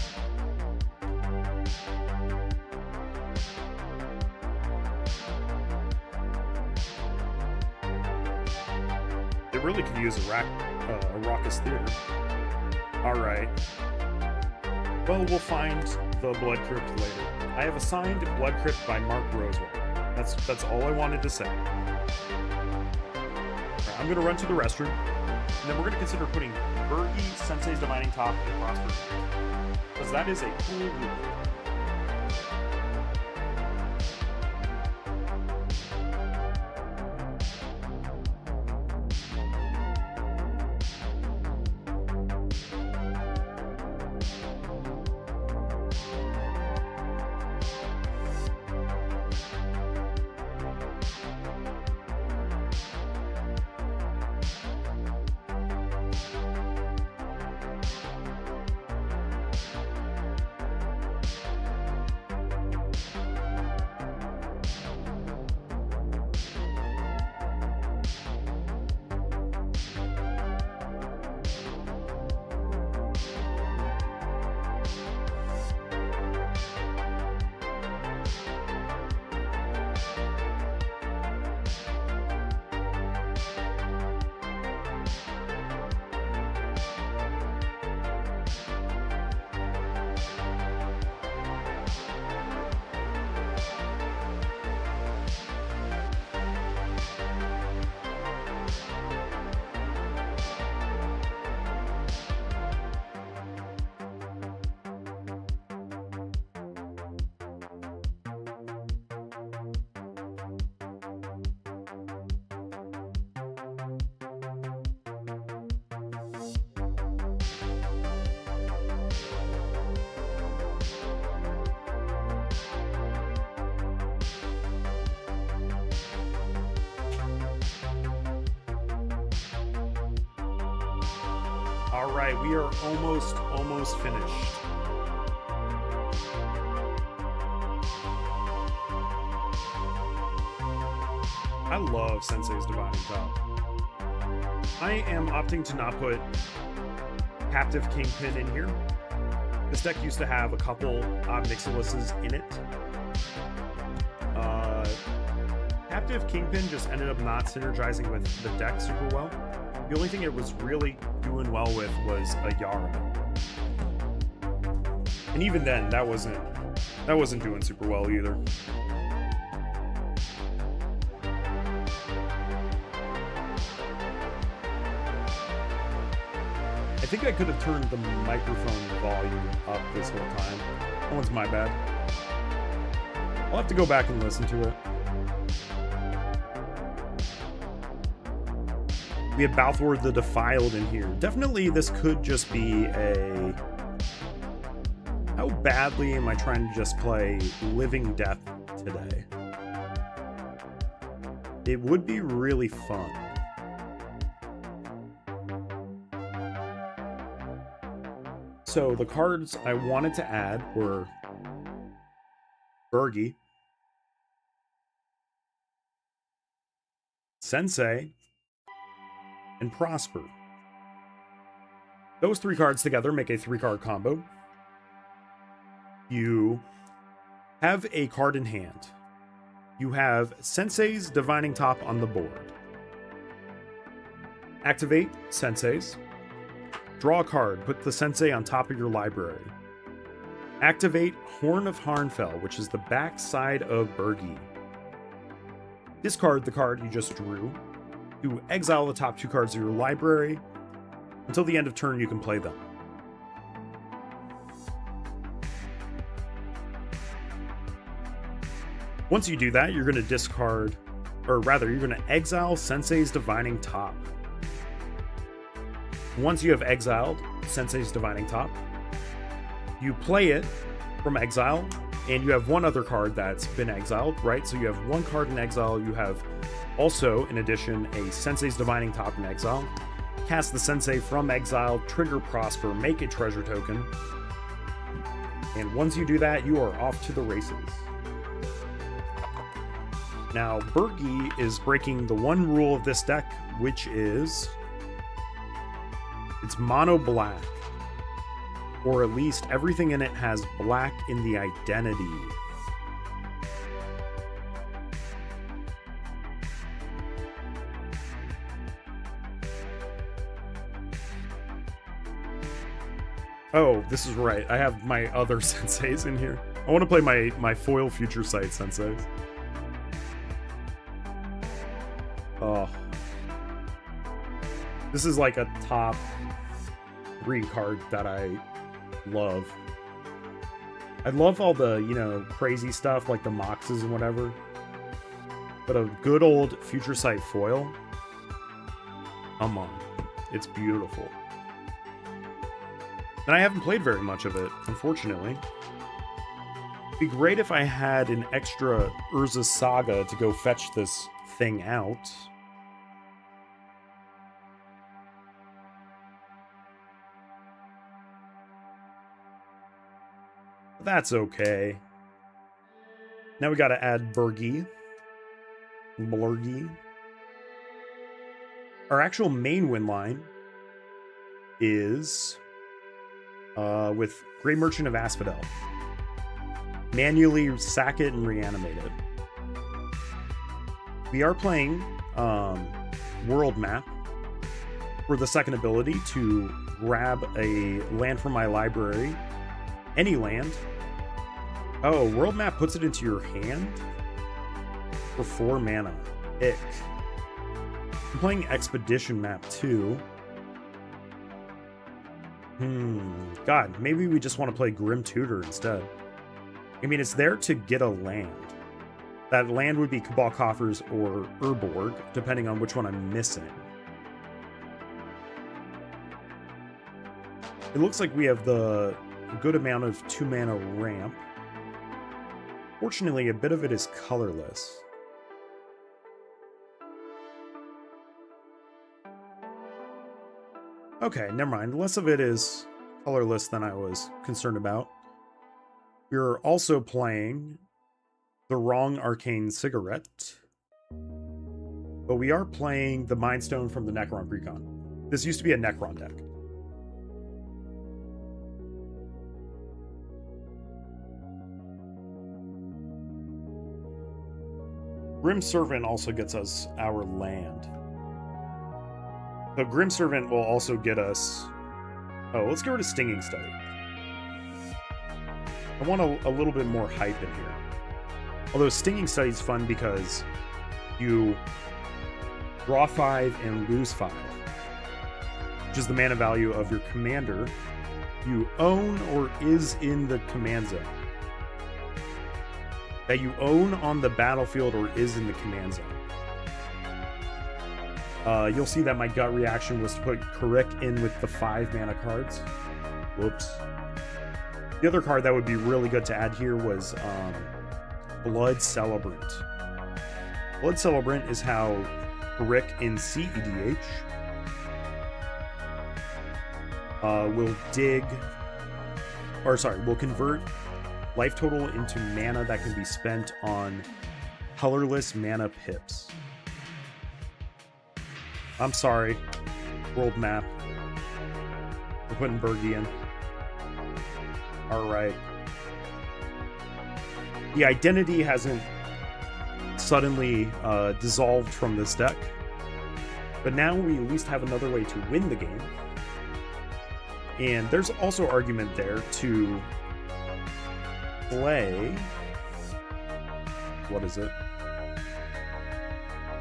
It really could use a Raucous Theater. Alright. Well, we'll find the Blood Crypt later. I have assigned Blood Crypt by Mark Rosewell. That's all I wanted to say. Right, I'm gonna run to the restroom, and then we're gonna consider putting Bergie, Sensei's Divining Top, and Prosper. Because that is a cool rule. All right, we are almost finished. I love Sensei's Divining Top. I am opting to not put Captive Kingpin in here. This deck used to have a couple Ob Nixiluses in it. Captive Kingpin just ended up not synergizing with the deck super well. The only thing it was really doing well with was a Yara. And even then, that wasn't doing super well either. I think I could have turned the microphone volume up this whole time. That one's my bad. I'll have to go back and listen to it. We have Balthor the Defiled in here. Definitely this could just be a... How badly am I trying to just play Living Death today? It would be really fun. So the cards I wanted to add were Bergie, Sensei, and Prosper. Those three cards together make a 3-card combo. You have a card in hand. You have Sensei's Divining Top on the board. Activate Sensei's. Draw a card. Put the Sensei on top of your library. Activate Horn of Harnfell, which is the back side of Bergie. Discard the card you just drew. You exile the top 2 cards of your library. Until the end of turn, you can play them. Once you do that, you're going to discard or rather, you're going to exile Sensei's Divining Top. Once you have exiled Sensei's Divining Top, you play it from exile, and you have one other card that's been exiled, right? So you have one card in exile. You have also, in addition, a Sensei's Divining Top in exile. Cast the Sensei from exile, trigger Prosper, make a treasure token. And once you do that, you are off to the races. Now, Bergie is breaking the one rule of this deck, which is it's mono black. Or at least everything in it has black in the identity. Oh, this is right. I have my other senseis in here. I want to play my foil Future Sight senseis. Oh. This is like a top 3 card that I love. I love all the, you know, crazy stuff like the Moxes and whatever. But a good old Future Sight foil, come on. It's beautiful. And I haven't played very much of it, unfortunately. It'd be great if I had an extra Urza Saga to go fetch this thing out. That's okay. Now we gotta add Bergie. Blurgie. Our actual main win line is with Grey Merchant of Asphodel. Manually sack it and reanimate it. We are playing World Map for the second ability to grab a land from my library. Any land. Oh, World Map puts it into your hand for 4 mana. Ick. I'm playing Expedition Map too. God, maybe we just want to play Grim Tutor instead. I mean, it's there to get a land. That land would be Cabal Coffers or Urborg, depending on which one I'm missing. It looks like we have the good amount of 2-mana ramp. Fortunately, a bit of it is colorless. Okay, never mind. Less of it is colorless than I was concerned about. We're also playing the wrong Arcane Cigarette. But we are playing the Mind Stone from the Necron Precon. This used to be a Necron deck. Grim Servant also gets us our land. The Grim Servant will also get us... Oh, let's get rid of Stinging Study. I want a little bit more hype in here. Although Stinging Study is fun because you draw 5 and lose 5, which is the mana value of your commander you own or is in the command zone. That you own on the battlefield or is in the command zone. You'll see that my gut reaction was to put Karik in with the 5 mana cards. Whoops. The other card that would be really good to add here was Blood Celebrant. Blood Celebrant is how Karik in CEDH will convert life total into mana that can be spent on colorless mana pips. I'm sorry, World Map. We're putting Bergie in. Alright. The identity hasn't suddenly dissolved from this deck, but now we at least have another way to win the game. And there's also argument there to play... What is it?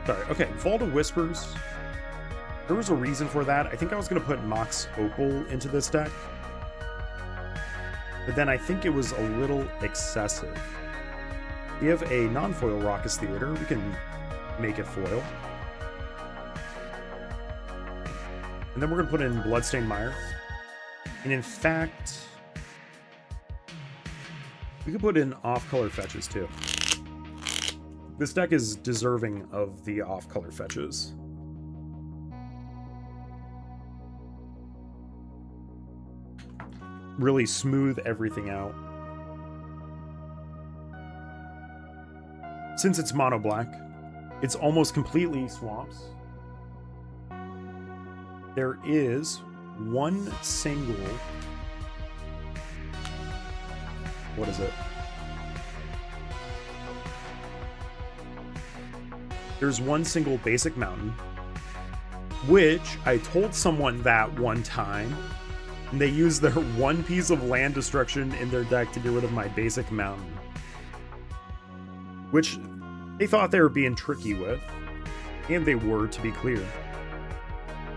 Sorry, okay, Vault of Whispers. There was a reason for that. I think I was going to put Mox Opal into this deck, but then I think it was a little excessive. We have a non-foil Raucous Theater. We can make it foil. And then we're going to put in Bloodstained Mire. And in fact, we could put in off-color fetches too. This deck is deserving of the off-color fetches. Really smooth everything out. Since it's mono black, it's almost completely swamps. There is one single... What is it? There's one single basic mountain, which I told someone that one time, and they used their one piece of land destruction in their deck to get rid of my basic mountain. Which they thought they were being tricky with, and they were, to be clear.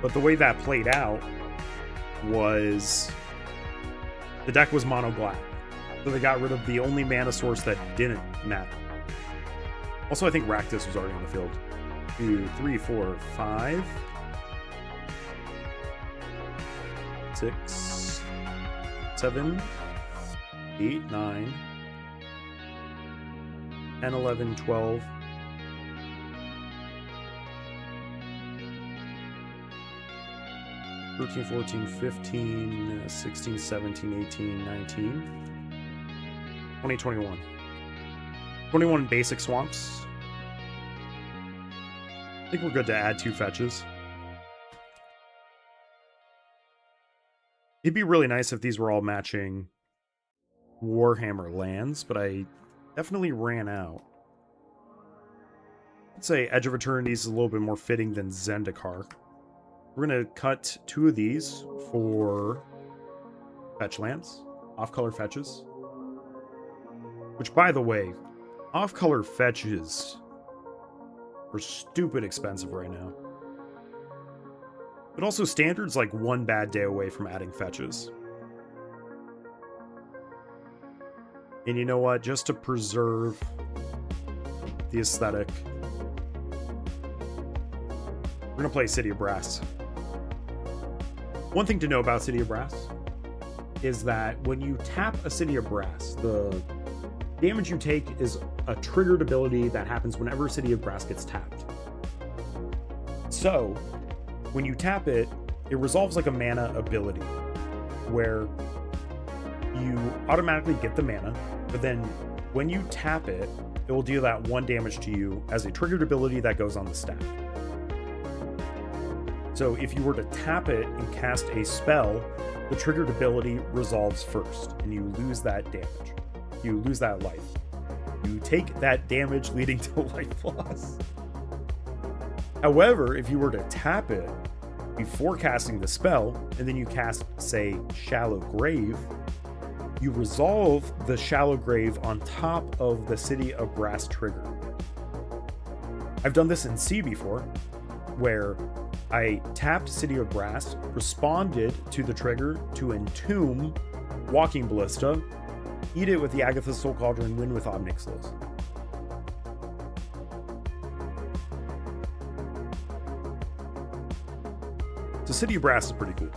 But the way that played out was the deck was mono black, so they got rid of the only mana source that didn't matter. Also, I think Rakdos was already on the field. 2, 3, 4, 5, 6, 7, 8, 9, 10, 11, 12. 13, 14, 15, 16, 17, 18, 19, 20, 21. 21 basic swamps. I think we're good to add 2 fetches. It'd be really nice if these were all matching Warhammer lands, but I definitely ran out. I'd say Edge of Eternity is a little bit more fitting than Zendikar. We're going to cut 2 of these for fetch lands, off-color fetches. Which, by the way, off-color fetches are stupid expensive right now. But also standard's like one bad day away from adding fetches. And you know what? Just to preserve the aesthetic, we're going to play City of Brass. One thing to know about City of Brass is that when you tap a City of Brass, the damage you take is a triggered ability that happens whenever City of Brass gets tapped. So, when you tap it, it resolves like a mana ability, where you automatically get the mana, but then when you tap it, it will deal that 1 damage to you as a triggered ability that goes on the stack. So if you were to tap it and cast a spell, the triggered ability resolves first, and you lose that damage. You lose that life. You take that damage leading to life loss. However, if you were to tap it before casting the spell, and then you cast, say, Shallow Grave, you resolve the Shallow Grave on top of the City of Brass trigger. I've done this in C before, where I tapped City of Brass, responded to the trigger to entomb Walking Ballista, eat it with the Agatha's Soul Cauldron, win with Obnixilis. So City of Brass is pretty cool.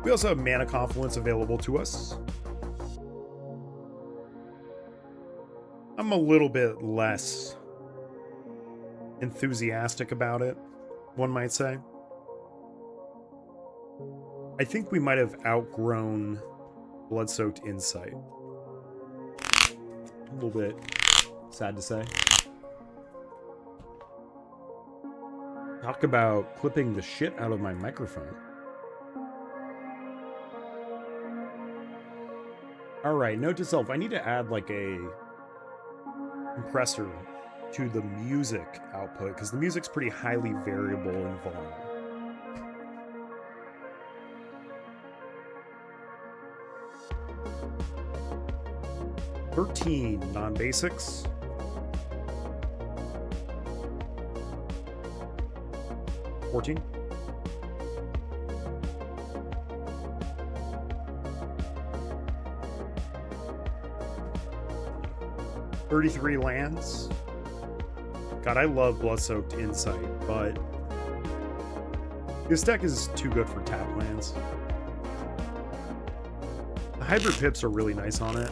We also have Mana Confluence available to us. I'm a little bit less enthusiastic about it, one might say. I think we might have outgrown Blood-Soaked Insight. A little bit sad to say. Talk about clipping the shit out of my microphone. Alright, note to self, I need to add like a compressor to the music output, because the music's pretty highly variable in volume. $13 non-basics. $14. $33 lands. God, I love Blood-Soaked Insight, but this deck is too good for tap lands. The Hybrid Pips are really nice on it.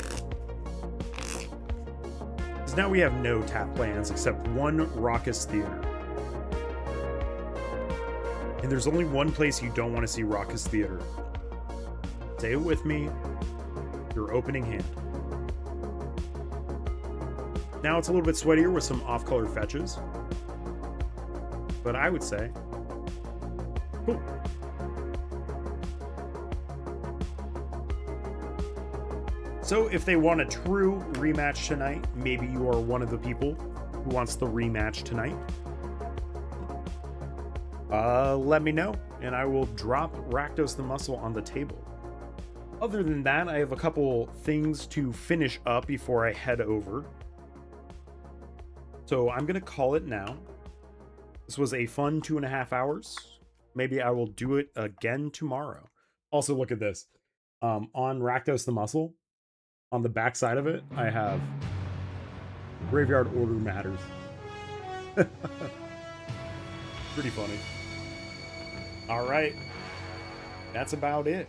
Because now we have no tap lands except one Raucous Theater. And there's only one place you don't want to see Raucous Theater. Say it with me. Your opening hand. Now it's a little bit sweatier with some off-color fetches. But I would say... Cool. So if they want a true rematch tonight, maybe you are one of the people who wants the rematch tonight. Let me know, and I will drop Rakdos the Muscle on the table. Other than that, I have a couple things to finish up before I head over. So I'm going to call it now. This was a fun 2.5 hours. Maybe I will do it again tomorrow. Also, look at this. On Rakdos the Muscle, on the back side of it, I have Graveyard Order Matters. Pretty funny. All right. That's about it.